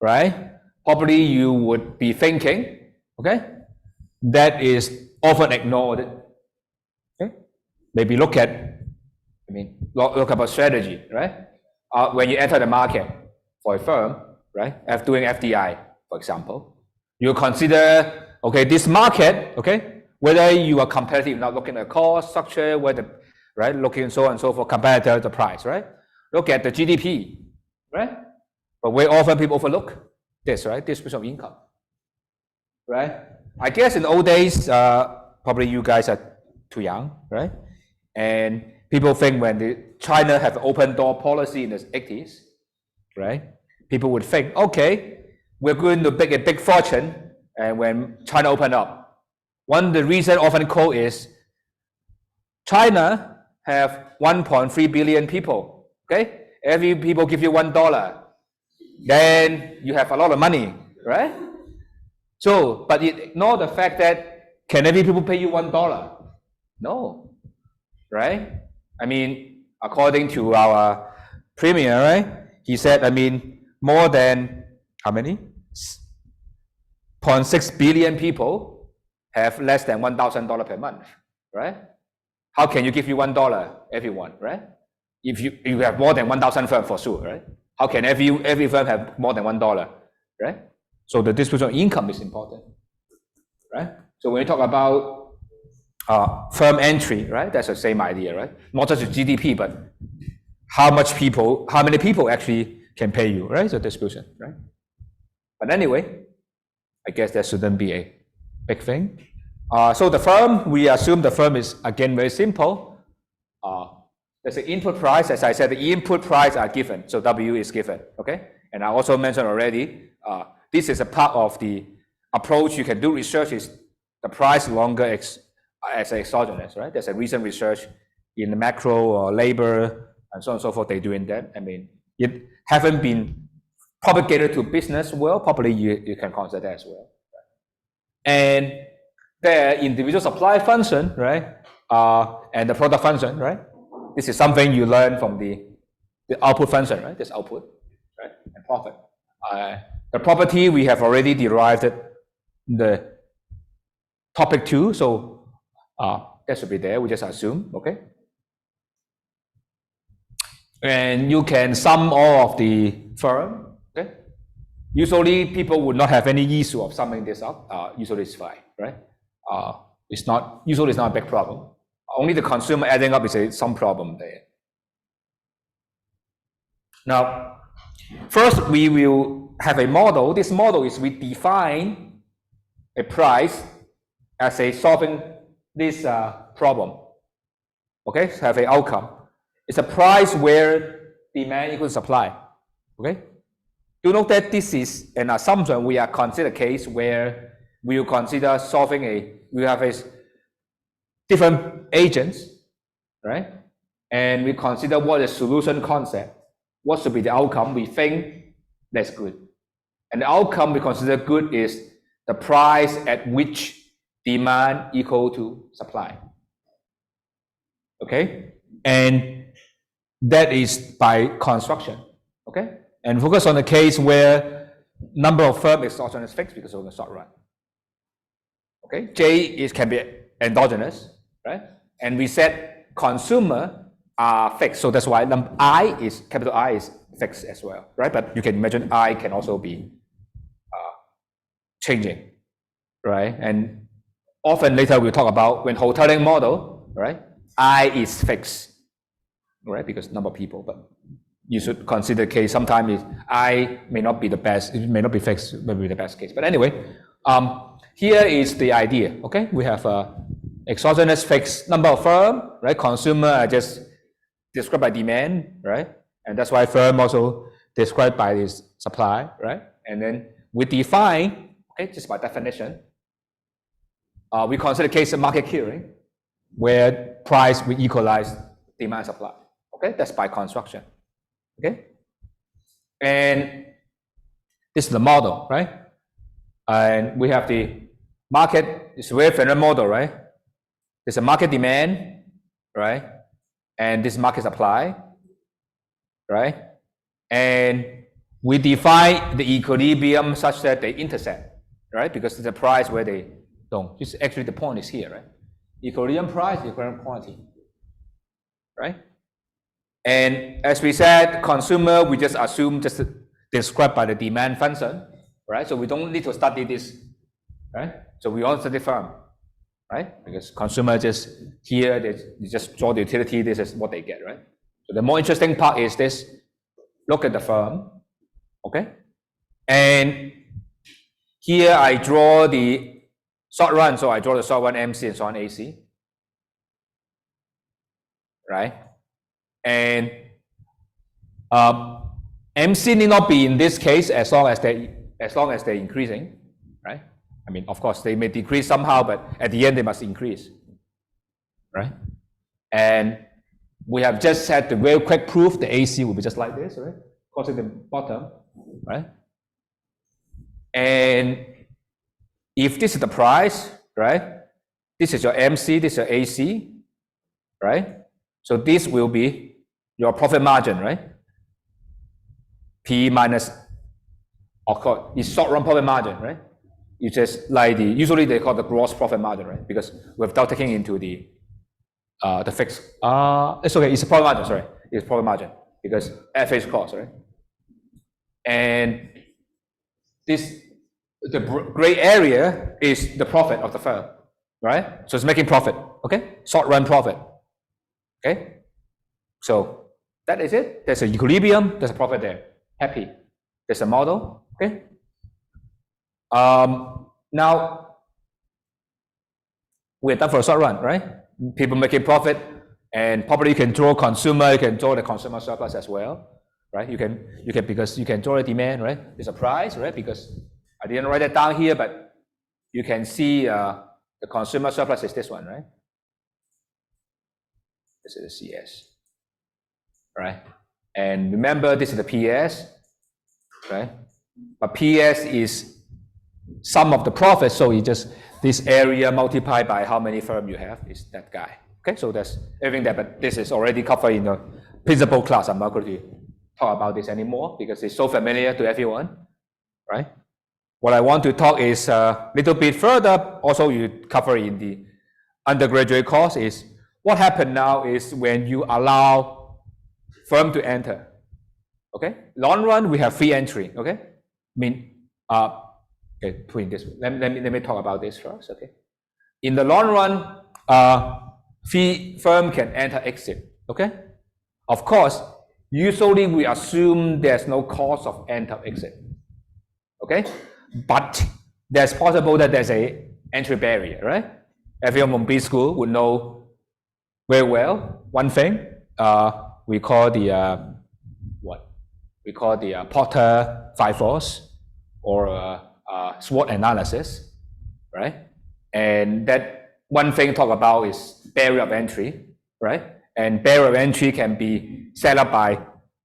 right? Probably you would be thinking, okay, that is often ignored. Okay, maybe look at, look about strategy, right? When you enter the market for a firm, right, doing FDI, for example, you consider, okay, this market, okay, whether you are competitive, not looking at cost structure, whether, right, looking so on and so forth, competitor, the price, right? Look at the GDP, right? But very often people overlook this, right? Distribution of income, right? I guess in the old days, probably you guys are too young, right? And people think when China have an open door policy in the 80s, right? People would think, okay, we're going to make a big fortune, and when China opened up, one of the reasons often quote is China have 1.3 billion people, okay? Every people give you $1, then you have a lot of money, right? So, but it ignore the fact that can every people pay you $1? No, right? According to our premier, right? He said, more than how many? 0.6 billion people have less than $1,000 per month, right? How can you give you $1, everyone, right? If you have more than 1,000 firms for sure, right? How can every firm have more than $1, right? So the distribution of income is important, right? So when you talk about firm entry, right? That's the same idea, right? Not just the GDP, but how many people actually can pay you, right? So distribution, right? But anyway, I guess that shouldn't be a big thing. So the firm, we assume the firm is, again, very simple. There's an input price. As I said, the input price are given. So W is given, okay? And I also mentioned already, this is a part of the approach you can do research is the price longer as exogenous, right? There's a recent research in the macro or labor and so on and so forth, they're doing that. It haven't been propagated to business world, probably you can consider that as well. And the individual supply function, right? And the product function, right? This is something you learn from the output function, right? This output, right? And profit. The property we have already derived the topic 2, so that should be there. We just assume, okay? And you can sum all of the firm, okay? Usually people would not have any issue of summing this up. Usually it's fine, right? Usually it's not a big problem. Only the consumer adding up is some problem there. Now, first we will have a model. This model is we define a price as a solving this problem. Okay, so have an outcome. It's a price where demand equals supply. Okay, do note that this is an assumption. We are consider a case where we will consider solving we have a different agents, right? And we consider what is solution concept, what should be the outcome we think that's good. And the outcome we consider good is the price at which demand equal to supply. Okay? And that is by construction. Okay? And focus on the case where number of firms is exogenous fixed because of the short run. Okay? J can be endogenous, right? And we said consumer are fixed. So that's why capital I is fixed as well, right? But you can imagine I can also be changing, right? And often later we'll talk about when hoteling model, right? I is fixed, right? Because number of people, but you should consider case sometimes I may not be the best, it may not be fixed, it may be the best case. But anyway, here is the idea, okay? We have exogenous fixed number of firm, right? Consumer are just described by demand, right? And that's why firm also described by this supply, right? And then we define, okay, just by definition, we consider case of market clearing, where price will equalize demand and supply. Okay, that's by construction. Okay, and this is the model, right? And we have the market. It's a very familiar model, right? There's a market demand, right? And this market supply, right? And we define the equilibrium such that they intersect, right? Because it's a price where they don't. Just actually the point is here, right? Equilibrium price, equilibrium quantity, right? And as we said, consumer, we just assume just described by the demand function, right? So we don't need to study this, right? So we all study firm, right? Because consumer just here, they just draw the utility, this is what they get, right? So the more interesting part is this, look at the firm, okay? And here I draw the short run, so I draw the short run MC and short run AC, right? And MC need not be in this case as long as they're increasing, right? I mean, of course, they may decrease somehow, but at the end they must increase, right? And we have just had the very quick proof the AC will be just like this, right? Crossing the bottom, right? And if this is the price, right? This is your MC, this is your AC, right? So this will be your profit margin, right? P minus, of course, it's short run profit margin, right? You just like usually they call the gross profit margin, right? Because without taking into the fixed, it's okay, it's a profit margin, sorry. It's profit margin because FH cost, right? And the gray area is the profit of the firm, right? So it's making profit, okay? Short run profit, okay? So that is it. There's an equilibrium, there's a profit there. Happy. There's a model, okay? Now, we're done for a short run, right? People making profit, and probably you can draw consumer, you can draw the consumer surplus as well, right? You can because you can draw the demand, right? There's a price, right? Because I didn't write it down here, but you can see the consumer surplus is this one, right? This is the CS, right? And remember, this is the PS, right? But PS is sum of the profit, so you just this area multiplied by how many firms you have is that guy. Okay, so that's everything there, but this is already covered in the principal class. I'm not going to talk about this anymore because it's so familiar to everyone, right? What I want to talk is a little bit further, also you cover in the undergraduate course, is what happened now is when you allow firm to enter, okay? Long run, we have free entry, okay? I mean, okay, put in this, let me talk about this first, okay? In the long run, fee firm can enter, exit, okay? Of course, usually we assume there's no cost of enter, exit, okay? But there's possible that there's a entry barrier, right? Everyone from B school would know very well one thing. We call the we call the Porter 5 force or SWOT analysis, right? And that one thing talk about is barrier of entry, right? And barrier of entry can be set up by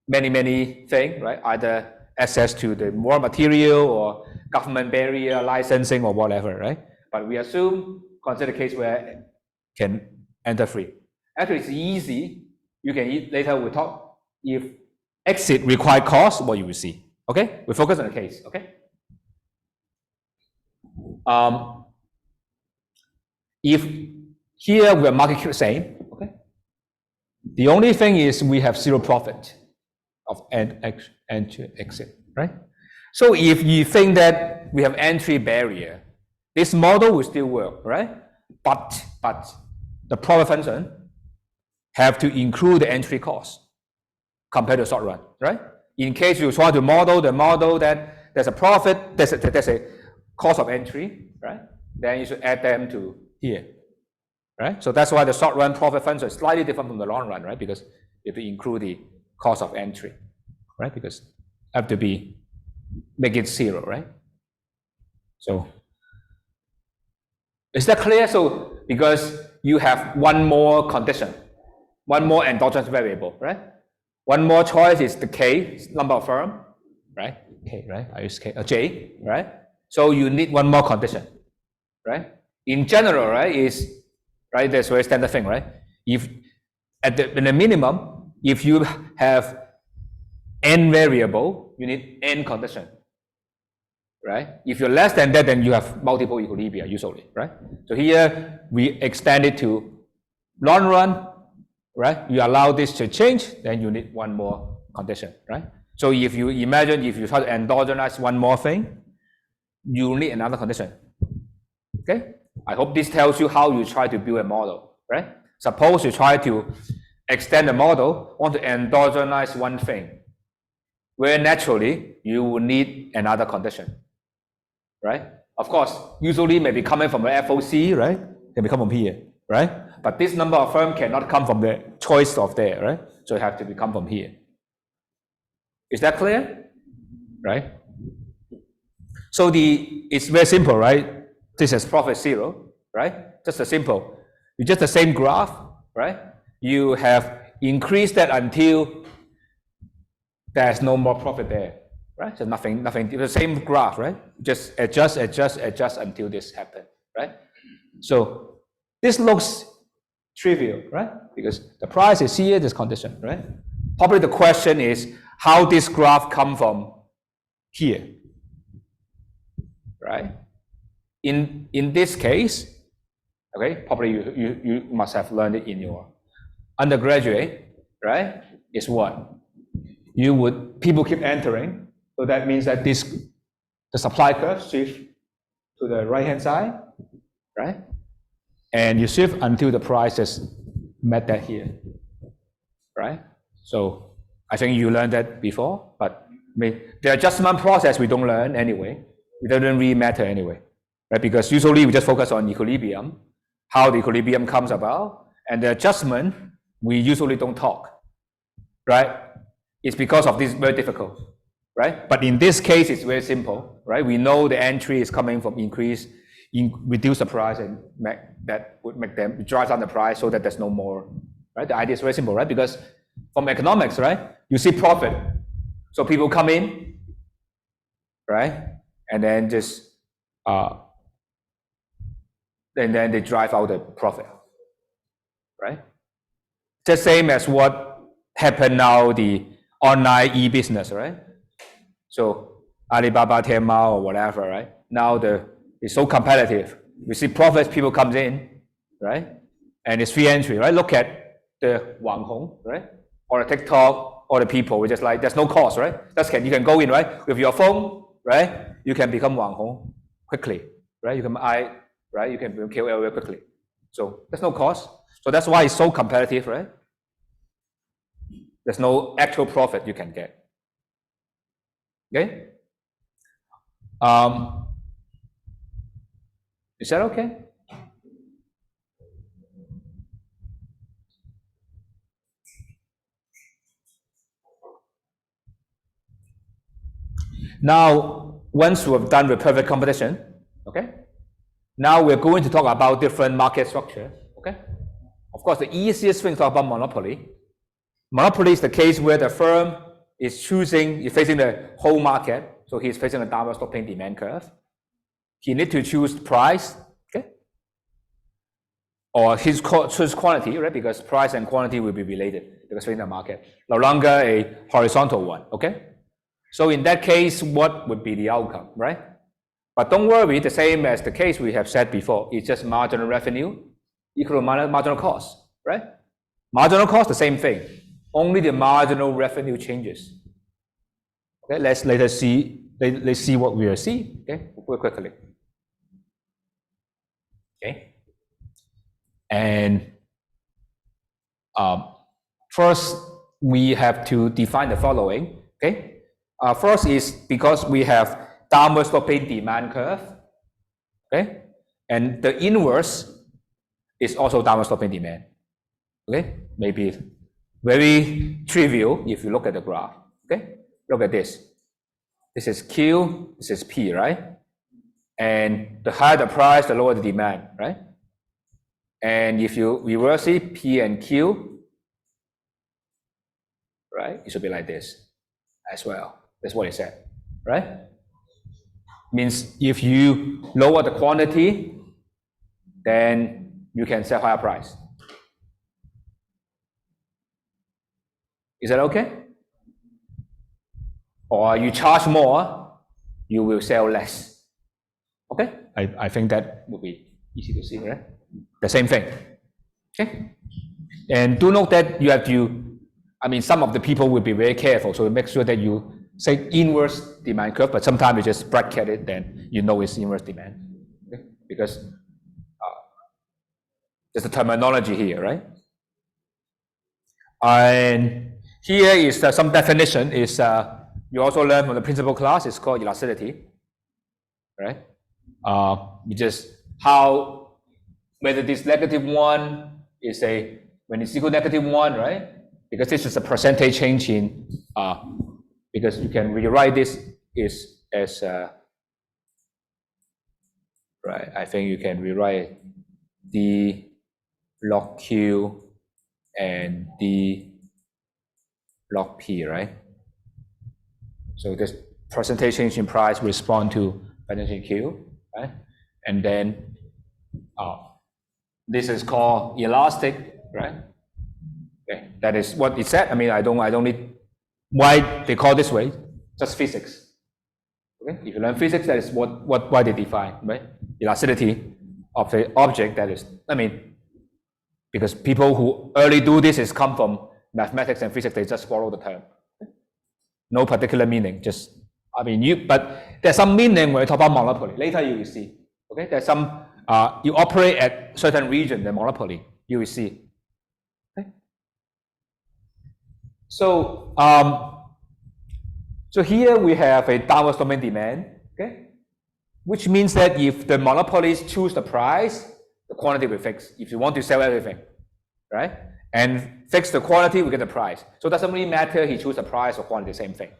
many things, right? Either access to the raw material or government barrier, licensing or whatever, right? But we assume, consider the case where can enter free. Actually, it's easy. You can later we'll talk. If exit require cost, what you will see. Okay, we focus on the case. Okay. If here we're market the same, okay. The only thing is we have zero profit of entry exit, right? So if you think that we have entry barrier, this model will still work, right? But the profit function have to include the entry cost compared to short run, right? In case you try to model that there's a profit, there's a cost of entry, right? Then you should add them to here, right? So that's why the short run profit function is slightly different from the long run, right? Because if you include the cost of entry, right? Because have to be make it zero, right? So is that clear? So because you have one more condition, one more endogenous variable, right? One more choice is the K, number of firm, right? K, right? I use K, J, right? So you need one more condition, right? In general, right, that's very standard thing, right? If in the minimum, if you have n variable, you need n condition, right? If you're less than that, then you have multiple equilibria usually, right? So here we extend it to long run, right? You allow this to change, then you need one more condition, right? So if you imagine if you try to endogenize one more thing, you need another condition. Okay? I hope this tells you how you try to build a model, right? Suppose you try to extend the model, want to endogenize one thing, where naturally you will need another condition, right? Of course, usually maybe coming from the FOC, right? Can be come from here, right? But this number of firm cannot come from the choice of there, right? So it have to come from here. Is that clear? Right? So it's very simple, right? This is profit zero, right? Just a simple. It's just the same graph, right? You have increased that until there's no more profit there, right? So nothing, the same graph, right? Just adjust until this happens, right? So this looks trivial, right? Because the price is here, this condition, right? Probably the question is how this graph come from here, right? In this case, okay, probably you must have learned it in your undergraduate, right? Is what? People keep entering, so that means that the supply curve shifts to the right hand side, right? And you shift until the price has met that here, right? So I think you learned that before, but the adjustment process we don't learn anyway. It doesn't really matter anyway, right? Because usually we just focus on equilibrium, how the equilibrium comes about, and the adjustment we usually don't talk, right? It's because of this very difficult, right? But in this case, it's very simple, right? We know the entry is coming from reduce the price, and that would make them drive down the price so that there's no more, right? The idea is very simple, right? Because from economics, right, you see profit, so people come in, right, and then just and then they drive out the profit, right? Just same as what happened now, the online e-business, right? So Alibaba, Tmall, or whatever, right? Now it's so competitive. We see profits, people comes in, right? And it's free entry, right? Look at the Wang Hong, right? Or the TikTok, or the people. We just like, there's no cost, right? You can go in, right? With your phone, right? You can become Wang Hong quickly, right? You can right? You can become KOL quickly. So there's no cost. So that's why it's so competitive, right? There's no actual profit you can get. Okay? Is that okay? Now, once we've done with perfect competition, okay? Now we're going to talk about different market structures, okay? Of course, the easiest thing to talk about monopoly. Monopoly is the case where the firm is facing the whole market. So he's facing a downward sloping demand curve. He needs to choose price, okay? Or his choose quantity, right? Because price and quantity will be related because we're in the market. No longer a horizontal one, okay? So in that case, what would be the outcome, right? But don't worry, the same as the case we have said before, it's just marginal revenue equal to marginal cost, right? Marginal cost, the same thing. Only the marginal revenue changes. Okay, let's see what we will see. Okay, very quickly. Okay, and first we have to define the following. Okay, first is because we have downward sloping demand curve. Okay, and the inverse is also downward sloping demand. Okay, maybe very trivial if you look at the graph. Okay, look at this. This is Q, this is P, right? And the higher the price, the lower the demand, right? And if you reverse it, P and Q, right? It should be like this as well. That's what it said, right? Means if you lower the quantity, then you can sell higher price. Is that okay? Or you charge more, you will sell less. Okay? I think that would be easy to see, right? The same thing. Okay? And do note that you have to, some of the people will be very careful, so make sure that you say inverse demand curve, but sometimes you just bracket it, then you know it's inverse demand. Okay? Because there's a terminology here, right? And here is some definition. Is you also learn from the principal class. It's called elasticity, right? Just how whether this -1 is when it's equal to -1, right? Because this is a percentage change in because you can rewrite this as right. I think you can rewrite D log Q and D log P, right? So this percentage change in price respond to percentage Q, right? And then this is called elastic, right? Okay, that is what it said. I don't need why they call this way. Just physics. Okay, if you learn physics, that is why they define, right? Elasticity of the object. That is, because people who early do this is come from mathematics and physics. They just follow the term. No particular meaning. Just but there's some meaning when you talk about monopoly. Later you will see. Okay, there's some you operate at certain region, the monopoly. You will see. Okay. So so here we have a downward sloping demand. Okay, which means that if the monopolies choose the price, the quantity will fix. If you want to sell everything, right? And fix the quantity, we get the price. So it doesn't really matter he choose the price or quantity, same thing,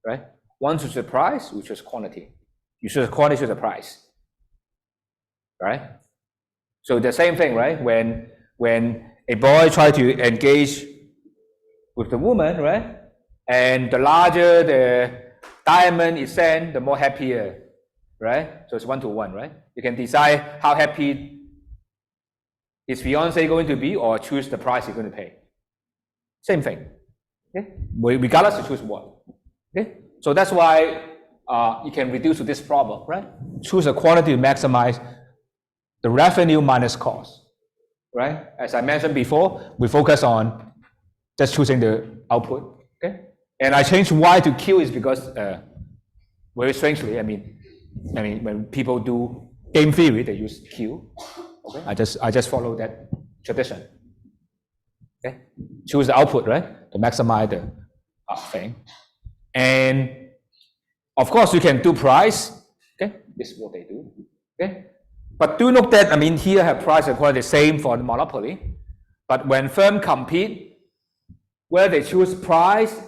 right? One chooses the price, we choose quantity. You choose quantity, choose the price, right? So the same thing, right? When a boy tries to engage with the woman, right? And the larger the diamond is sent, the more happier, right? So it's 1-to-1, right? You can decide how happy is fiance going to be, or choose the price you're going to pay. Same thing. Okay? Regardless to choose what. Okay? So that's why you can reduce to this problem, right? Choose a quantity to maximize the revenue minus cost, right? As I mentioned before, we focus on just choosing the output. Okay? And I changed Y to Q is because very strangely, when people do game theory, they use Q. Okay, I just follow that tradition. Okay, choose the output, right, to maximize the thing. And of course, you can do price. Okay, this is what they do. Okay, but do note that here have price and quantity the same for the monopoly. But when firms compete, whether they choose price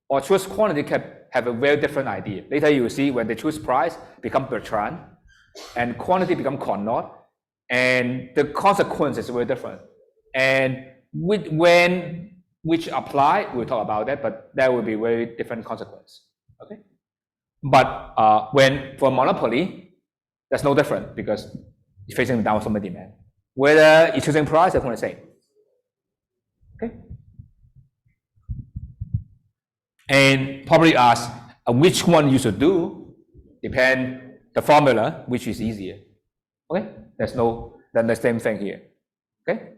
or choose quantity can have a very different idea. Later you will see when they choose price become Bertrand, and quantity become Conrad. And the consequence is very different. And which apply, we'll talk about that, but that will be very different consequence. Okay. But when for monopoly, that's no different because it's facing down some demand. Whether it's choosing price, they're the same. Okay. And probably ask which one you should do, depend the formula, which is easier. Okay, there's no, then the same thing here. Okay,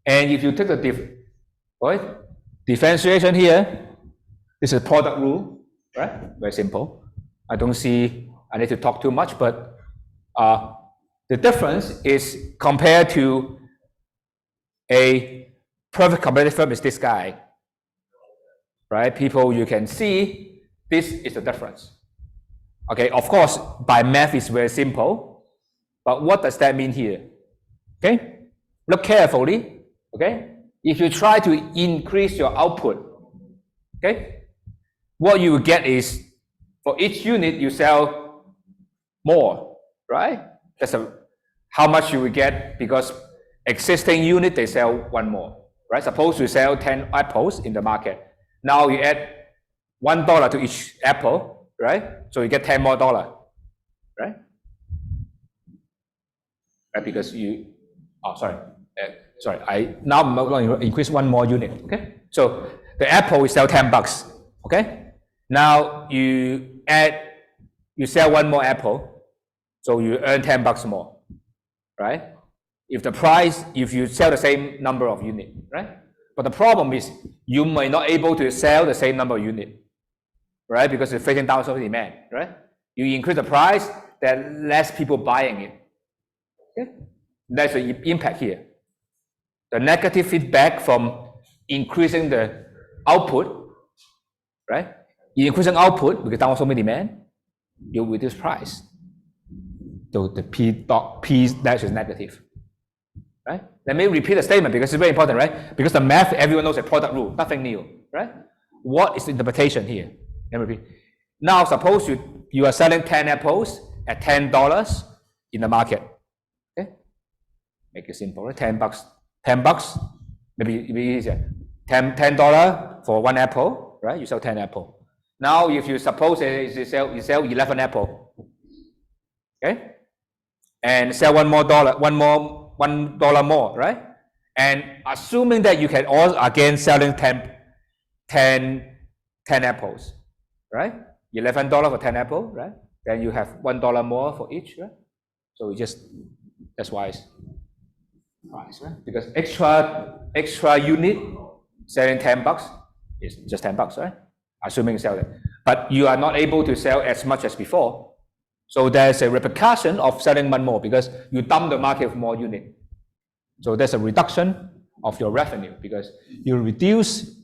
and if you take the differentiation here, this is product rule, right? Very simple. I don't see I need to talk too much, but the difference is compared to a perfect competitive firm is this guy. Right, people, you can see this is the difference. Okay, of course, by math it's very simple, but what does that mean here? Okay, look carefully. Okay, if you try to increase your output, okay, what you will get is for each unit you sell more, right? That's how much you will get because existing unit they sell one more, right? Suppose you sell 10 apples in the market. Now you add $1 to each apple, right? So you get $10 more, right? Right, because you, I now I'm going to increase one more unit. Okay, so the apple will sell $10. Okay, now you sell one more apple, so you earn $10 more, right? If you sell the same number of units, right? But the problem is you may not able to sell the same number of units, right? Because you're facing down some demand, right? You increase the price, there are less people buying it. Okay? That's the impact here. The negative feedback from increasing the output, right? You increasing output because down so many demand, you reduce price. So the P dash is negative. Right? Let me repeat the statement because it's very important, right? Because the math, everyone knows a product rule, nothing new, right? What is the interpretation here? Let me repeat. Now, suppose you are selling 10 apples at $10 in the market. Okay? Make it simple, right? $10, maybe easier. $10 for one apple, right? You sell 10 apples. Now, if you suppose you sell 11 apples, okay? And sell $1 more, right? And assuming that you can also again selling 10 apples, right? $11 for 10 apples, right? Then you have $1 more for each, right? So that's why it's price, right? Because extra unit selling $10 is just $10, right? Assuming you sell it, but you are not able to sell as much as before. So there's a repercussion of selling one more because you dump the market with more unit. So there's a reduction of your revenue because you reduce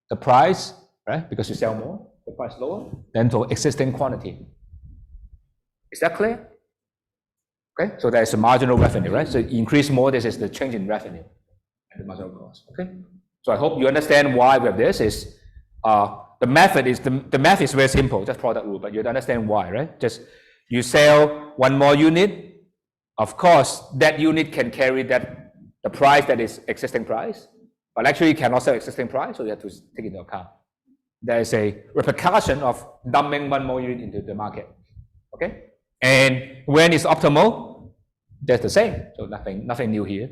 the price, right? Because you sell more, the price lower than for existing quantity. Is that clear? Okay, so there's a marginal revenue, right? So increase more, this is the change in revenue and the marginal cost. Okay, so I hope you understand why we have this. Is the math is very simple, just product rule, but you understand why, right? Just you sell one more unit, of course that unit can carry the price that is existing price, but actually you cannot sell existing price, so you have to take into account. There is a repercussion of dumping one more unit into the market. Okay, and when it's optimal, that's the same. So nothing new here,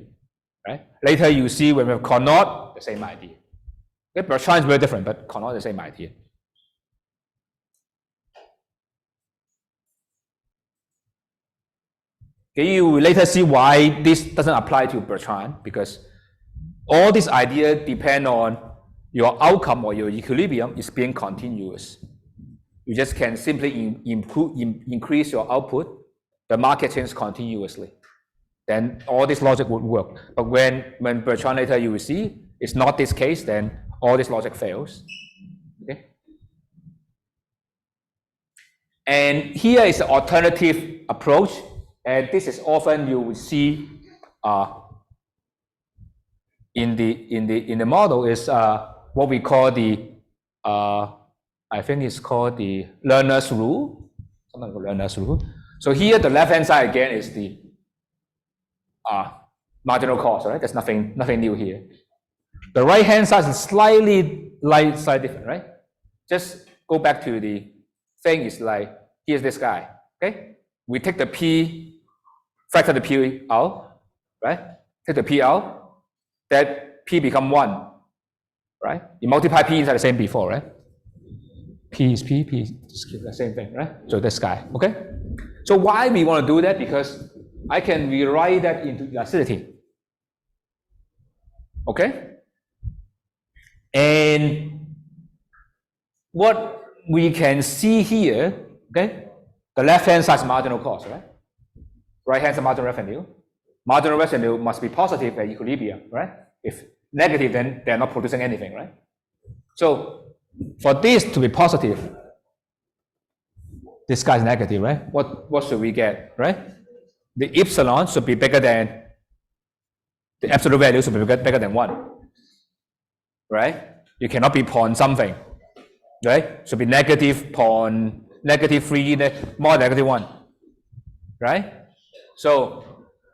right? Later you see when we have Connaught, the same idea. Okay, Bertrand is very different, but Connaught the same idea. Okay, you will later see why this doesn't apply to Bertrand, because all these ideas depend on your outcome or your equilibrium is being continuous. You just can simply increase your output, the market changes continuously. Then all this logic would work. But when Bertrand later you will see it's not this case, then all this logic fails. Okay. And here is an alternative approach, and this is often you will see in the model is what we call the I think it's called the learner's rule. Something called learner's rule. So here the left hand side again is the marginal cost, right? There's nothing new here. The right-hand side is slightly different, right? Just go back to the thing is like, here's this guy, okay? We take the P, factor the P out, right? Take the P out, that P become 1, right? You multiply P inside the same before, right? P is P, just keep the same thing, right? So this guy, okay? So why we want to do that? Because I can rewrite that into elasticity, okay? And what we can see here, okay? The left-hand side is marginal cost, right? Right-hand side marginal revenue. Marginal revenue must be positive at equilibrium, right? If negative, then they're not producing anything, right? So for this to be positive, this guy is negative, right? What should we get, right? The epsilon should be bigger than, the absolute value should be bigger than 1. Right? You cannot be point something, right? Should be negative point, negative 3, more negative 1, right? So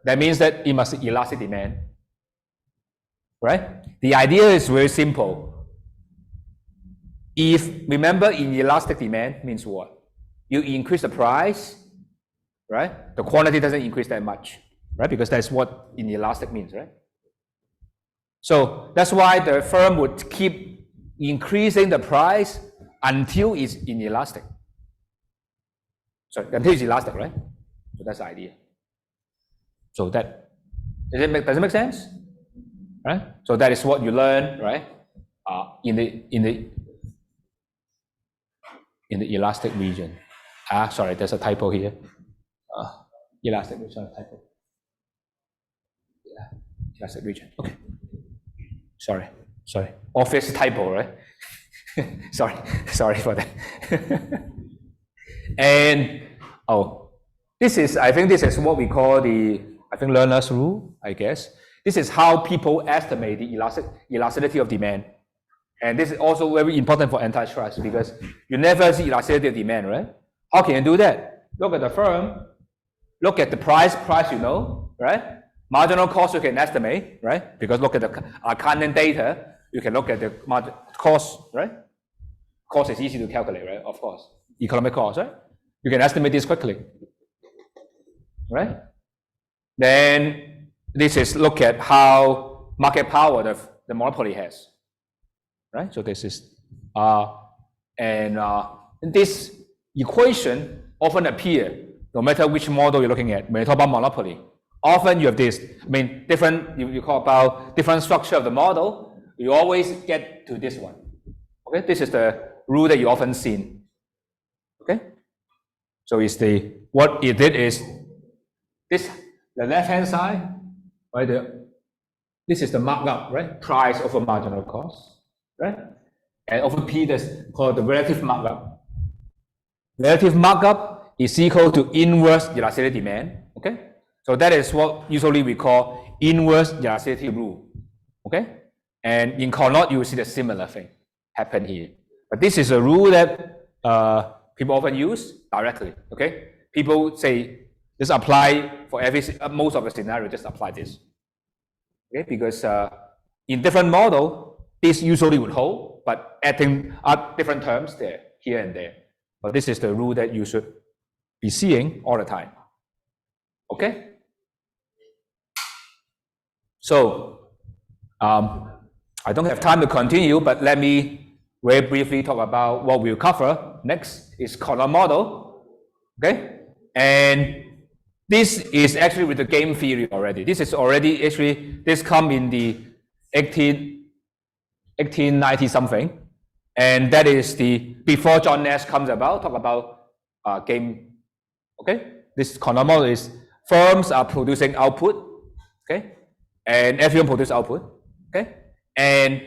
that means that it must be elastic demand, right? The idea is very simple. If, remember, in elastic demand means what? You increase the price, right? The quantity doesn't increase that much, right? Because that's what inelastic means, right? So that's why the firm would keep increasing the price until it's inelastic. So until it's elastic, right? So that's the idea. So that does it make sense? Right? So that is what you learn, right? In the elastic region. Sorry, there's a typo here. Elastic region, typo. Yeah, elastic region. Okay. Sorry. Office typo, right? sorry for that. And I think this is what we call the learner's rule, I guess. This is how people estimate the elasticity of demand. And this is also very important for antitrust because you never see elasticity of demand, right? How can you do that? Look at the firm, look at the price you know, right? Marginal cost you can estimate, right? Because look at the accounting data, you can look at the cost, right? Cost is easy to calculate, right? Of course. Economic cost, right? You can estimate this quickly, right? Then this is look at how market power the monopoly has, right? So this is, this equation often appear no matter which model you're looking at. When you talk about monopoly, often you have this, you call about different structure of the model, you always get to this one. Okay, this is the rule that you often seen. Okay, so it's what it did is this, the left-hand side, right? This is the markup, right? Price over marginal cost, right? And over P, that's called the relative markup. Relative markup is equal to inverse elasticity demand. Okay, so that is what usually we call inverse elasticity rule. Okay, and in Connaught you will see the similar thing happen here. But this is a rule that people often use directly. Okay, people say just apply for most of the scenario. Just apply this. Okay, because in different model, this usually would hold, but adding different terms there, here and there. But this is the rule that you should be seeing all the time. Okay. So I don't have time to continue, but let me very briefly talk about what we'll cover next is Connaught model. Okay, and this is actually with the game theory already. This is already this come in the 1890 something, and that is before John Nash comes about, talk about game. Okay, this Connaught model is firms are producing output. Okay, and everyone produces output. Okay, and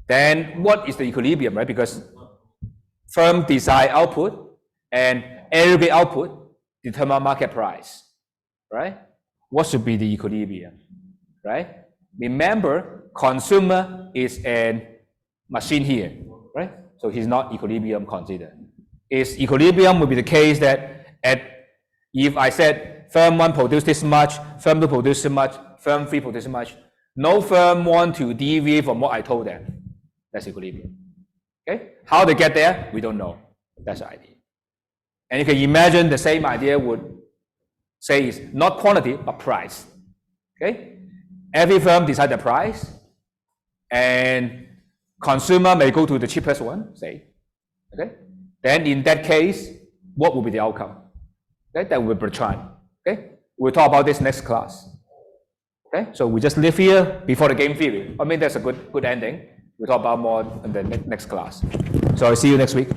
then what is the equilibrium, right? Because firm decide output and aggregate output determine market price, right? What should be the equilibrium, right? Remember, consumer is a machine here, right? So he's not equilibrium considered. Is equilibrium would be the case that if I said firm 1 produce this much, firm 2 produce this much, firm fee produce much. No firm want to deviate from what I told them. That's equilibrium. Okay? How they get there, we don't know. That's the idea. And you can imagine the same idea would say is not quantity, but price. Okay? Every firm decide the price, and consumer may go to the cheapest one, say. Okay? Then in that case, what will be the outcome? Okay? That will be Bertrand. Okay? We'll talk about this next class. Okay? So we just live here before the game theory. I mean, that's a good ending. We'll talk about more in the next class. So I'll see you next week.